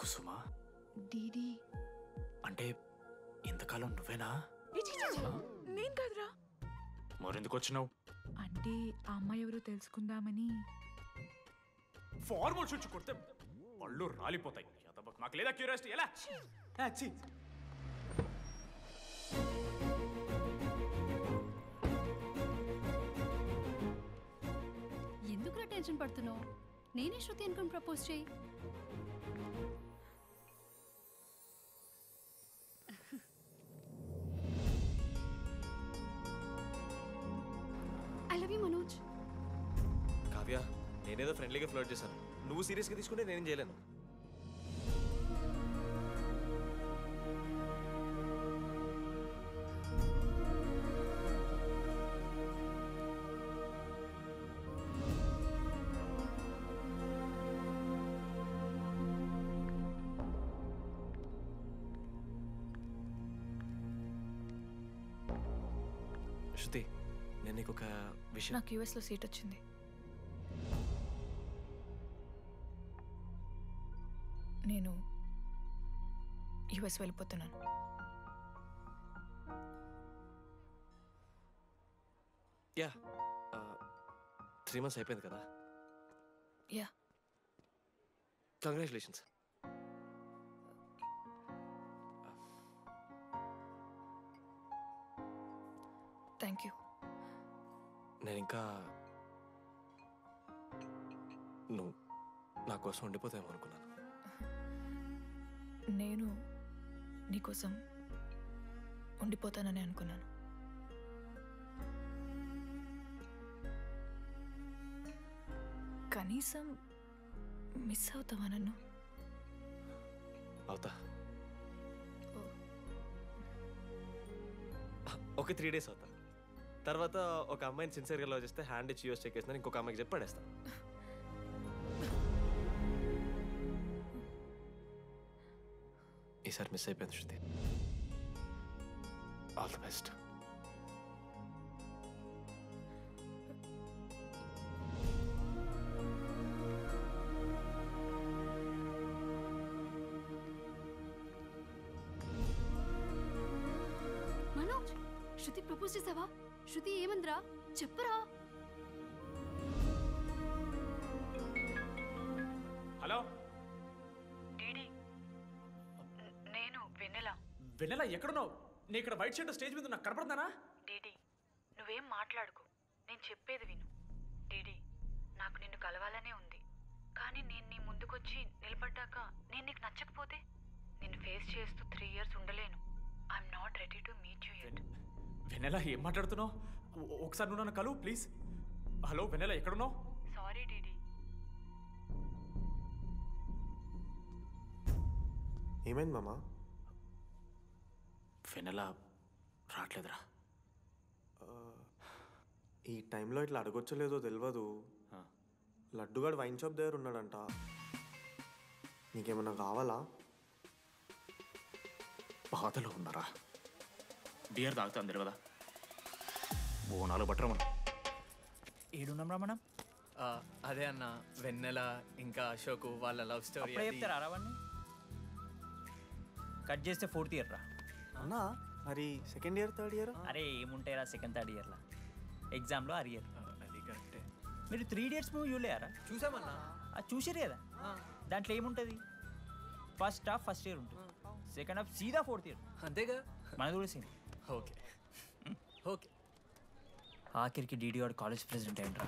కుసుమా డీడీ అంటే ఇంతకాలం నువ్వేనా? నేను కాదురా. మరెందుకు వచ్చినావు? అంటే ఆ అమ్మాయి ఎవరో తెలుసుకుందామని. ఫార్మల్ షూట్ కొడితే పళ్ళు రాలిపోతాయి. నాకు లేదా క్యూరియాసిటీ? ఎలా ఎందుకు టెన్షన్ పడుతున్నావు? నేనే శృతి అనుకుని ప్రపోజ్ చేయి. I love you Manoj. Kavya, నేనేదో ఫ్రెండ్లీగా ఫ్లర్ట్ చేశాను. నువ్వు సీరియస్గా తీసుకుంటే నేనేం చేయలేను. శృతి, నేను నీకు ఒక విషయం. నాకు యూఎస్లో సీట్ వచ్చింది. నేను యూఎస్ వెళ్ళిపోతున్నాను. యా 3 months అయిపోయింది కదా? యా. కంగ్రాచులేషన్స్. Thank you. నేను ఇంకా నువ్వు నా కోసం ఉండిపోతాయేమో అనుకున్నాను. నేను నీకోసం ఉండిపోతానని అనుకున్నాను. కనీసం మిస్ అవుతావా నన్ను? అవుతా. ఒక 3 days అవుతా. తర్వాత ఒక అమ్మాయిని సిన్సియర్గా లవ్ చేస్తే హ్యాండ్ ఇచ్చి యూస్ చెక్ వేసిన ఇంకొక అమ్మాయికి చెప్పి పడేస్తాను. ఈసారి మిస్ అయిపోయింది Shruti. All the best. Manoj, Shruti propose చేసావా? శృతి ఏమందిరా చెప్పరా? హలో నేను వెన్నెల. వెన్నెల ఎక్కడున్నావు? నీ ఇక్కడ వైట్ షర్ట్ స్టేజ్ మీద నాకు కనపడుతున్నానా? డీడీ నువ్వేం మాట్లాడుకో, నేను చెప్పేది విను. డీడీ నాకు నిన్ను కలవాలనే ఉంది, కానీ నేను నీ ముందుకొచ్చి నిలబడ్డాక నేను నీకు నచ్చకపోతే నిన్ను ఫేస్ చేస్తూ 3 years ఉండలేను. I'm not ready to meet you yet. Vennela ఏం మాట్లాడుతున్నావు? ఒకసారి నువ్వు నన్ను కలువు ప్లీజ్. హలో వెన్నెల ఎక్కడున్నావు? Sorry DD. ఏమైంది మామా? వెన్నెల రావట్లేదురా. ఈ టైంలో ఇట్లా అడగొచ్చలేదో తెలియదు. లడ్డుగాడు వైన్ షాప్ దగ్గర ఉన్నాడంట. నీకేమన్నా కావాలా? బాధలో ఉన్నారా? బియర్ తాగుతా అందరు కదా. ఓ 4 బట్టరా మనం. ఏడున్నాం రా మనం? అదే అన్న, వెన్నెల ఇంకా అశోక్ వాళ్ళ లవ్ స్టోరీ. అప్పుడే చెప్తారా రావన్నీ? కట్ చేస్తే 4th year రా అన్నా. మరి 2nd year 3rd year? అరే ఏముంటాయిరా 2nd 3rd yearలా? ఎగ్జామ్లో అరియర్. అది కరెక్టే. మీరు 3 Idiots మూవీ చూడలేరా? చూసామన్నా. చూసారు కదా. దాంట్లో ఏముంటుంది? ఫస్ట్ హాఫ్ ఫస్ట్ ఇయర్ ఉంటుంది, సెకండ్ హాఫ్ సీదా 4th year. అంతేగా? మనది కూడా సీన్. Okay okay. ఆఖరికి డీడీ వాడు కాలేజ్ ప్రెసిడెంట్ ఏంట్రా.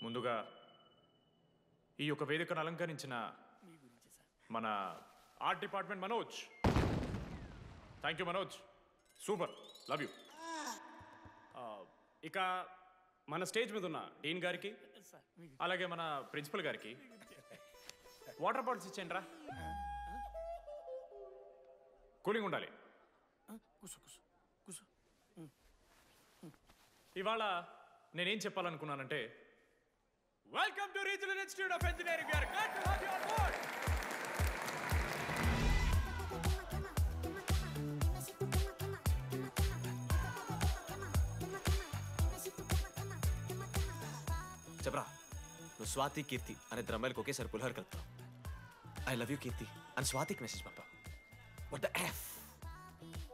ముందుగా ఈ యొక్క వేదికను అలంకరించిన మన art department Manoj. Thank you Manoj, super, love you. ఇక మన స్టేజ్ మీద ఉన్న డీన్ గారికి, అలాగే మన ప్రిన్సిపల్ గారికి వాటర్ బాటిల్స్ ఇచ్చేయండి రా. కూలింగ్ ఉండాలి. ఇవాళ నేనేం చెప్పాలనుకున్నానంటే, welcome to regional institute of engineering. We are glad to have you on board. చెప్పరా, నువ్వు స్వాతి కీర్తి అనే ద్రమ్మాయిలకు ఒకేసారి పులిహోర కలుపుతావు. ఐ లవ్ యూ కీర్తి అని స్వాతికి మెసేజ్ పంపావు. వాట్ ద ఎఫ్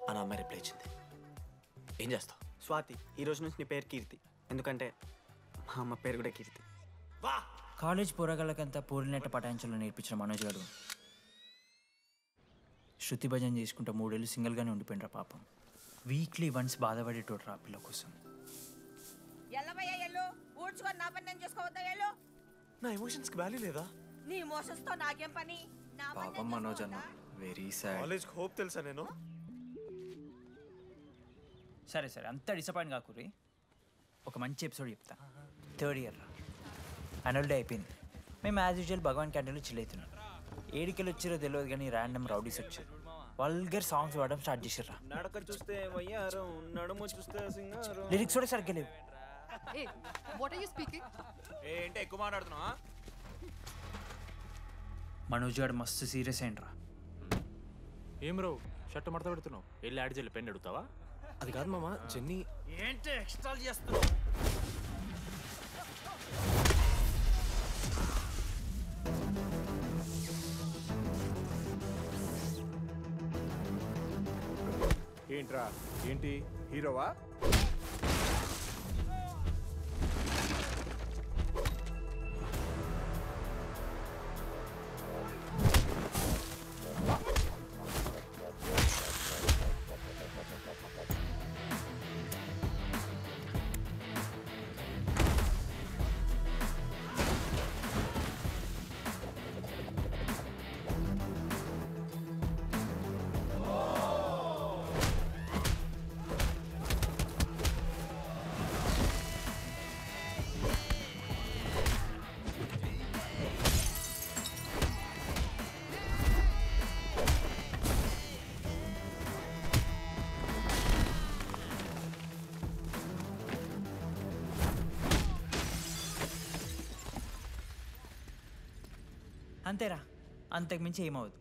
అని అమ్మాయి రిప్లై ఇచ్చింది. ఏం చేస్తావు? స్వాతి, ఈ రోజు నుంచి నీ పేరు కీర్తి, ఎందుకంటే మా అమ్మ పేరు కూడా కీర్తి. కాలేజ్ పోరగాళ్ళకంతా పూరినట్ట పటాయించలో నేర్పించిన మనోజ్ గారు శృతి భజన చేసుకుంటూ 3 ఏళ్ళు సింగిల్గానే ఉండిపోయినరా పాపం. వీక్లీ వన్స్ బాధపడేటోడు రా పిల్ల కోసం. ఊడ్చుకొని నా పని నేను చేసుకోవద్దా? ఏళ్ళు నా ఎమోషన్స్కి వాల్యూ లేదా? నీ ఎమోషన్స్ తో నాకేం పని? పాపం మనోజ్ అన్న, వెరీ సాడ్. కాలేజ్కి హోప్ తెలుసా నేను? సరే సరే, అంత డిసప్పాయింట్ కాకుర్రి. ఒక మంచి ఎపిసోడ్ చెప్తా. 3rd year యాన్యువల్ డే అయిపోయింది. మేము యాజ్ యూజువల్ భగవాన్ క్యాంటీన్లో చిల్ అవుతున్నాం. ఏడికెళ్ళి వచ్చారో తెలియదు కానీ ర్యాండమ్ రౌడీస్ వచ్చారు. వల్గర్ సాంగ్స్ పాడడం స్టార్ట్ చేసారా. నడక చూస్తే వయ్యారం, నడుము చూస్తే సింగారం. లిరిక్స్ కూడా సరిగ్గా లేవు. Hey, what are you speaking? ఏంటి ఎక్కువ మాట్లాడుతున్నావా? మనోజ్ గారు మస్తు సీరియస్ అయిండ్రా. ఏం రో షర్ట్ మడత పెడుతున్నావు? వెళ్ళి యాడ్ చేయాలి, పెన్ అడుగుతావా? అది కాదు మామ, జెన్నీ. ఏంటి ఎక్స్ట్రా చేస్తున్నావు? ఏంట్రా, ఏంటి హీరోవా? అంతేరా, అంతకుమించి ఏమవుదు.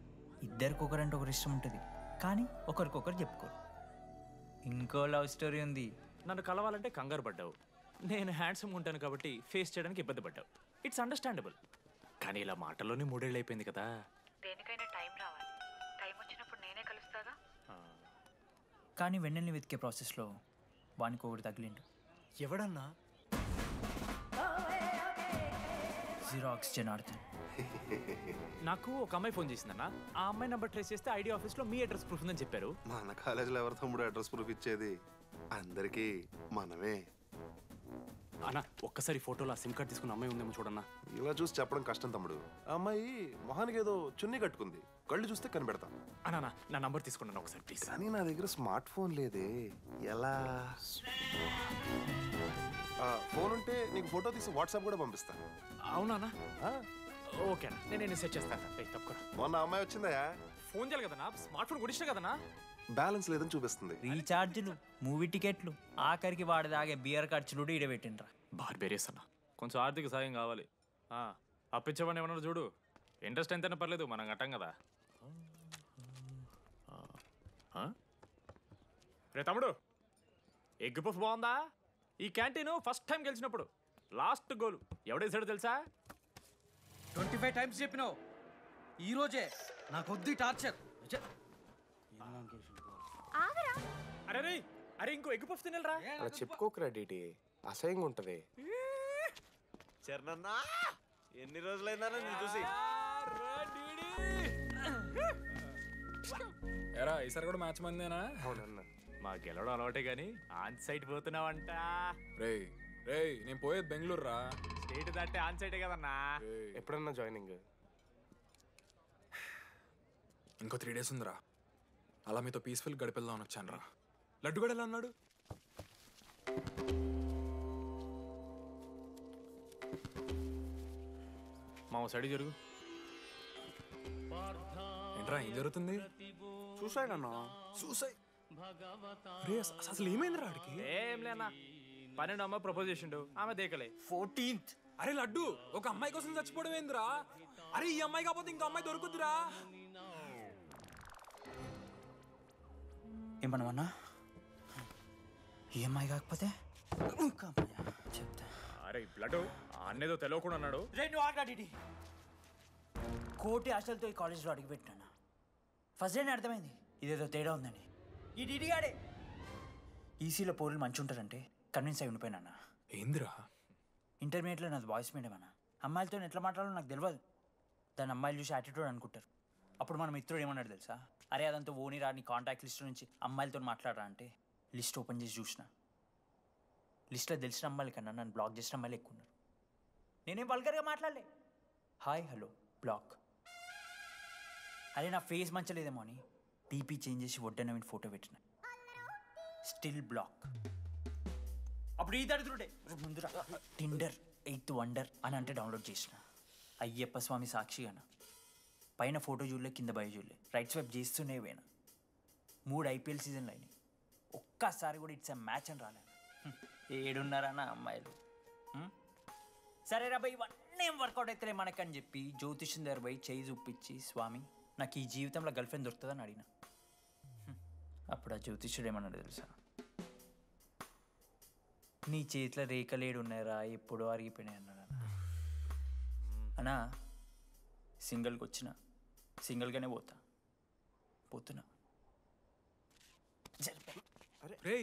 ఇద్దరికి ఒకరంటే ఒకరు ఇష్టం ఉంటుంది, కానీ ఒకరికొకరు చెప్పుకోరు. ఇంకో లవ్ స్టోరీ ఉంది. నన్ను కలవాలంటే కంగారు పడ్డావు, నేను హ్యాండ్సమ్ ఉంటాను కాబట్టి ఫేస్ చేయడానికి ఇబ్బంది పడ్డావు. It's understandable. కానీ ఇలా మాటల్లోనే 3 ఏళ్ళు అయిపోయింది కదా. దేనికైనా టైం రావాలి. టైం వచ్చినప్పుడు నేనే కలుస్తాగా. కానీ వెన్నెల్ని వెతికే ప్రాసెస్లో వానికి ఒకటి తగిలిండు. ఎవడన్నా? జిరాక్స్ జనార్దన్. నాకు ఒక అమ్మాయి ఫోన్ చేసిందన్న. ఆ అమ్మాయి నెంబర్ ట్రేస్ చేస్తే ఐడి ఆఫీస్లో మీ అడ్రస్ ప్రూఫ్ ఉందని చెప్పారు. మన కాలేజీలో ఎవరి తమ్ముడు అడ్రస్ ప్రూఫ్ ఇచ్చేది? అందరికీ మనమే. అన్న ఒక్కసారి ఫోటోలో సిమ్ కార్డ్ తీసుకున్న అమ్మాయి ఉందేమో చూడన్నా. ఇలా చూసి చెప్పడం కష్టం తమ్ముడు. ఆ అమ్మాయి మొహానికి ఏదో చున్నీ కట్టుకుంది, కళ్ళు చూస్తే కనిపెడతా. అన్నా నా నంబర్ తీసుకున్నాను ఒకసారి ప్లీజ్. కానీ నా దగ్గర స్మార్ట్ ఫోన్ లేదే, ఎలా? ఫోన్ ఉంటే నీకు ఫోటో తీసి వాట్సాప్ కూడా పంపిస్తా. అవునా? ఓకే అన్న, నేను సెట్ చేస్తాను. తప్పకుండా. మొన్న అమ్మాయి వచ్చిందా? ఫోన్ చేయాలి కదన్నా, స్మార్ట్ ఫోన్ కొనిష్టం కదన్నా. బ్యాలెన్స్ లేదని చూపిస్తుంది. రీఛార్జ్లు, మూవీ టికెట్లు, ఆఖరికి వాడి దాగే బియర్ ఖర్చులు కూడా ఇడబెట్టిండ్రా. బార్బేరియస్ అన్న, కొంచెం ఆర్థిక సాయం కావాలి. అప్పించమని ఏమన్నా చూడు. ఇంట్రెస్ట్ ఎంతైనా పర్లేదు, మనం కట్టాం కదా. రే తమ్ముడు, ఎగ్ పఫ్ బాగుందా? ఈ క్యాంటీన్ ఫస్ట్ టైం గెలిచినప్పుడు లాస్ట్ గోల్ ఎవడేసాడో తెలుసా? 25 టైమ్స్ చెప్పినావు. ఈ రోజే నాకొద్ది టార్చర్. అరే అరే ఇంకో ఎగ్ పఫ్ తినరా. అలా చెప్పుకోకరా డీటీ, అసహ్యంగా ఉంటది. చరణన్నా ఎన్ని రోజులైందా నేను చూసి. ఎరా ఈసారి కూడా మ్యాచ్ మందేనా? అవునన్నా. మా గెలవడం అలవాటే కానీ ఆన్ సైడ్ పోతున్నావంట. రే రే నేను పోయేది బెంగళూరు రా. స్టేట్ దాటే ఆన్ సైడే కదన్నా. ఎప్పుడన్నా జాయినింగ్? ఇంకో 3 days ఉందిరా. అలా మీతో పీస్ఫుల్ గడిపెళ్దామని వచ్చాను రా. లడ్డు కూడా ఎలా అన్నాడు? మా సైడ్ జరుగు. ఏంట్రా ఏం జరుగుతుంది? సూసైడ్ అన్నా. సూసైడ్? అసలు ఏమైందిరా ఆడికి? ఏం లేనా, 12 అమ్మాయి ప్రపోజ్ చేసిండు, ఆమె దేకలే. 14th. అరే లడ్డు, ఒక అమ్మాయి కోసం చచ్చిపోవడం ఏందిరా? అరే ఈ అమ్మాయి కాకపోతే ఇంకో అమ్మాయి దొరుకుద్దిరా. ఏమన్నా ఈ అమ్మాయి కాకపోతే చెప్తా. అరే లడ్డు అన్నేదో తెలియకుండా అన్నాడు. కోటి ఆశలతో ఈ కాలేజ్లో అడిగిపెట్టాను. ఫస్ట్ డే అర్థమైంది ఇదేదో తేడా ఉందని. ఈ డిడిగాడే ఈసీలో పౌరులు మంచి ఉంటారంటే కన్విన్స్ అయి ఉండిపోయినా. ఏందిరా? ఇంటర్మీడియట్లో నాది బాయ్స్ మీడియం అన్న. అమ్మాయిలతో ఎట్లా మాట్లాడాలో నాకు తెలియదు. దాని అమ్మాయిలు చూసి యాటిట్యూడ్ అనుకుంటారు. అప్పుడు మన మిత్రుడు ఏమన్నాడు తెలుసా? అరే అదంతా ఓనిరా, నీ కాంటాక్ట్ లిస్ట్ నుంచి అమ్మాయిలతో మాట్లాడరా అంటే లిస్ట్ ఓపెన్ చేసి చూసిన. లిస్ట్లో తెలిసిన అమ్మాయిల కన్నా నన్ను బ్లాక్ చేసిన అమ్మాయిలు ఎక్కువ ఉన్నారు. నేనేం వల్గర్గా మాట్లాడలే. Hi hello block. అరే నా ఫేస్ మంచలేదేమో అని డీపీ చేంజ్ చేసి వడ్డన ఫోటో పెట్టిన. Still block. అప్పుడు ఈ దరిద్రుడే ముందు టిండర్ 8th వండర్ అని అంటే డౌన్లోడ్ చేసిన. అయ్యప్ప స్వామి సాక్షిగాన పైన ఫోటో చూడలే, కింద బయ చూడలే, రైట్ స్వైప్ చేస్తూనే పోయినా. 3 IPL సీజన్లు అయినాయి, ఒక్కసారి కూడా ఇట్స్ మ్యాచ్ అని రాలేదు. ఏడున్నారన్న అమ్మాయిలు. సరే రా భయ్, ఇవన్నీ ఏం వర్కౌట్ అవుతలే మనకని చెప్పి జ్యోతిష్యం దగ్గర పోయి చేయి చూపించి, స్వామి నాకు ఈ జీవితంలో గర్ల్ ఫ్రెండ్ దొరుకుతుందని అడిగిన. అప్పుడు ఆ జ్యోతిష్యుడు ఏమన్నాడు తెలుసా? నీ చేతిలో రేఖలేడు ఉన్నాయరా, ఎప్పుడో అరిగిపోయినాయి అన్నాడు. అన్నా సింగిల్కి వచ్చిన సింగిల్గానే పోతున్నా. రే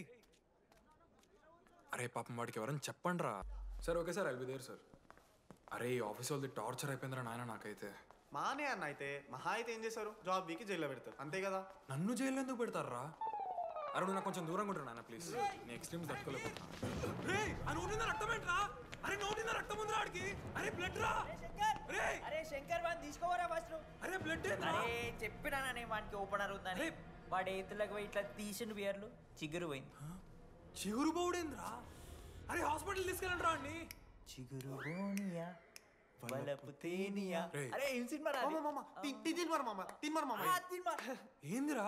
అరే పాపం వాడికి ఎవరైనా చెప్పండి రా. Sir okay sir, I'll be there sir. అరే ఈ ఆఫీస్ వాళ్ళది టార్చర్ అయిపోయిందిరా నాయన నాకైతే. మానే అన్న అయితే మహా అయితే ఏం చేశారు? జాబ్ వీకి జైల్లో పెడతారు అంతే కదా. నన్ను జైల్లో ఎందుకు పెడతారా? అరే నువ్వు నాకు కొంచెం దూరంగా ఉంటారు నాన్న ప్లీజ్. నేను ఎక్స్ట్రీమ్స్ తట్టుకోలేకపోతున్నా. రే ఆ నోటిందా రక్తం ఏంట్రా? అరే నోటిందా రక్తం ఉందిరా ఆడికి. అరే బ్లడ్ రా. అరే శంకర్ వాడిని తీసుకోవరా ఫస్ట్. అరే బ్లడ్ అరే చెప్పినానే వాడికి ఓపెనర్ ఉందని. వాడి ఎత్తులకు పోయి ఇట్లా తీసిన బియర్లు చిగురు పోయింది. చిగురు పోవుడేంద్రా? అరే హాస్పిటల్ తీసుకెళ్ళండి రా అండి. చిగురు బోనియా వలపు తేనియా. అరే ఏం సినిమా రా? ఏందిరా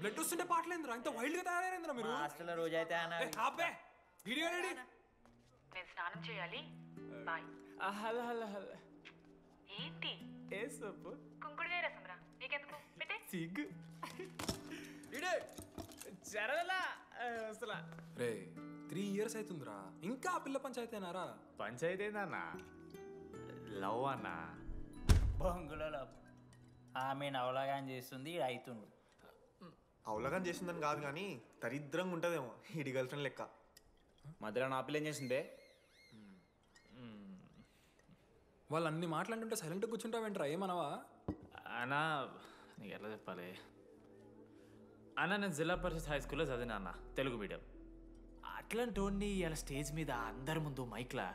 బ్లడ్ వస్తుంటే పాటలేందిరా? ఇంత వైల్డ్ గా తయారైందిరా మీరు. హాస్టల్లో రోజైతే అబ్బే వీడియో రెడీ. నేను స్నానం చేయాలి. బాయ్. Hello hello hello. ఏంటి ఏ సొప్పు కుంకుడుగాయ రసం రా నీకెందుకు పెట్టే సిగ్గు జరగలా అసలు రే 3 years అవుతుందిరా ఇంకా ఆ పిల్ల పంచాయతీనారా? పంచాయతీ ఏందన్నా? లవ్ అన్నా. బొంగులో లవ్. ఆమె నవలగాని చేస్తుంది ఇది అవుతుండు. అవలగాని చేసిందని కాదు కానీ దరిద్రంగా ఉంటుందేమో ఈడి గర్ల్ ఫ్రెండ్ లెక్క. మధ్యలో నా పిల్ల ఏం చేసిందే? వాళ్ళు అన్ని మాట్లాడుతుంటే సైలెంట్గా కూర్చుంటావేంట్రా? ఏమనవా? అన్నా నీకు ఎట్లా చెప్పాలి అన్న, నేను జిల్లా పరిషత్ హై స్కూల్లో చదివినా అన్న, తెలుగు మీడియం. అట్లాంటి వాడిని ఇలా స్టేజ్ మీద అందరి ముందు మైక్లా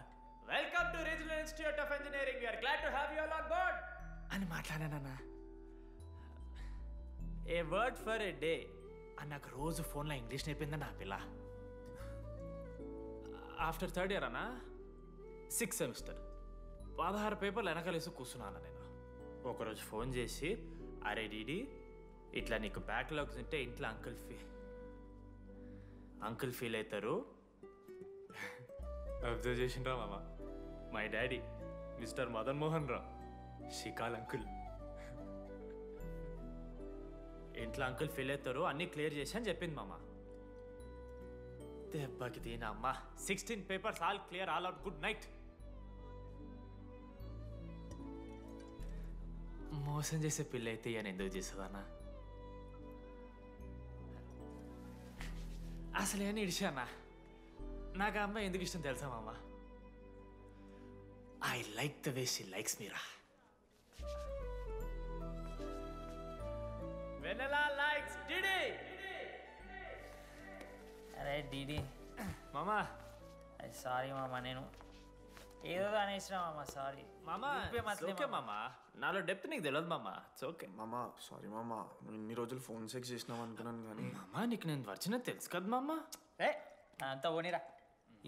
welcome to regional institute of engineering, we are glad to have you all on board అని మాట్లాడానన్నా. A word for a day అని నాకు రోజు ఫోన్లో ఇంగ్లీష్ నేర్పిందన్న ఆ పిల్ల. ఆఫ్టర్ 3rd year అన్న 6th semester 16 పేపర్లు వెనకాలేసి కూర్చున్నాను నేను. ఒకరోజు ఫోన్ చేసి, అరే డీడీ ఇట్లా నీకు బ్యాక్లాగ్స్ ఉంటే ఇంట్లో అంకుల్ ఫీల్ అవుతారు. అబ్జర్వ్ చేసిండ్రా మామ, my daddy mister Madan Mohan Rao షికాల్ అంకుల్. ఇంట్లో అంకుల్ ఫీల్ అవుతారు, అన్నీ క్లియర్ చేసి అని చెప్పింది మామ. దెబ్బకి దీని అమ్మ 16 papers all clear, all out, good night. మోసం చేసే పిల్ల అయితే ఇవన్నీ ఎందుకు చేస్తుందన్నా? అసలు ఏమని ఇడిచానా? నాకు ఆ అమ్మాయి ఎందుకు ఇష్టం తెలుసా మామ? I like the way she likes Meera. Vennela likes DD. అరే డీడీ మామా, సారీ మామ, నేను ఏదో అనేసిన మామ, సారీ మామా. ఓకే మామా, నాలో డెప్త్ నీకు తెలియదు మామా. ఇట్స్ ఓకే మామ. సారీ మామ, నువ్వు ఇన్ని రోజులు ఫోన్ సెక్స్ చేసినావు అనుకున్నాను కానీ. మామా నీకు నేను వచ్చిన తెలుసు కదా మామా. ఏ అంతా ఓనిరా,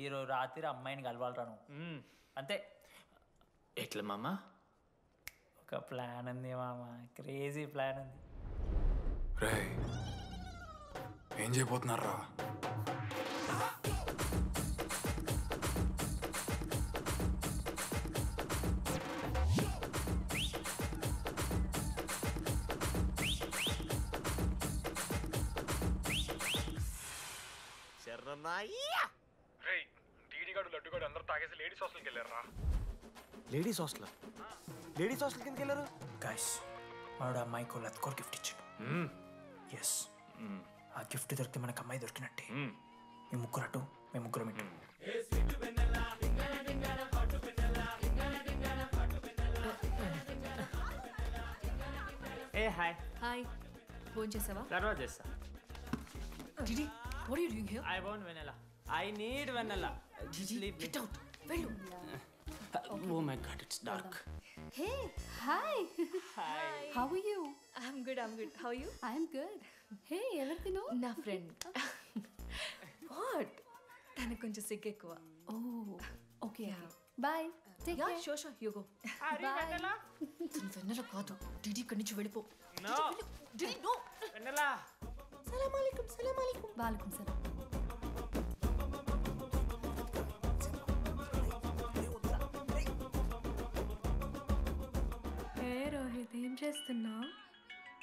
ఈరోజు రాత్రి అమ్మాయిని కలవాలరా నువ్వు, అంతే. ఎట్లా మామా? ఒక ప్లాన్ ఉంది మామ, క్రేజీ ప్లాన్ ఉంది. రే ఏం చేయబోతున్నారా? డీడీగాడు లడ్డుగాడు అందరూ తాగేసి లేడీస్ హాస్టల్కి వెళ్ళారా? Ladies hostel? లేడీస్ హాస్టల్ కిందకి వెళ్ళారు? గైస్ వాడు అమ్మాయికి లత్కోర్ గిఫ్ట్ ఇచ్చాడు. ఎస్, ఆ గిఫ్ట్ దొరికితే మనకు అమ్మాయి దొరికినట్టే. మీ ముగ్గురు అటు, మేము ముగ్గురు ఇటు. ఏ హాయ్. హాయ్, ఫోన్ చేసావా? తర్వాత చేస్తా. DD, what are you doing here? I want vanilla. I need vanilla. Sleep. Get out. వెళ్ళు. Oh my god, it's dark. Hey, hi. Hi. How are you? I'm good. How are you? I'm good. Hey, ఎవరిదిను? నా friend. What? తనకు కొంచెం సిగ్గు ఎక్కువ. Oh, okay. Bye. Take care. Sure, you go. Bye. తను వెన్నెల కాదు, DD ఇక్కడి నుంచి వెళ్ళిపో. No. DD, no. Vanilla. సలాం అలైకుం. వాలేకుం సలాం. ఏ రోహిత్, ఏం చేస్తున్నా?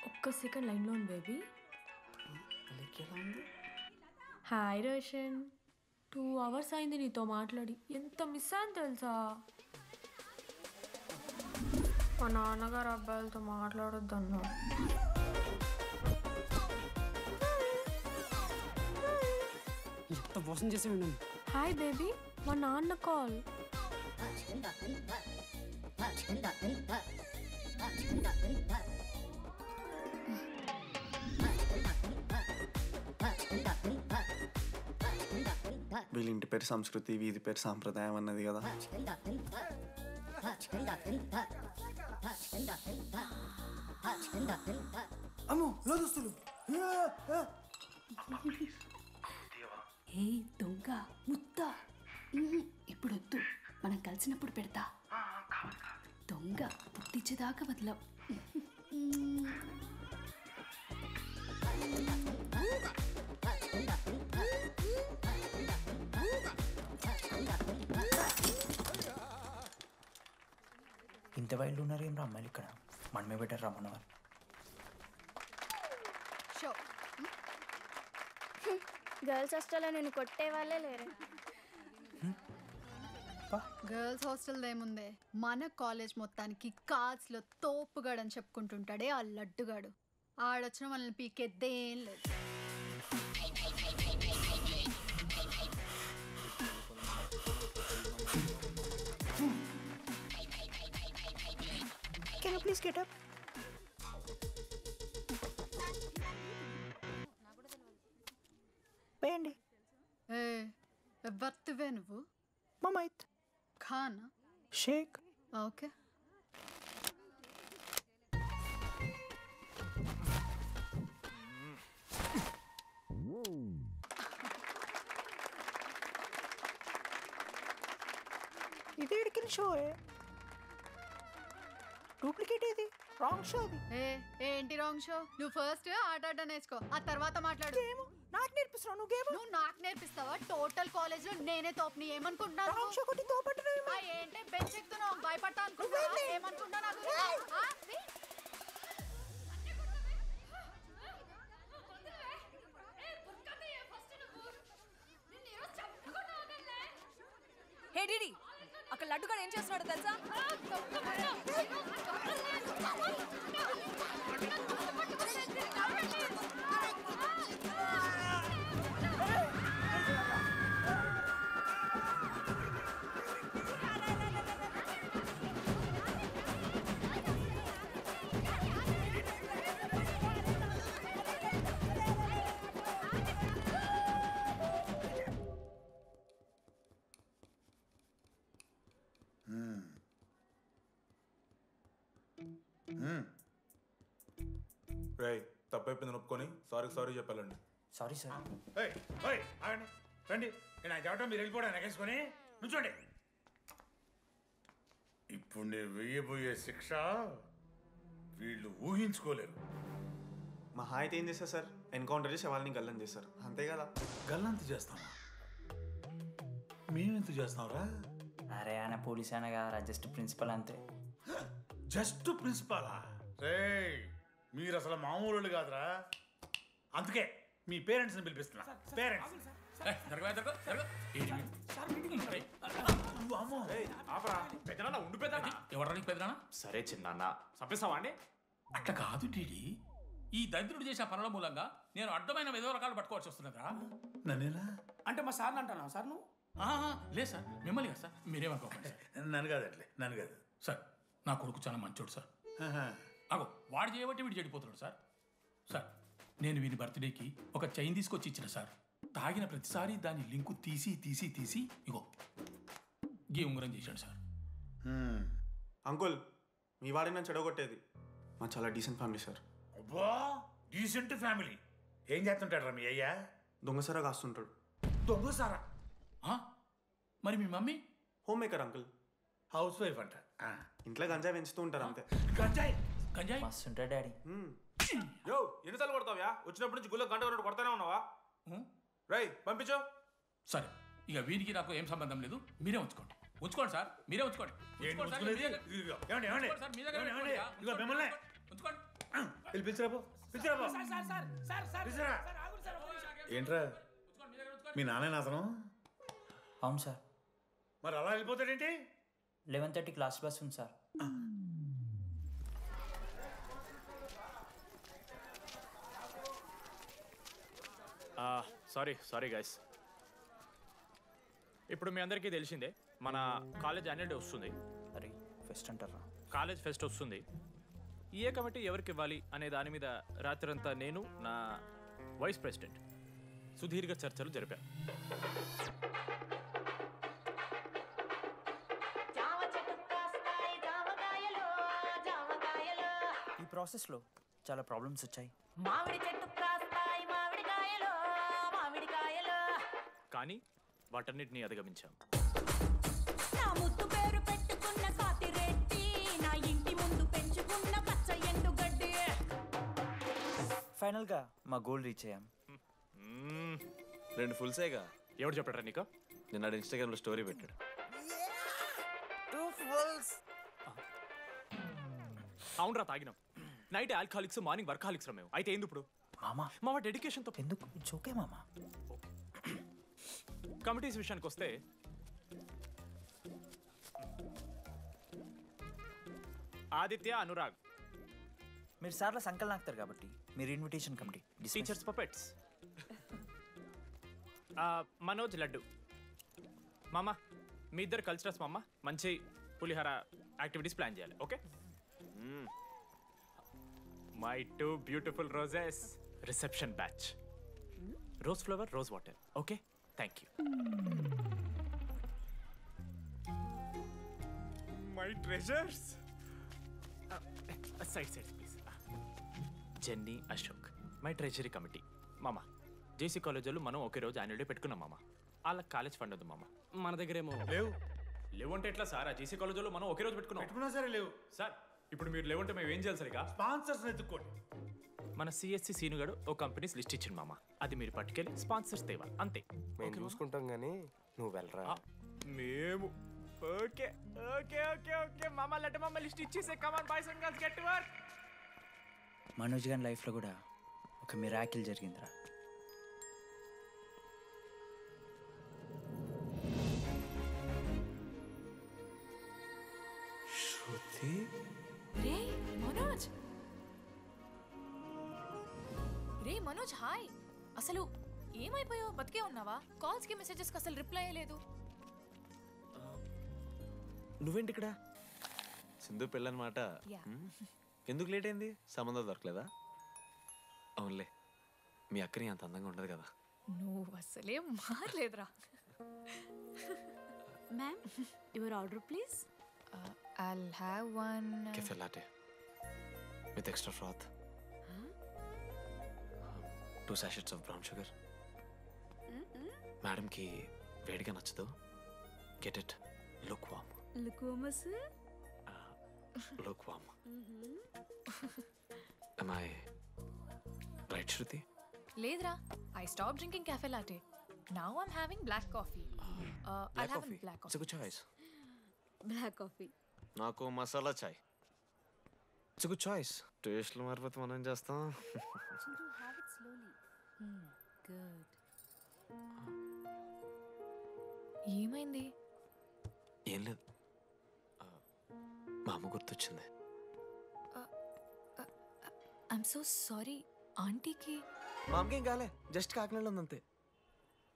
ఒక్క సెకండ్ లైన్లో ఉంది బేబీ. హాయ్ రోషన్, 2 hours అయింది నీతో మాట్లాడి. ఎంత మిస్ అని తెలుసా? మా నాన్నగారు అబ్బాయిలతో మాట్లాడొద్దు అన్నారు. ఎంత మోసం చేసి ఉన్నాను. హాయ్ బేబీ, మా నాన్న కాల్. వీళ్ళ ఇంటి పేరు సంస్కృతి, వీధి పేరు సాంప్రదాయం అన్నది కదా. అమ్మో లోదస్తులు. ఏ దొంగ ముత్త, ఇప్పుడు వద్దు, మనం కలిసినప్పుడు పెడతా. దొంగ పుట్టించేదాకా వదలం. ఇంత ఇంత వైల్డ్ ఉన్నారు ఏం రా అమ్మాయిలు ఇక్కడ మనమే బెటర్ రా మనవారు గర్ల్స్ హాస్టల్లో నేను కొట్టే వాళ్ళే లేరు. గర్ల్స్ హాస్టల్ ఏముందే, మన కాలేజ్ మొత్తానికి కార్డ్స్లో తోపుగాడు అని చెప్పుకుంటుంటాడే ఆ లడ్డుగాడు. ఆడొచ్చిన మనల్ని పీకెద్దేం లేదు. Can you please get up? వేయండి. ఎవరివే నువ్వు? మమైత్ ఖానా షేక్. ఓకే. ఇది ఎడికిన షో డూప్లికేట్ ఇది రాంగ్ షో అది. ఏంటి రాంగ్ షో? నువ్వు ఫస్ట్ ఆట ఆట నేర్చుకో, ఆ తర్వాత మాట్లాడు. నాకు నేర్పిస్తావు నువ్వు గేమ్? నువ్వు నాకు నేర్పిస్తావా? టోటల్ కాలేజ్ లో నేనే తోపుని ఏమనుకుంటున్నావు? రాంగ్ షో కొట్టి తోపంటున్నావు. ఏంటి బెంచ్ ఎక్కుతున్నావు? భయపడతా అనుకుంటున్నావా? ఏమనుకుంటా నాకు? హే డిడి, అక్కడ లడ్డుగాడు ఏం చేస్తున్నాడో తెలుసా? రేయ్, తప్పైపోయింది ఒప్పుకొని సారీ చెప్పాలండి. Sorry sir. ఆగండి, రండి. నేను చెప్పడం మీరు వెళ్ళిపోవడానికి ఎగేసుకొని నుంచోండి. ఇప్పుడు నేను వేయబోయే శిక్ష వీళ్ళు ఊహించుకోలేరు. మా హాయితే ఏం చేస్తారు సార్? ఎన్కౌంటర్ చేసి వాళ్ళని గల్లం చేస్తారు, అంతే కదా? గల్లంత చేస్తామా? మేమెంత చేస్తాంరా? అరే ఆయన పోలీస్ అయినా కదా, జస్ట్ ప్రిన్సిపల్ అంతే. జస్ట్ ప్రిన్సిపాలా? రేయ్, మీరు అసలు మామూలు కాదురా. అందుకే మీ పేరెంట్స్ని పిలిపిస్తున్నా. పేరెంట్స్ సరే చిన్న చంపేస్తావా అండి? అట్లా కాదు డీడీ, ఈ దరిద్రుడు చేసిన పనుల మూలంగా నేను అడ్డమైన ఏదో రకాలు పట్టుకోవాల్సి వస్తున్నదా? నన్నేనా అంటే మా సార్ని అంటున్నావు సార్ నువ్వు? లేదు సార్, మిమ్మల్ని కదా సార్. మీరేమనుకోకండి సార్. నన్ను కాదట్లే, నన్ను కాదు సార్. నా కొడుకు చాలా మంచోడు సార్. అగో వాడు చేయబట్టి వీడు చెడిపోతున్నాడు సార్. సార్, నేను వీని బర్త్డేకి ఒక చైన్ తీసుకొచ్చి ఇచ్చిన సార్. తాగిన ప్రతిసారి దాని లింకు తీసి ఇగో గీ ఉంగరం చేశాడు సార్. అంకుల్, మీ వాడిని నన్ను చెడగొట్టేది. మా చాలా డీసెంట్ ఫ్యామిలీ సార్. అబ్బా, డీసెంట్ ఫ్యామిలీ. ఏం చేస్తుంటాడు రా మీ అయ్యా? దొంగసారా కాస్తుంటాడు. దొంగసారా? మరి మీ mummy? Homemaker uncle. Housewife అంట. ఇంట్లో గంజాయి పెంచుతూ ఉంటారు అంతే. గంజాయి మస్తు ఉంటాడు డాడీ. యో, ఎన్నిసార్లు కొడతావ్యా? వచ్చినప్పటి నుంచి గుళ్ళో గంట కొట్టు కొడతానే ఉన్నావా? రై, పంపించు. సరే, ఇక వీరికి నాకు ఏం సంబంధం లేదు. మీరే ఉంచుకోండి సార్. మీరే ఉంచుకోండి. ఏంట్రా మీ నాన్న అతను? అవును సార్. మరి అలా వెళ్ళిపోతాడేంటి? 11:30 క్లాస్ బస్ ఉంది సార్. Sorry guys. ఇప్పుడు మీ అందరికీ తెలిసిందే మన కాలేజ్ యాన్యువల్ డే వస్తుంది. అరే ఫెస్ట్ అంటారా? కాలేజ్ ఫెస్ట్ వస్తుంది. ఏ కమిటీ ఎవరికి ఇవ్వాలి అనే దాని మీద రాత్రంతా నేను నా వైస్ ప్రెసిడెంట్ సుదీర్ఘ చర్చలు జరిపాను. ఈ ప్రాసెస్లో చాలా ప్రాబ్లమ్స్ వచ్చాయి. మామిడి చెట్టు కాస్తాయి మామిడికాయలు మామిడికాయలు. కానీ వాటన్నిటిని అధిగమించాం. నా ముద్దు పేరు పెట్టుకున్న కాతిరెట్టి, నా ఇంటి ముందు పెంచుకున్న పచ్చ ఎండుగడ్డి. ఫైనల్గా మా గోల్ రీచ్ అయ్యాం. 2 ఫుల్సేగా. ఎవరు చెప్పారా నీకు? నిన్న ఇన్స్టాగ్రామ్లో స్టోరీ పెట్టాడు. 2 ఫుల్స్. అవునరా తాగినాం. నైట్ ఆల్కహాలిక్స్, మార్నింగ్ వర్కాలిక్స్ రా మేము. అయితే ఏంది ఇప్పుడు? మామ డెడికేషన్తో ఎందుకు ఓకే మామ. కమిటీస్ విషయానికి వస్తే ఆదిత్య, అనురాగ్ మీరు సార్ల సంకల్ నాకుతారు కాబట్టి మీరు invitation committee. Teachers puppets. Manoj, laddu. మామ మీ ఇద్దరు కల్చరల్స్ మామ. మంచి పులిహార యాక్టివిటీస్ ప్లాన్ చేయాలి. Okay. My 2 beautiful roses. Reception batch. Rose flower, rose water. Okay, thank you. My treasures. Side please. Jenny, Ashok my treasury committee. మామ జేసీ కాలేజ్ వాళ్ళు మనం ఒకే రోజు యాన్యువల్ డే పెట్టుకున్నాం మామ. వాళ్ళకి కాలేజ్ ఫండ్ వద్దు మామ. మన దగ్గర ఏమో లేవు అంటే ఎట్లా సార్? ఆ జేసీ కాలేజ్ వాళ్ళు మనం ఒకే రోజు పెట్టుకున్నా సరే లేవు సార్. ఇప్పుడు మీరు లేవంటే మేము ఏం చేయాలి సరిగా? స్పాన్సర్స్ ఎత్తుక్కోండి. మన సిఎస్సి సీనుగాడు ఓ కంపెనీస్ లిస్ట్ ఇచ్చింది మామ. అది మీరు పట్టుకెళ్ళి స్పాన్సర్స్ తేవాలి అంతే. మేము చూసుకుంటాం కానీ నువ్వు వెళ్ళరా. మేము ఓకే ఓకే ఓకే ఓకే మామ. లడ్డు మామ లిస్ట్ ఇచ్చేసే. Come on boys and girls, get to work. Manoj గారి లైఫ్లో కూడా ఒక మిరాకిల్ జరిగిందిరా. శృతి. రే మనోజ్. రే మనోజ్, హాయ్. అసలు ఏమైపోయావు? బతికే ఉన్నావా? కాల్స్ కి మెసేజెస్ కి అసలు రిప్లై అయ్యలేదు. నువ్వేంటి ఇక్కడ? సింధు పెళ్ళనమాట. ఎందుకు లేట్ అయింది? సంబంధం దొరకలేదా? అవునులే, మీ అక్కని అంత అందంగా ఉండదు కదా. నువ్వు అసలే మారలేదురా. Ma'am, your order please. I'll have one Cafe latte with extra froth. 2 sachets of brown sugar. Madam కి వేడిగా నచ్చదు. Get it lukewarm. Lukewarm, sir? Lukewarm. Am I right, Shruti? లేదురా. I stopped drinking cafe latte. Now I'm having black coffee. I'll have a black It's coffee. a good choice. Black coffee. నాకు masala chai. It's good choice. టేస్ట్లు మారిపోతే మనం ఏం చేస్తాం? Chintu, have it slowly. Good. ఏమైంది? ఏం లేదు, మా అమ్మ గుర్తొచ్చింది. I'm so sorry. ఆంటీకి మా అమ్మకేం కాలే, జస్ట్ కాకినాడలో ఉందంతే.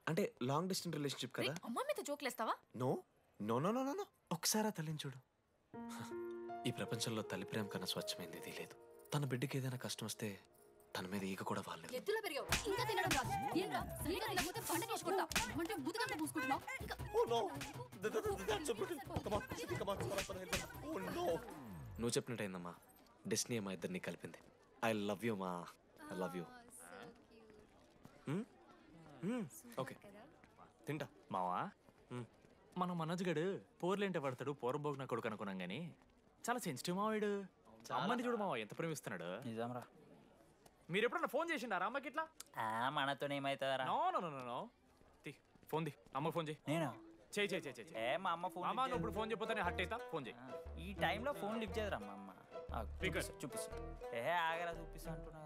అంటే లాంగ్ డిస్టెన్స్ రిలేషన్షిప్ కదా. అమ్మ మీద జోక్లేస్తావా? No no no no no no. ఒకసారి ఆ తల్లిని చూడు. ఈ ప్రపంచంలో తల్లి ప్రేమ కన్నా స్వచ్ఛమైంది ఇది లేదు. తన బిడ్డకి ఏదైనా కష్టం వస్తే తన మీద ఈగ కూడా వాళ్ళలేదు. ఎత్తులో పెరిగావు, ఇంకా తినడం రాదు. ఏంట్రా సరిగా తినకపోతే పండగేసుకుంటా అంటే బుద్ధకంతా పూసుకుంటున్నావు. నువ్వు చెప్పినట్టయిందమ్మా. డెస్టినీ మా ఇద్దరిని కలిపింది. ఐ లవ్ యూ మా. I love you. ఓకే తింటా. మావా మనం మనోజ్ గడు పోర్లేంటే పడతాడు, పోరంబోగు నా కొడుకు అనుకున్నాం కానీ చాలా సెన్సిటివ్ మావాడు. అమ్మని చూడు మావా ఎంత ప్రేమిస్తున్నాడు. నిజంరా. మీరు ఎప్పుడన్నా ఫోన్ చేసిండారా అమ్మకి ఇట్లా? మనతో ఏమవుతుందా? No no no no. Phone ది, అమ్మకి ఫోన్ చేయి. నేను చేయి చేయి చేయి. మా అమ్మ ఫోన్. అమ్మ నువ్వు ఇప్పుడు ఫోన్ చెప్పితే హట్ అవుతా. ఫోన్ చేయి. ఈ టైంలో ఫోన్ లిఫ్ట్ చేయదురా మా అమ్మ. చూపిస్తా. ఆగరా చూపిస్తా అంటున్నా.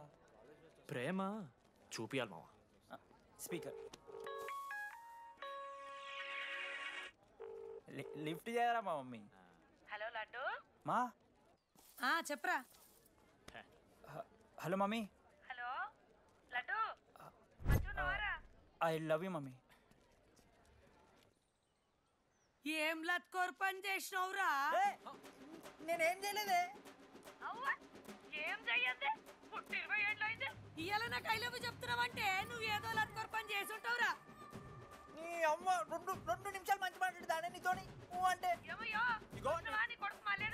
ప్రేమ చూపియాలి మావా. స్పీకర్ లిఫ్ట్ చేయరా మా మమ్మీ. హలో లడ్డు. మా చెప్పరా. Hello mummy. Hello laddu. I love you mummy. ఏం లత్కోర్ పని చేసినవురా? నేనేం చేయలేదే. ఏం చెయ్యద్దే? పుట్టి 20 ఏళ్ళు అయింది. ఇయ్యాల నాకు ఐ లవ్ యూ చెప్తున్నావంటే నువ్వు ఏదో లత్కోర్ పని చేసి ఉంటావురా. నీ అమ్మ 2 నిమిషాలు మంచి మాట్లాడుతానే నీతోని. నువ్వు అంటే ఏమయ్యో నీ కొడుకు మళ్ళీ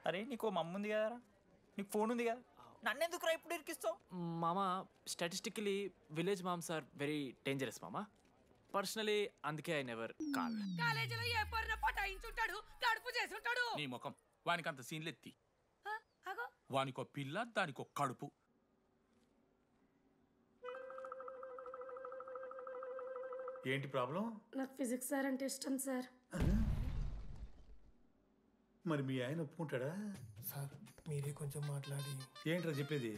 అరే నీకు మమ్మ ఉంది కదరా, నీకు ఫోన్ ఉంది కదా, నన్నెందుకు రా ఇప్పుడు ఇరికిస్తావు? మామా statistically village moms are very dangerous మామా. పర్సనలీ అందుకే ఐ నెవర్ కాల్. కాలేజీలో ఏ పొరన పటాయించుంటాడు, కడుపు చేసి ఉంటాడు. నీ ముఖం వానికి అంత సీన్లెత్తి. వానికో పిల్ల, దానికో కడుపు. ఏంటి ప్రాబ్లం? నాకు ఫిజిక్స్ సార్ అంటే ఇష్టం సార్. మరి మీ ఆయన ఒప్పుకుంటాడా? సార్ మీరే కొంచెం మాట్లాడి. ఏంట్రా చెప్పేది?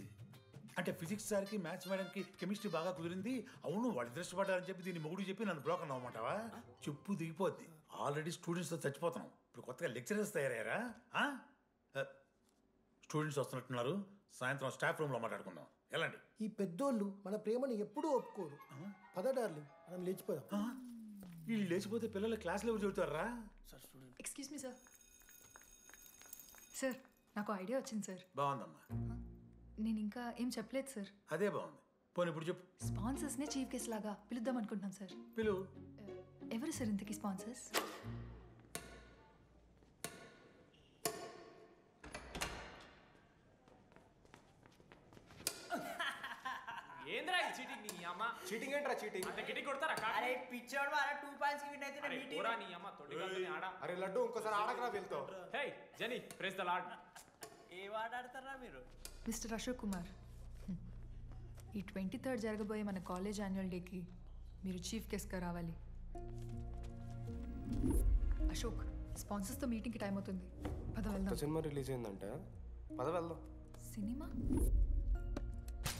అంటే ఫిజిక్స్ సార్కి మ్యాథ్స్ మేడంకి కెమిస్ట్రీ బాగా కుదిరింది, అవును వాళ్ళు ఇష్టపడ్డారని చెప్పి దీన్ని మొగుడు చెప్పి నన్ను బ్రోకర్ అవ్వమంటావా? చెప్పు దిగిపోద్ది. ఆల్రెడీ స్టూడెంట్స్తో చచ్చిపోతున్నాం, ఇప్పుడు కొత్తగా లెక్చరర్స్ తయారయ్యారా? స్టూడెంట్స్ వస్తున్నట్టున్నారు, సాయంత్రం స్టాఫ్ రూమ్లో మాట్లాడుకుందాం. ఎలాంటి ఈ పెద్దోళ్ళు మన ప్రేమను ఎప్పుడూ ఒప్పుకోరు. పద డార్లింగ్, మనం లేచిపోదాం. వీళ్ళు లేచిపోతే పిల్లలు క్లాస్లో ఎవరు చెబుతారా? Excuse me sir. సార్ నాకు ఐడియా వచ్చింది సార్. బాగుందమ్మా. నేను ఇంకా ఏం చెప్పలేదు సార్. అదే బాగుంది. పోనీ ఇప్పుడు చెప్పు. స్పాన్సర్స్నే చీఫ్ గెస్ట్ లాగా పిలుద్దాం అనుకుంటున్నాను సార్. పిలువు. ఎవరు సార్ ఇంతకీ స్పాన్సర్స్? ఏంద్రా ఈ చీటింగ్ నీ అమ్మ? చీటింగ్ ఏంట్రా చీటింగ్? అంత గిటి కొడతారా? అరే పిచ్చోడు వారా 2 పాయింట్స్ కి విన్ అయితే అరే పోరా నీ అమ్మ తొడిగాల్ని ఆడ. అరే లడ్డు ఇంకోసారి ఆడకరా వెళ్తావు. హే జెనీ ప్రెస్ ద లార్డ్. ఏ ఆట ఆడతారా మీరు? మిస్టర్ అశోక్ కుమార్, ఈ 23rd జరగబోయే మన కాలేజ్ యాన్యువల్ డేకి మీరు చీఫ్ గెస్ట్గా రావాలి. అశోక్, స్పాన్సర్స్తో మీటింగ్కి టైం అవుతుంది, పద వెళ్దాం. సినిమా రిలీజ్ అయిందంట, పద వెళ్దాం. సినిమా?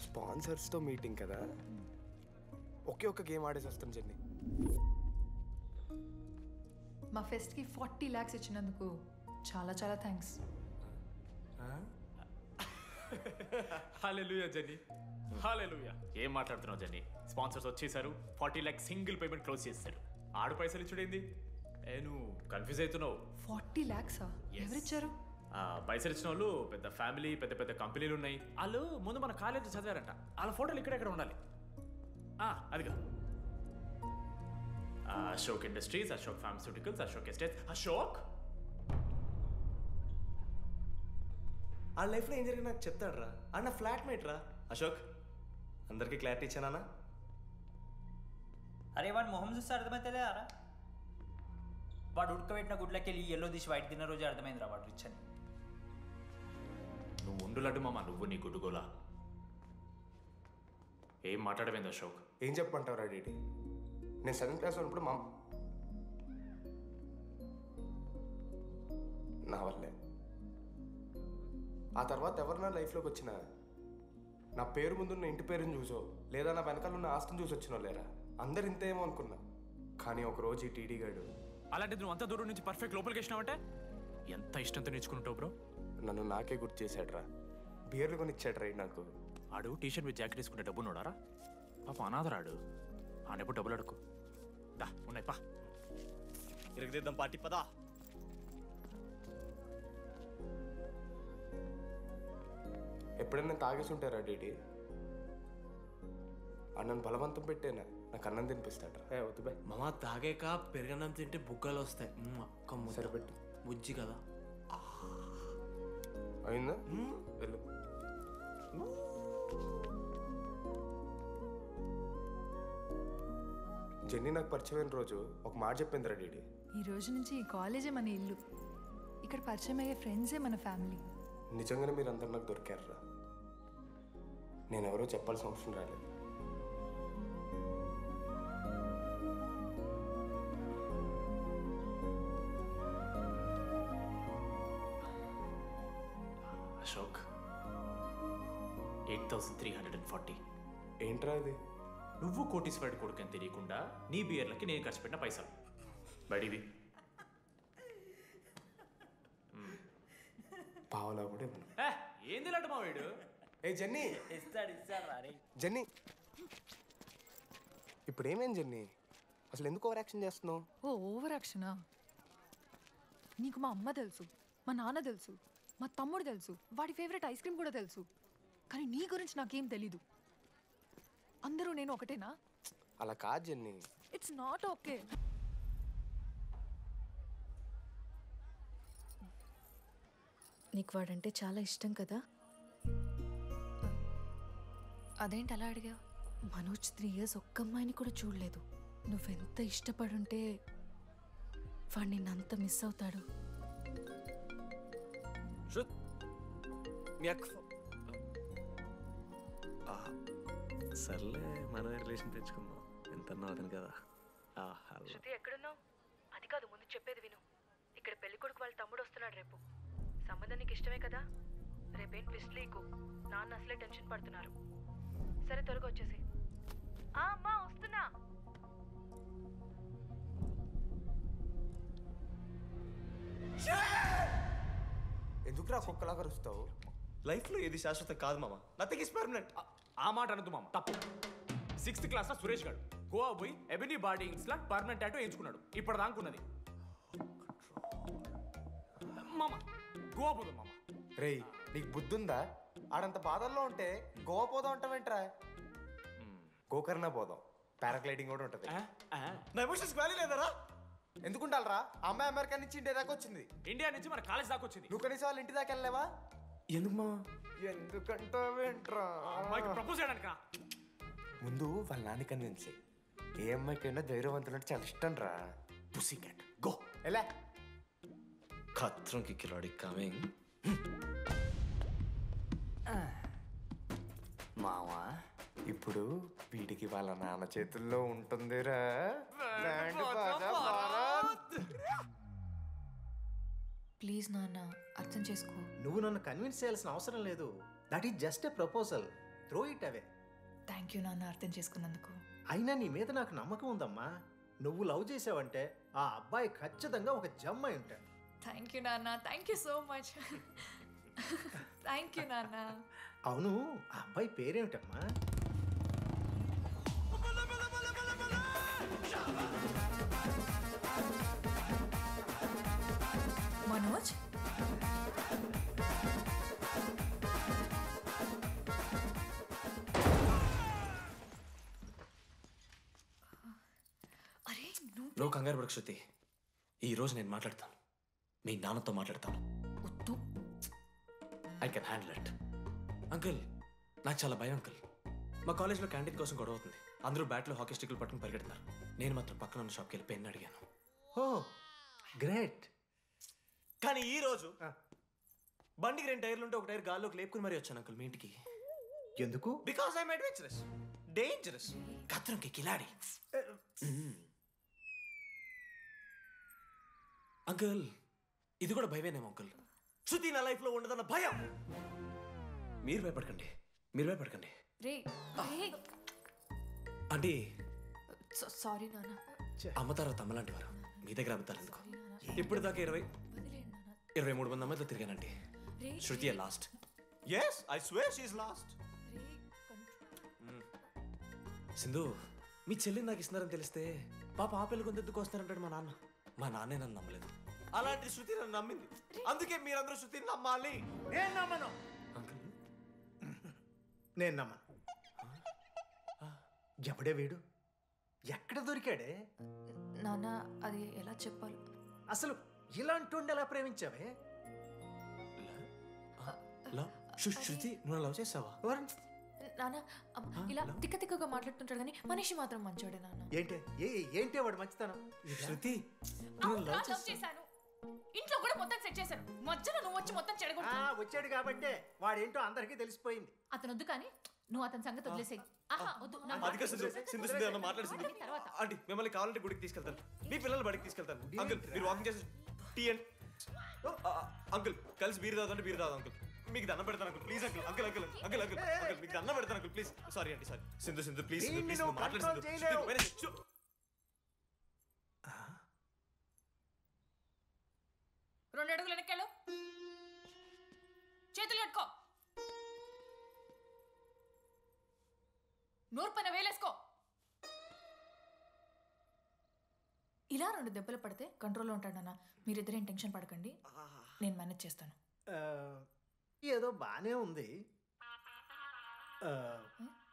స్పాన్సర్స్తో మీటింగ్ కదా, ఒకే ఒక్క గేమ్ ఆడేసి వస్తాం జెన్నీ. మా ఫెస్ట్కి 40 lakhs ఇచ్చినందుకు చాలా చాలా థ్యాంక్స్. హల్లెలూయా జెన్నీ, హల్లెలూయా. ఏం మాట్లాడుతున్నావు జెన్నీ? స్పాన్సర్స్ వచ్చేసారు, 40 lakhs సింగిల్ పేమెంట్ క్లోజ్ చేస్తారు. ఆడు పైసలు ఇచ్చుడేంది? నువ్వు కన్ఫ్యూజ్ అవుతున్నావు. 40 lakhs ఎవరిచ్చారు? పైసలు ఇచ్చిన వాళ్ళు పెద్ద ఫ్యామిలీ, పెద్ద పెద్ద కంపెనీలు ఉన్నాయి. వాళ్ళు ముందు మన కాలేజ్ చదివారంట, వాళ్ళ ఫోటోలు ఇక్కడెక్కడ ఉండాలి. అదిగా Ashok industries, Ashok pharmaceuticals, Ashok estates. Ashok ఆ లైఫ్లో ఏం జరిగింది నాకు చెప్తాడు రా. అన్న ఫ్లాట్మేట్ రా అశోక్. అందరికీ క్లారిటీ ఇచ్చానా? అరే వాడు మొహం చూస్తే అర్థమైతే అరా, వాడు ఉడకబెట్టిన గుడ్లకి వెళ్ళి ఎల్లో తీసి వైట్ తిన్న రోజు అర్థమైందిరా వాడు రిచ్ అని. నువ్వు ఉండులడ్డు మామ, నువ్వు నీ గుడ్డుగోలా. ఏం మాట్లాడమైంది అశోక్? ఏం చెప్పమంటావు డీడీ? నేను 7th క్లాస్ ఉన్నప్పుడు నా వల్లే. ఆ తర్వాత ఎవరు నా లైఫ్లోకి వచ్చినా నా పేరు ముందున్న ఇంటి పేరుని చూసో లేదా నా వెనకాల ఉన్న ఆస్తిని చూసి వచ్చినో లేరా, అందరు ఇంతేమో అనుకున్నా. కానీ ఒకరోజు ఈ టీడీ గాడు. అలాంటిది నువ్వు అంత దూరం నుంచి పర్ఫెక్ట్ లోపలికి వచ్చినావంటే ఎంత ఇష్టంతో నేర్చుకుంటావు బ్రో. నన్ను నాకే గుర్తు చేశాడు రా, బియర్లు కొని ఇచ్చాడు రా నాకు. ఆడు టీషర్ట్ మీద జాకెట్ వేసుకుంటే డబ్బు నోడారా? పాప అనాథరాడు, ఆడెప్పుడు డబ్బులు అడుకు. దా ఉన్నాయి పా, ఇరగదిద్దాం పార్టీ పదా. ఎప్పుడైనా తాగేసి ఉంటారా డీడీ? అన్నను బలవంతం పెట్టేనా నాకు అన్నం తినిపిస్తాడు. వద్దు బాయ్ మామ, తాగాక పెరగన్నం తింటే బుగ్గలు వస్తాయి. సరిపెట్టు, బుజ్జి కదా. అయిందా? వెళ్ళు. జెన్నీ నాకు పరిచయమైన రోజు ఒక మాట చెప్పిందిరా డీడీ. ఈ రోజు నుంచి ఈ కాలేజే మన ఇల్లు, ఇక్కడ పరిచయం అయ్యే ఫ్రెండ్సే మన ఫ్యామిలీ. నిజంగానే మీరు అందరు నాకు దొరికారురా. నేను ఎవరో చెప్పాల్సిన అవసరం రాలేదు. అశోక్ 8,340. ఏంట్రా ఇది? నువ్వు కోటీశ్వరుడి కొడుకు అని తెలియకుండా నీ బియర్లకి నేను ఖర్చు పెట్టిన పైసలు బడివి. పావలా కూడా ఏంది లాంటి మా వీడు? ఏ జెన్నీ, ఇస్తాడు రా. జెన్నీ ఇప్పుడు ఏమేం జెన్నీ? అసలు ఎందుకు ఓవర్ యాక్షన్ చేస్తున్నావు? ఓవర్ యాక్షనా? నీకు మా అమ్మ తెలుసు, మా నాన్న తెలుసు, మా తమ్ముడు తెలుసు, వాడి ఫేవరెట్ ఐస్ క్రీమ్ కూడా తెలుసు. కానీ నీ గురించి నాకేం తెలీదు. అందరూ నేను ఒకటేనా? అలా కాదు జెన్నీ. It's not okay. నీకు వాడంటే చాలా ఇష్టం కదా? అదేంటి అలా అడిగా? మనోజ్ 3 years ఒక్క అమ్మాయిని కూడా చూడలేదు. నువ్వెంత ఇష్టపడుంటే వాడు నిన్నంత మిస్ అవుతాడు. సర్లే, మన రిలేషన్ తెచ్చుకుందాం. ఎంత అతను కదా. శృతి ఎక్కడున్నావు? అది కాదు, ముందు చెప్పేది విను. ఇక్కడ పెళ్లి కొడుకు వాళ్ళ తమ్ముడు వస్తున్నాడు రేపు. సంబంధం నీకు ఇష్టమే కదా? రేపేం ట్విస్ట్ లీకు. నాన్న అసలే టెన్షన్ పడుతున్నారు. సరే త్వరగా వచ్చేసి. అమ్మా వస్తున్నా. ఎందుకురా కుక్కలాగా అరుస్తావు? లైఫ్లో ఏది శాశ్వతం కాదు మామ. Nothing is permanent. ఆ మాట అనదు మామ, తప్పు. 6th క్లాస్లో సురేష్ గారు గోవా పోయి ఎబినీ బాడీయింగ్స్ లా పర్మనెంట్ టాటూ ఎంచుకున్నాడు. ఇప్పుడు దానుకున్నది మామ. గోవా పోదాం మామ. రేయ్ నీకు బుద్ధుందా? ఆడంత బాధల్లో ఉంటే గోవా పోదాం అంటావేంట్రా? గోకర్ణ పోదాం, పారాగ్లైడింగ్ కూడా ఉంటుంది. నా ఎమోషన్స్ వాల్యూ లేదరా? ఎందుకుంటారా? అమ్మాయి అమెరికా నుంచి ఇండియా దాకా వచ్చింది. ఇండియా నుంచి మన కాలేజ్ దాకా వచ్చింది. నువ్వు కనీసం వాళ్ళ ఇంటి దాకా వెళ్ళలేవా? ఎందుకు మా? ఎందుకంటావేంట్రా? అమ్మాయికి ప్రపోజ్ చేయడానికి. ముందు వాళ్ళ నాన్న కన్విన్స్. ఏ అమ్మాయికైనా ధైర్యవంతులంటే చాలా ఇష్టం రా. పుసీ క్యాట్ గో. ఎలా? ఖత్రం కి కిలాడి కమింగ్. మావా ఇప్పుడు వీడికి వాళ్ళ నాన్న చేతుల్లో ఉంటుందిరా. ప్లీజ్ నాన్న అర్థం చేసుకో. నువ్వు నన్ను కన్విన్స్ చేయాల్సిన అవసరం లేదు. That is just a proposal. Throw it away. Thank you నాన్న అర్థం చేసుకున్నందుకు. అయినా నీ మీద నాకు నమ్మకం ఉందమ్మా. నువ్వు లవ్ చేసావంటే ఆ అబ్బాయి ఖచ్చితంగా ఒక జమ్మాయి ఉంటాడు. థ్యాంక్ యూ నాన్న, thank you so much. Thank you నాన్న. అవును, ఆ అబ్బాయి పేరేమిటమ్మా? మనోజ్. అరే నువ్వు కంగారు పడకు శృతి. ఈ రోజు నేను మాట్లాడతాను. మీ నాన్నతో మాట్లాడతాను. I can handle it. Uncle, నాకు చాలా భయం అంకుల్. మా కాలేజ్లో క్యాంటీన్ కోసం గొడవ అవుతుంది. అందరూ బ్యాట్లో హాకీ స్టిక్లు పట్టుకుని పరిగెడుతున్నారు. నేను మాత్రం పక్కన ఉన్న షాప్కి వెళ్ళి పెన్ అడిగాను. ఓ గ్రేట్. కానీ ఈ రోజు బండికి 2 టైర్లు ఉంటే ఒక టైర్ గాల్లోకి లేపుకుని మరీ వచ్చాను అంకుల్ మీ ఇంటికి. ఎందుకు? బికాస్ ఐఎమ్ అడ్వెంచరస్, డేంజరస్, ఖత్రంకి కిలాడి. అంకుల్, ఇది కూడా భయమేనేమో అంకుల్. శృతి నా లైఫ్లో ఉండదన్న భయం. మీరు భయపడకండి, మీరు భయపడకండి. రే అంటే సారీ నాన్న. అమ్మ తర్వాత అమ్మలాంటి వారు. మీ దగ్గర అబద్ధాలు ఎందుకు? ఇప్పుడు దాకా 23 మంది అమ్మాయితో తిరిగానండి. Shruti last. Yes, I swear she is last. Sindhu, మీ చెల్లిని నాకు ఇస్తున్నారని తెలిస్తే పాప ఆ పెళ్లి కొందెందుకు వస్తారంటాడు మా నాన్న. మా నాన్నే నన్ను నమ్మలేదు. అలాంటి శృతి నన్ను నమ్మింది. అందుకే మీరందరూ శృతిని నమ్మాలి. నేను నమ్మను. నేను నమ్మను. ఎవడే వీడు? ఎక్కడ దొరికాడే? నాన్న అది ఎలా చెప్పాలి? అసలు ఇలాంటి ఎలా ప్రేమించావే? శృతి, నువ్వు లవ్ చేసావా? నాన్న ఇలా తిక్క తిక్కగా మాట్లాడుతుంటాడు కానీ మనిషి మాత్రం మంచోడే నాన్న. ఏంటి వాడు మంచితనం? శృతి, లవ్ చేశాను. ఇంట్లో కూడా మొత్తం సెట్ చేశాను. మధ్యలో నువ్వు వచ్చి మొత్తం చెడగొట్టావు. వచ్చాడు కాబట్టే వాడేంటో అందరికీ తెలిసిపోయింది. అతను వద్దు కానీ నువ్వు అతని సంగతి వదిలేసేయి. అదిగా సింధు, సింధు సింధు ఏమన్నా మాట్లాడుతుంది. ఆంటీ, మిమ్మల్ని కావాలంటే గుడికి తీసుకెళ్తాను. మీ పిల్లలు బడికి తీసుకెళ్తాను. అంకుల్, మీరు వాకింగ్ చేసి టీ అండ్ అంకుల్ కలిసి బీరు తాగుతుంటే బీరు తాగు అంకుల్. మీకు దండం పెడతాను uncle. Please uncle, uncle uncle uncle uncle uncle మీకు దండం పెడతాను అంకుల్. ప్లీజ్. సారీ అండి, sorry. Sindhu Sindhu please please మాట్లాడుతుంది. 2 అడుగులు వెనక్కెళ్ళు. చేతులు కట్టుకో. నోరు పైన వేలేసుకో. ఇలా 2 దెబ్బలు పడితే కంట్రోల్లో ఉంటాడన్న. మీరిద్దరేం టెన్షన్ పడకండి, నేను మేనేజ్ చేస్తాను. ఏదో బానే ఉంది.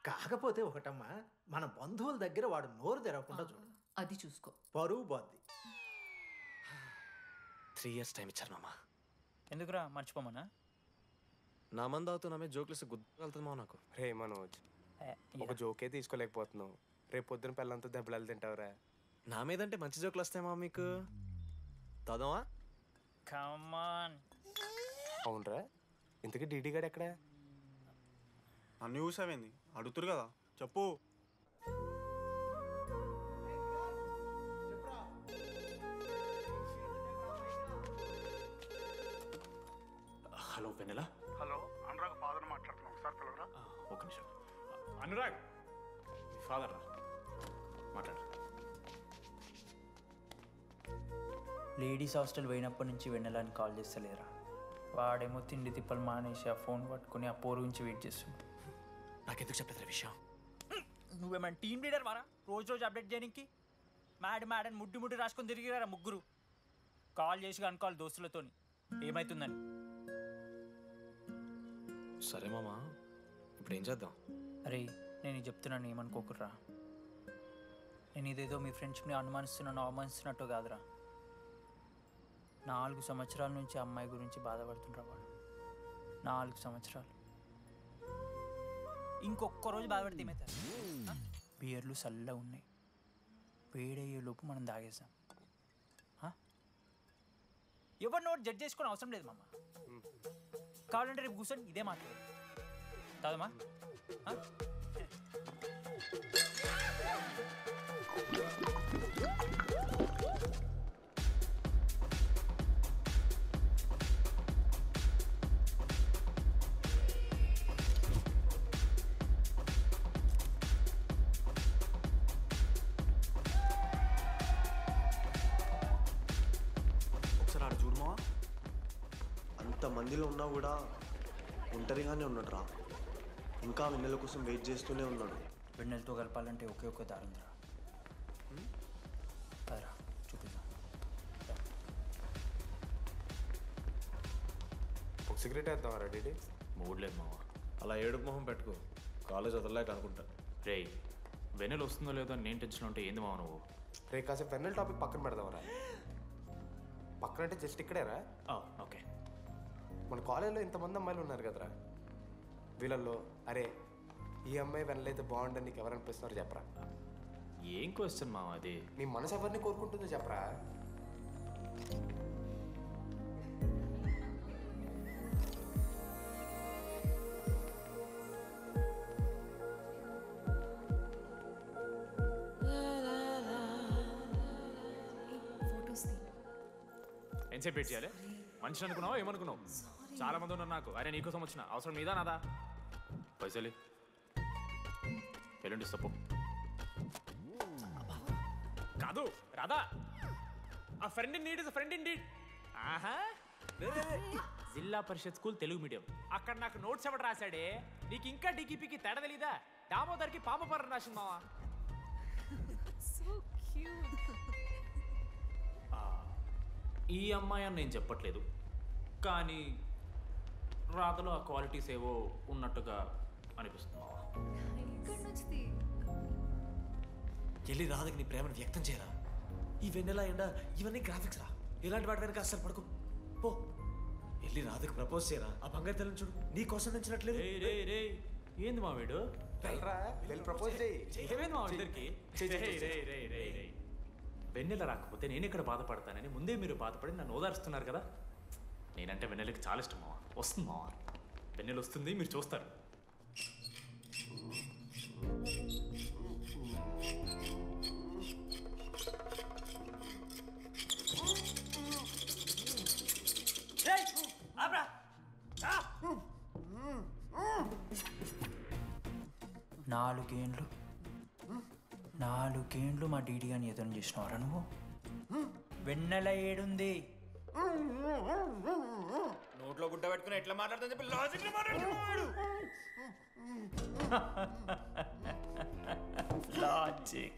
కాకపోతే ఒకటమ్మా, మన బంధువుల దగ్గర వాడు నోరు తెరవకుండా చూడు. అది చూసుకో. పరువు బాద్ది. 3 years టైం ఇచ్చారు మామ. ఎందుకురా మర్చిపోమన్నా? నా మంది అవుతూ నా మీద జోక్లు గుర్తుకెళ్తుందా నాకు? రే మనోజ్, ఒక జోకే తీసుకోలేకపోతున్నావు. రేపు పొద్దున పిల్లలతో దెబ్బలు తింటావురా. నా మీదంటే మంచి జోకులు వస్తాయమ్మా మీకు. తదమా? కమాన్. అవునరా, ఇంతకీ డీడీ గారు ఎక్కడ? నన్ను చూసావేంది? అడుగుతురు కదా, చెప్పు. వెన్నెలా? హలో, అనురాగ్ ఫాదర్ మాట్లాడుతున్నాం, ఒకసారి పిలవరా? ఒక నిమిషం. అనురాగ్, మీ ఫాదర్ రా, మాట్లాడు. లేడీస్ హాస్టల్ పోయినప్పటి నుంచి వెన్నెలని కాల్ చేస్తలేరా. వాడేమో తిండి తిప్పలు మానేసి ఆ ఫోన్ పట్టుకుని ఆ పోరు గురించి వెయిట్ చేస్తుంది. నాకెందుకు చెప్పలేదు విషయం? నువ్వేమైనా టీమ్ లీడర్ వారా రోజు రోజు అప్డేట్ చేయడానికి? మ్యాడని ముడ్డి రాసుకొని తిరిగిరారా ముగ్గురు. కాల్ చేసి అనుకోవాలి దోస్తులతోని ఏమవుతుందని. సరే మామా, ఇప్పుడు ఏం చేద్దాం? అరే నేను ఇది చెప్తున్నాను, ఏమనుకోకుర్రా. నేను ఇదేదో మీ ఫ్రెండ్షిప్ని అనుమానిస్తున్నాను అవమానిస్తున్నట్టు కాదురా. 4 సంవత్సరాల నుంచి అమ్మాయి గురించి బాధపడుతుండ్రా వాడు. 4 సంవత్సరాలు. ఇంకొక్క రోజు బాధపడితే ఏమవుతారు? బియర్లు చల్లగా ఉన్నాయి, వేడయ్యేలోపు మనం తాగేసాం. ఎవరు నోట్ జడ్జ్ చేసుకుని అవసరం లేదు మామ. కావాలంటే రేపు కూర్చొని ఇదే మాట్లాడు కాదమ్మా. ఒకసారి ఆడ చూడమా, అంతమందిలో ఉన్నా కూడా ఒంటరిగానే ఉన్నాడు రా. ఇంకా వెన్నెల కోసం వెయిట్ చేస్తూనే ఉన్నాడు. వెన్నెలతో కలపాలంటే ఒకే ఒక్క దారుందిరా. అదరా చూపిద్దాం. ఒక సిగరెట్ వేద్దాం రెడీ? మూడ్లేదు మావా. అలా ఏడుపు మొహం పెట్టుకో, కాలేజ్ వదలలేక అనుకుంటా. రే వెన్నెల వస్తుందో లేదో నేను టెన్షన్ ఉంటే ఏంది మావ నువ్వు? రే కాసేపు వెన్నెల టాపిక్ పక్కన పెడదామరా. పక్కన అంటే జస్ట్ ఇక్కడేరా. ఓకే. మన కాలేజ్లో ఇంతమంది అమ్మాయిలు ఉన్నారు కదరా, వీళ్ళల్లో అరే ఈ అమ్మాయి వెనలైతే బాగుండని నీకు ఎవరు అనిపిస్తున్నారు చెప్పరా? ఏం క్వశ్చన్ మావా అది? నీ మనసు ఎవరిని కోరుకుంటుందో చెప్పరా? ఎంతసేపు వెయిట్ చేయాలి? మనిషి అనుకున్నావు ఏమనుకున్నావు? చాలా మంది ఉన్నారు నాకు. అరే నీకోసం వచ్చిన అవసరం మీదా నాదా? పైసలి ఎల్లుండి తప్పు కాదు రాదా. ఆ friend in need is friend in need. ఆహా, జిల్లా పరిషత్ స్కూల్ తెలుగు మీడియం. అక్కడ నాకు నోట్స్ ఎవడు రాశాడే? నీకు ఇంకా డికిపికి తేడా తెలీదా? దామోదర్కి పామపర్ర రాసింది మావా. ఈ అమ్మాయి అని నేను చెప్పట్లేదు, కానీ రాతలో ఆ క్వాలిటీస్ ఏవో ఉన్నట్టుగా అనిపిస్తుంది మావా. వెళ్ళి రాధకి నీ ప్రేమను వ్యక్తం చేయరా. ఈ వెన్నెల ఎండ ఇవన్నీ గ్రాఫిక్స్ రా. ఇలాంటి వాటి వెనక అస్సలు పడుకో. పో వెళ్ళి రాధకి ప్రపోజ్ చేయరా. ఆ బంగారు తెల్లని చూడు నీ కోసం నచ్చినట్లేదు. ఏంది మా వీడు? ప్రపోజ్ చేయి. ఏమైంది మా ఇద్దరికి? వెన్నెల రాకపోతే నేను ఇక్కడ బాధపడతానని ముందే మీరు బాధపడి నన్ను ఓదారుస్తున్నారు కదా. నేనంటే వెన్నెలకి చాలా ఇష్టం మావా. వస్తుంది మావా, వెన్నెల వస్తుంది, మీరు చూస్తారు. నాలుగేండ్లు మా డీడీ అని ఎదురు చేసినవారా నువ్వు? వెన్నెల ఏడుంది? నోట్లో గుడ్డ పెట్టుకుని ఎట్లా మాట్లాడుతుందని చెప్పి లాజిక్ మాట్లాడుతున్నాడు. లాజిక్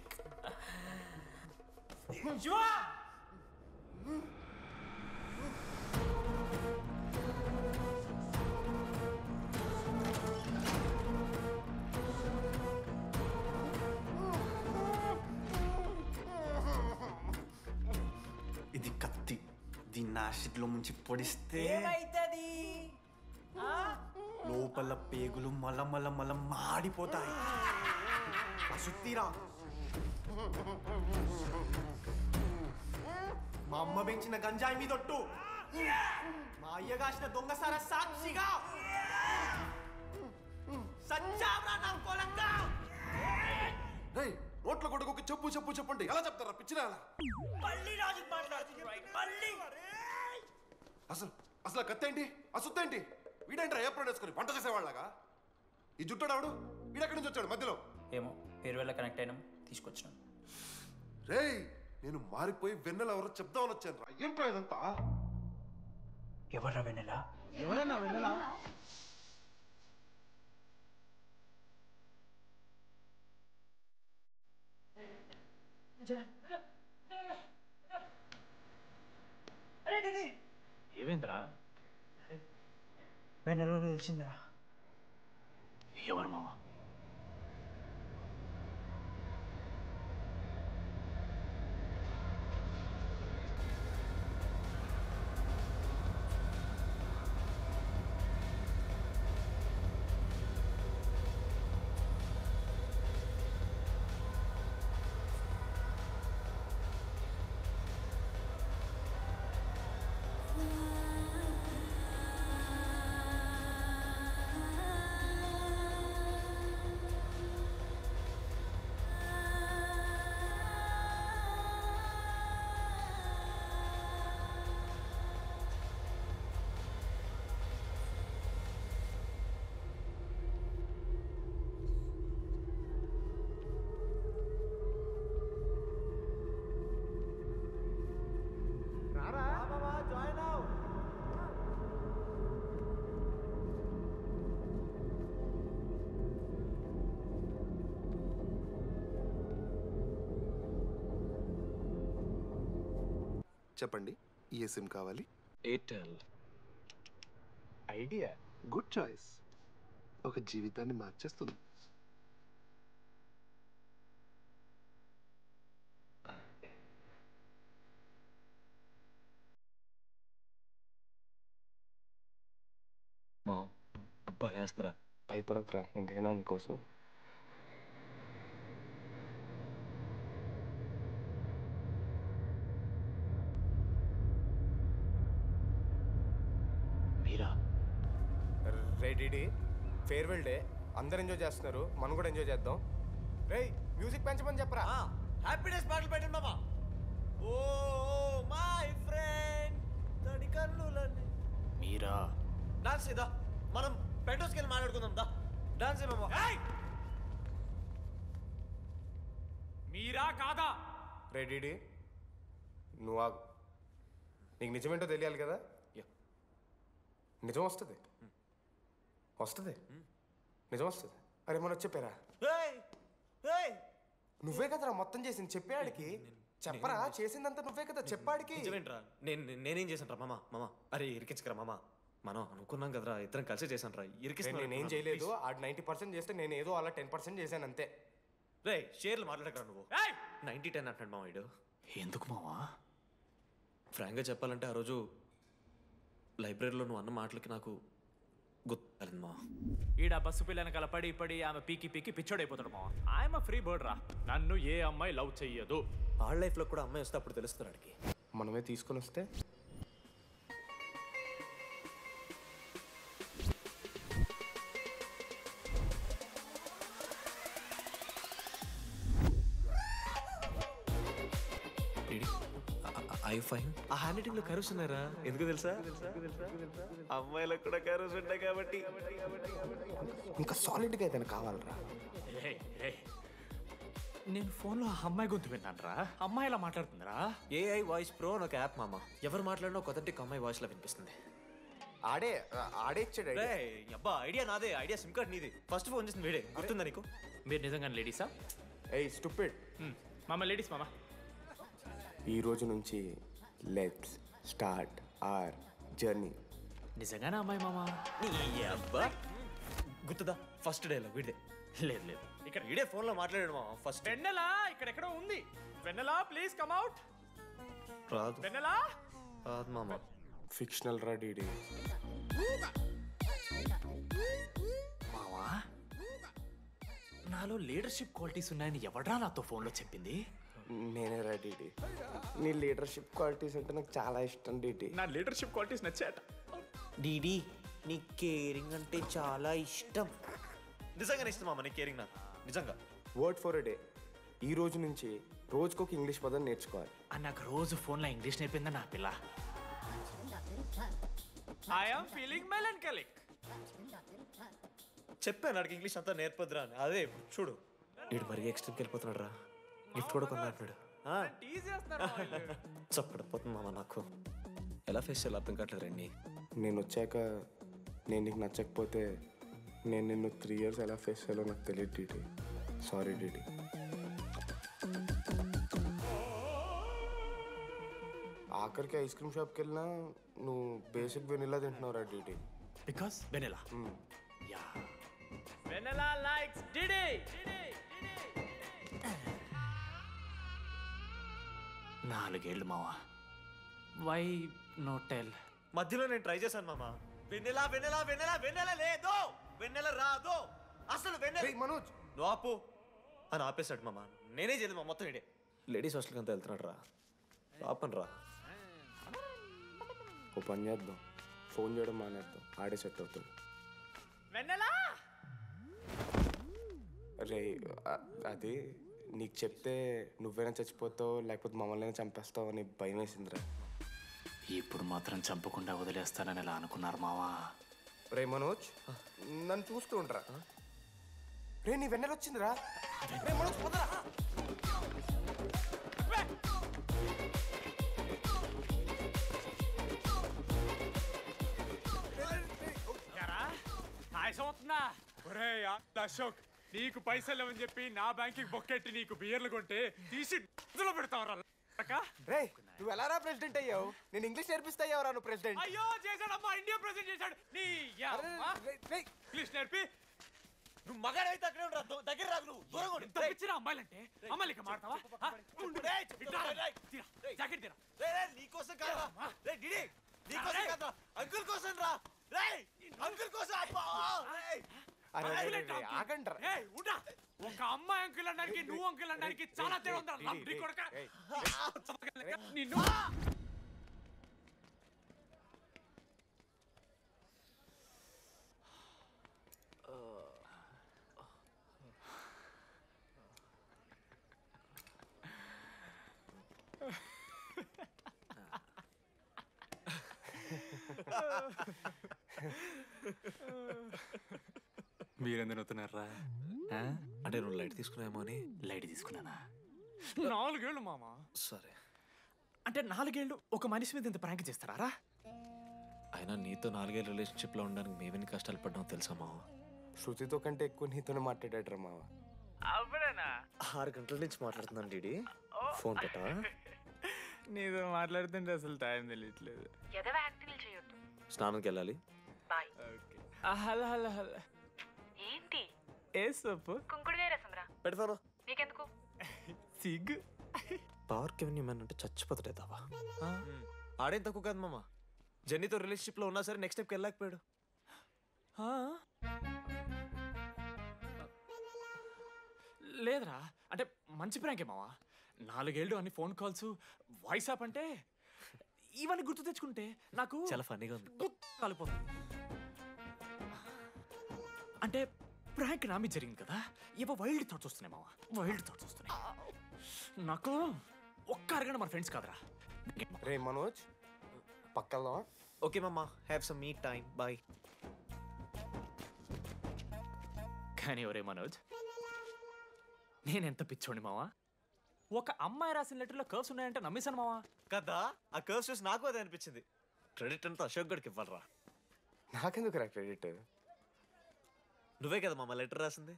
ఇది కత్తి, దీన్ని యాసిడ్లో ముంచి పొడిస్తే ఏమైతది? లోపల పేగులు మల మాడిపోతాయి. అశుద్ధిరా. మా అమ్మ పెంచిన గంజాయి మీదొట్టు, మా అయ్య కాసిన దొంగసార సాక్షిగా సచ్చావరా నా కొలంగా. నోట్ల కొడుకు చెప్పు చెప్పు చెప్పండి ఎలా చెప్తారా పిచ్చిరా? మాట్లాడుతుంది అసలు కత్తేంటి అశుద్ధేంటి? వీడేంట్రా ఏప్రిల్ వేసుకొని వంట చేసేవాళ్ళగా ఈ జుట్టాడు వీడెక్కడి నుంచి వచ్చాడు మధ్యలో ఏమో పేరు వల్ల కనెక్ట్ అయినాం తీసుకొచ్చినాం. రేయ్ నేను మారిపోయి వెన్నెల ఎవరో చెప్దామని వచ్చాను రా. ఏంట్రా ఇదంతా? ఎవర్రా వెన్నెల? ఎవరన్నా వెన్నెల? ఏమైందిరా? వెన్నెల తెలిసిందా? ఎవరు మామ? చెప్పండి ఏ సిమ్ కావాలి? ఎయిర్టెల్. Idea good choice. ఒక జీవితాన్ని మార్చేస్తుంది. భయాస్త్రా భయపడకరా, ఇంకైనా నీకోసం. మీరా? రేడి ఫేర్వెల్ డే, అందరు ఎంజాయ్ చేస్తున్నారు, మనం కూడా ఎంజాయ్ చేద్దాం. రేయ్ మ్యూజిక్ పెంచమని చెప్పరా. హ్యాపీనెస్ పాటలు పెట్టండి మామా. ఓ మై ఫ్రెండ్ తడి కన్నులన్నీ. మీరా? డాన్స్ ఇదా, మనం పెంటోస్కి వెళ్ళి మాట్లాడుకుందాం దా. డాన్స్ ఏమో. మీరా కాదా? రెడీ నువ్వు ఆగు. నీకు నిజమేంటో తెలియాలి కదా. నిజం వస్తుంది, వస్తుంది, నిజం వస్తుంది. అరే మనం చెప్పారా? నువ్వే కదరా మొత్తం చేసింది, చెప్పాడికి చెప్పరా. చేసిందంతా నువ్వే కదా, చెప్పాడికి. నిజమేంట్రా? నేనేం చేశాను రా మామా? మామా అరే ఇరికించకరా మామా. మనం అనుకున్నాం కదరా, ఇద్దరం కలిసి చేశాను రా. నేనేం చేయలేదు. ఆ 90% చేస్తే నేను ఏదో అలా 10% చేశాను అంతే. రే షేర్లు మాట్లాడకరా నువ్వు. 90-10 అంటాడు మామ వీడు. ఎందుకు మావా? ఫ్రాంక్గా చెప్పాలంటే ఆ రోజు లైబ్రరీలో నువ్వు అన్న మాటలకి నాకు గుర్తులేదు మా. ఈడ బస్సు పిల్లని కలపడి పడి ఆమె పీకి పీకి పిచ్చోడైపోతాడు మావా. ఆయమ ఫ్రీ బర్డ్ రా, నన్ను ఏ అమ్మాయి లవ్ చెయ్యదు. ఆడ లైఫ్లో కూడా అమ్మాయి వస్తే అప్పుడు తెలుస్తుంది ఆడికి. మనమే తీసుకొని వస్తే ఐ ఫైన్. ఆ హ్యాండ్ రైటింగ్ లో కరోస్ ఉన్నారా? ఎందుకు తెలుసా? అమ్మాయిలకు కూడా కరోస్ ఉంటాయి కాబట్టి. ఇంకా సాలిడ్గా ఏదైనా కావాలరా. నేను ఫోన్లో అమ్మాయి గొంతు విన్నాను రా. అమ్మాయి ఎలా మాట్లాడుతుందిరా? ఏఐ వాయిస్ ప్రో అని ఒక యాప్ మామ. ఎవరు మాట్లాడినా ఒక అథెంటిక్ అమ్మాయి వాయిస్ లో వినిపిస్తుంది. ఆడే ఇచ్చాడు. అబ్బా ఐడియా నాదే. ఐడియా సిమ్ కార్డ్ నీది. ఫస్ట్ ఫోన్ చేసింది వీడే. గుర్తుందా నీకు? మీరు నిజంగానే లేడీసా? ఏయ్ స్టూపిడ్. మామ లేడీస్ మామ. ఈ రోజు నుంచి లెట్స్ స్టార్ట్ అవర్ జర్నీ. నిజంగానే అమ్మాయి మామ? అబ్బా గుర్తుదా ఫస్ట్ డేలో వీడే. లేదు లేదు, ఇక్కడ వీడే ఫోన్ లో మాట్లాడాడు మామ. ఫస్ట్ వెన్నెలా ఇక్కడెక్కడో ఉంది. వెన్నెలా ప్లీజ్ కమ్ అవుట్. రాదు. వెన్నెలా రాదు మామ. ఫిక్షనల్ రా డీడీ. మావా నాలో లీడర్షిప్ క్వాలిటీస్ ఉన్నాయని ఎవడ్రా నాతో ఫోన్లో చెప్పింది? నేనే రా డీడీ. నీ లీడర్షిప్ క్వాలిటీస్ అంటే నాకు చాలా ఇష్టం డీడీ. నా లీడర్షిప్ క్వాలిటీస్ నచ్చాట. డీడీ నీ కేరింగ్ అంటే చాలా ఇష్టం. నిజంగానే ఇష్టం మామ నీ కేరింగ్ నాకు. నిజంగా. Word for a day. ఈ రోజు నుంచి రోజుకొక ఇంగ్లీష్ పదం నేర్చుకోవాలి. నాకు రోజు ఫోన్లో ఇంగ్లీష్ నేర్పిందా నా పిల్ల. I am feeling melancholic. చెప్పాను అడిగి ఇంగ్లీష్ అంతా నేర్పొద్దురా అని. అదే ఇప్పుడు చూడు వీడు మరీ ఎక్స్ట్రీమ్కి వెళ్ళిపోతున్నాడు రా. గిఫ్ట్ కూడా కొన్నాడు. చప్పడిపోతుంది మామ నాకు. ఎలా ఫేస్ చేయాలి అర్థం కావట్లేదు రండి. నేను వచ్చాక నేను నీకు నచ్చకపోతే నేను నిన్ను 3 years ఎలా ఫేస్ చేయాలో నాకు తెలియదు డీటీ. Sorry DT. ఆఖరికి ఐస్ క్రీమ్ షాప్కి వెళ్ళినా నువ్వు బేసిక్ వెనిలా తింటున్నావు రా DT. Because vanilla. Ya vanilla likes DD. 4 ఏళ్ళు మావా. Why no tell? మధ్యలో నేను ట్రై చేశాను మామ. వెన్నెలా వెన్నెలా వెన్నెలా వెన్నెల లేదు, వెన్నెల రాదు అసలు. వెన్నెల మనోజ్ నువ్వు ఆపు అని ఆపేశాడు మామ. నేనే చేయలేదు మా మొత్తం ఇడే. లేడీస్ హాస్టల్కి అంతా వెళ్తున్నాడు రా. ఆపను రా. ఓ పని చేద్దాం, ఫోన్ చేయడం మానేద్దాం, ఆడే సెట్ అవుతుంది. వెన్నెలా రే అది నీకు చెప్తే నువ్వైనా చచ్చిపోతావు లేకపోతే మమ్మల్ని చంపేస్తావు అని భయం వేసిందిరా. ఇప్పుడు మాత్రం చంపకుండా వదిలేస్తానని ఎలా అనుకున్నారు మావా? రే మనోజ్ నన్ను చూస్తూ ఉంటారా? రే నీ వెన్నెల వచ్చిందిరా. రే మనోజ్ పోదరా. అశోక్ నీకు పైసలు లేవని చెప్పి నా బ్యాంకింగ్ బొక్కెట్టి నీకు బియర్లు కొంటే తీసి పెడతావరా? రే నువ్వు ఎలా రా ప్రెసిడెంట్ అయ్యావు? నేను ఇంగ్లీష్ నేర్పిస్తా అయ్యావురా నువ్వు ప్రెసిడెంట్. అయ్యో చేశాడమ్మా, ఇండియా ప్రెసిడెంట్ చేశాడు. నీ ఇంగ్లీష్ నేర్పి నువ్వు మగాడైతే అక్కడే ఉండరా, దగ్గర రాదు. నువ్వు దూరంగా ఉండు. తప్పించినా అమ్మాయిలంటే అమ్మాయిలకి మాడతావా? జాకెట్ తీరా. నీకోసం కాదా రే డిడి, నీకోసం కాదా, అంకుల్ కోసం రా. రే అంకుల్ కోసం. ఒక అమ్మాయి అంకుల్ అనడానికి నువ్వు అంకుల్ అనడానికి చాలా తేడా ఉందా? నిన్ను మీరెందుకు నవ్వుతున్నారా? అంటే నువ్వు లైట్ తీసుకున్నామో అని. లైట్ తీసుకున్నానా? 4 ఏళ్ళు మామా. సరే అంటే 4 ఏళ్ళు ఒక మనిషి మీద ఇంత ప్రాంక్ చేస్తారా? అయినా నీతో 4 ఏళ్ళ రిలేషన్షిప్లో ఉండడానికి మేమెన్ని కష్టాలు పడ్డామో తెలుసా మావ? శృతితో కంటే ఎక్కువ నీతోనే మాట్లాడాడు మావ. అవునా? 6 గంటల నుంచి మాట్లాడుతున్నాను డీడీ. ఫోన్ పెట్టా? నీతో మాట్లాడుతుంటే అసలు టైం తెలియట్లేదు. స్నానంకి వెళ్ళాలి. Hello hello hello. ఏంటి? ఏ సోపు? కుంకుడుగాయ రసం రా. పెడతాను. నీకెందుకు? సిగ్గు. పవర్ కెవెన్ మ్యాన్ అంటే చచ్చిపోతాడే దావా. ఆడేం తక్కువ కాదు మామ. జెన్నీతో రిలేషన్షిప్లో ఉన్నా సరే నెక్స్ట్ స్టెప్కి వెళ్ళలేకపోయాడు. లేదురా, అంటే మంచి ప్రాంకే మావా. 4 ఏళ్ళు అన్ని ఫోన్ కాల్స్, వాయిస్ యాప్ అంటే ఇవన్నీ గుర్తు తెచ్చుకుంటే నాకు చాలా ఫన్నీగా ఉంది. కాలిపోతుంది. అంటే ప్రాంక్ నా మీద జరిగింది కదా, ఇవో వైల్డ్ థాట్స్ వస్తున్నాయి మావా. వైల్డ్ థాట్స్ వస్తున్నాయి నాకు. ఒక్క అరగంట మన ఫ్రెండ్స్ కాదురా. రే మనోజ్ పక్కలో. ఓకే మామా, have some me time. Bye. కానీ ఒరే మనోజ్, నేనెంత పిచ్చోండి మావా. ఒక అమ్మాయి రాసిన లెటర్లో కర్వ్స్ ఉన్నాయంటే నమ్మేశాను మావా. కదా, ఆ కర్వ్స్ చూసి నాకు అదే అనిపించింది. క్రెడిట్ అంతా అశోక్ గడికి ఇవ్వాలరా. నాకెందుకు రా క్రెడిట్? నువ్వే కదా మామ లెటర్ రాసింది.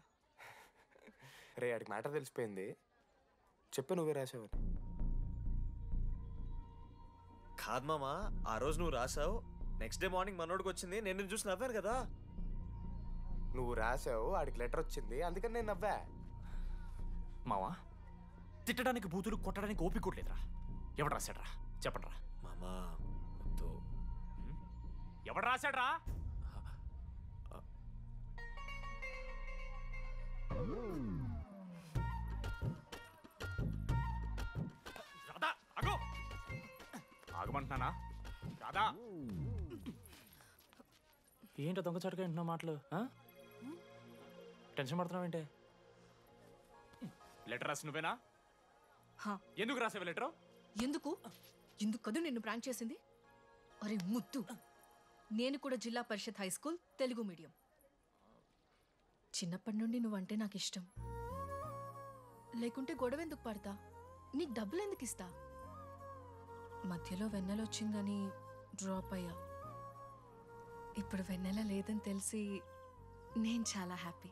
రే ఆడికి మ్యాటర్ తెలిసిపోయింది. చెప్పు నువ్వే రాసావు. కాదు మామ, ఆ రోజు నువ్వు రాసావు, నెక్స్ట్ డే మార్నింగ్ మనోడికి వచ్చింది, నేను నిన్ను చూసి నవ్వాను కదా. నువ్వు రాసావు, ఆడికి లెటర్ వచ్చింది, అందుకని నేను నవ్వా. మావా తిట్టడానికి బూతులు కొట్టడానికి ఓపిక కూడా లేదురా. ఎవడు రాశాడ్రా చెప్పండి రా. మామా ఎవడు రాశాడ్రా? రాధా ఆగు. ఆగమంటున్నానా? రాధా ఏంటో దొంగచాటుగా వింటున్నావు మాటలు? టెన్షన్ పడుతున్నావు ఏంటే? లెటర్ రాసి నువ్వేనా? ఎందుకు రాసావు లెటర్? ఎందుకు కదూ నిన్ను ప్రాంక్ చేసింది? అరే ముద్దు, నేను కూడా జిల్లా Parishad high school Telugu medium. చిన్నప్పటి నుండి నువ్వంటే నాకు ఇష్టం. లేకుంటే గొడవ ఎందుకు పడతా, నీకు డబ్బులు ఎందుకు ఇస్తా? మధ్యలో వెన్నెల వచ్చిందని డ్రాప్ అయ్యా. ఇప్పుడు వెన్నెల లేదని తెలిసి నేను చాలా హ్యాపీ.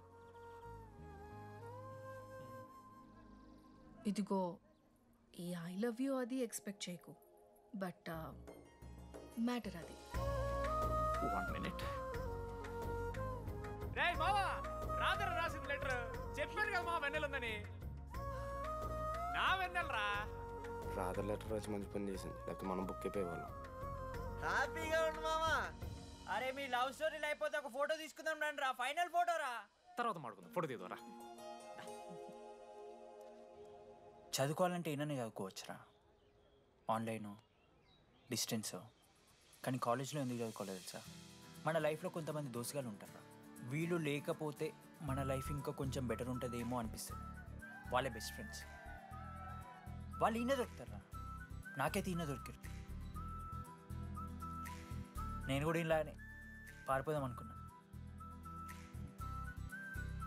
ఇదిగో ఈ ఐ లవ్ యూ అది ఎక్స్పెక్ట్ చేయకు, బట్ మ్యాటర్ అది. 1 minute. రేయ్ మావా, రాధర రాసిన లెటర్ చెప్పాను కదా మా వెన్నెల ఉందని. నా వెన్నెలరా. రాధర్ లెటర్ రాసి మంచి పని చేసింది, లేకపోతే మనం బుక్ అయిపోయేవాళ్ళం. హ్యాపీగా ఉండు మామా. అరే మీ లవ్ స్టోరీలు అయిపోతే ఒక ఫోటో తీసుకుందాం రండి రా, ఫైనల్ ఫోటో రా. తర్వాత మాడుకుందాం, ఫోటో తీద్దాం రా. చదువుకోవాలంటే ఏమైనా చదువుకోవచ్చురా, ఆన్లైను డిస్టెన్స్. కానీ కాలేజ్లో ఎందుకు చదువుకోలేదు తెలుసా? మన లైఫ్లో కొంతమంది దోస్తుగాలు ఉంటారు, వీళ్ళు లేకపోతే మన లైఫ్ ఇంకా కొంచెం బెటర్ ఉంటుందేమో అనిపిస్తుంది. వాళ్ళే బెస్ట్ ఫ్రెండ్స్. వాళ్ళు ఈయన దొరుకుతారా, నాకైతే ఈయన దొరికారు. నేను కూడా ఇలానే పారిపోదాం అనుకున్నా.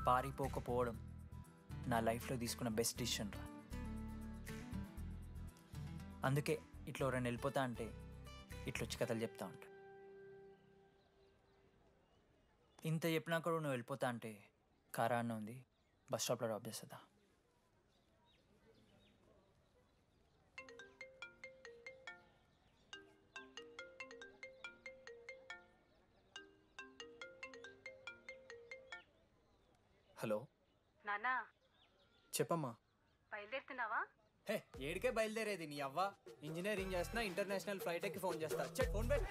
పారిపోకపోవడం నా లైఫ్లో తీసుకున్న బెస్ట్ డిసిషన్ రా. అందుకే ఇట్లా ఎవరైనా వెళ్ళిపోతా అంటే ఇట్లా వచ్చి కథలు చెప్తా ఉంటా. ఇంత చెప్పినా కూడా నువ్వు వెళ్ళిపోతా అంటే కారా అన్న ఉంది, బస్ స్టాప్లో డ్రాప్ చేస్తుందా? హలో నానా, చెప్పమ్మా. బయలుదేరుతున్నావా? హే ఏడికే బయలుదేరేది నీ అవ్వ. ఇంజనీరింగ్ చేస్తున్నా, ఇంటర్నేషనల్ ఫ్లైట్ ఎక్కి ఫోన్ చేస్తా. చెక్ ఫోన్ పెట్.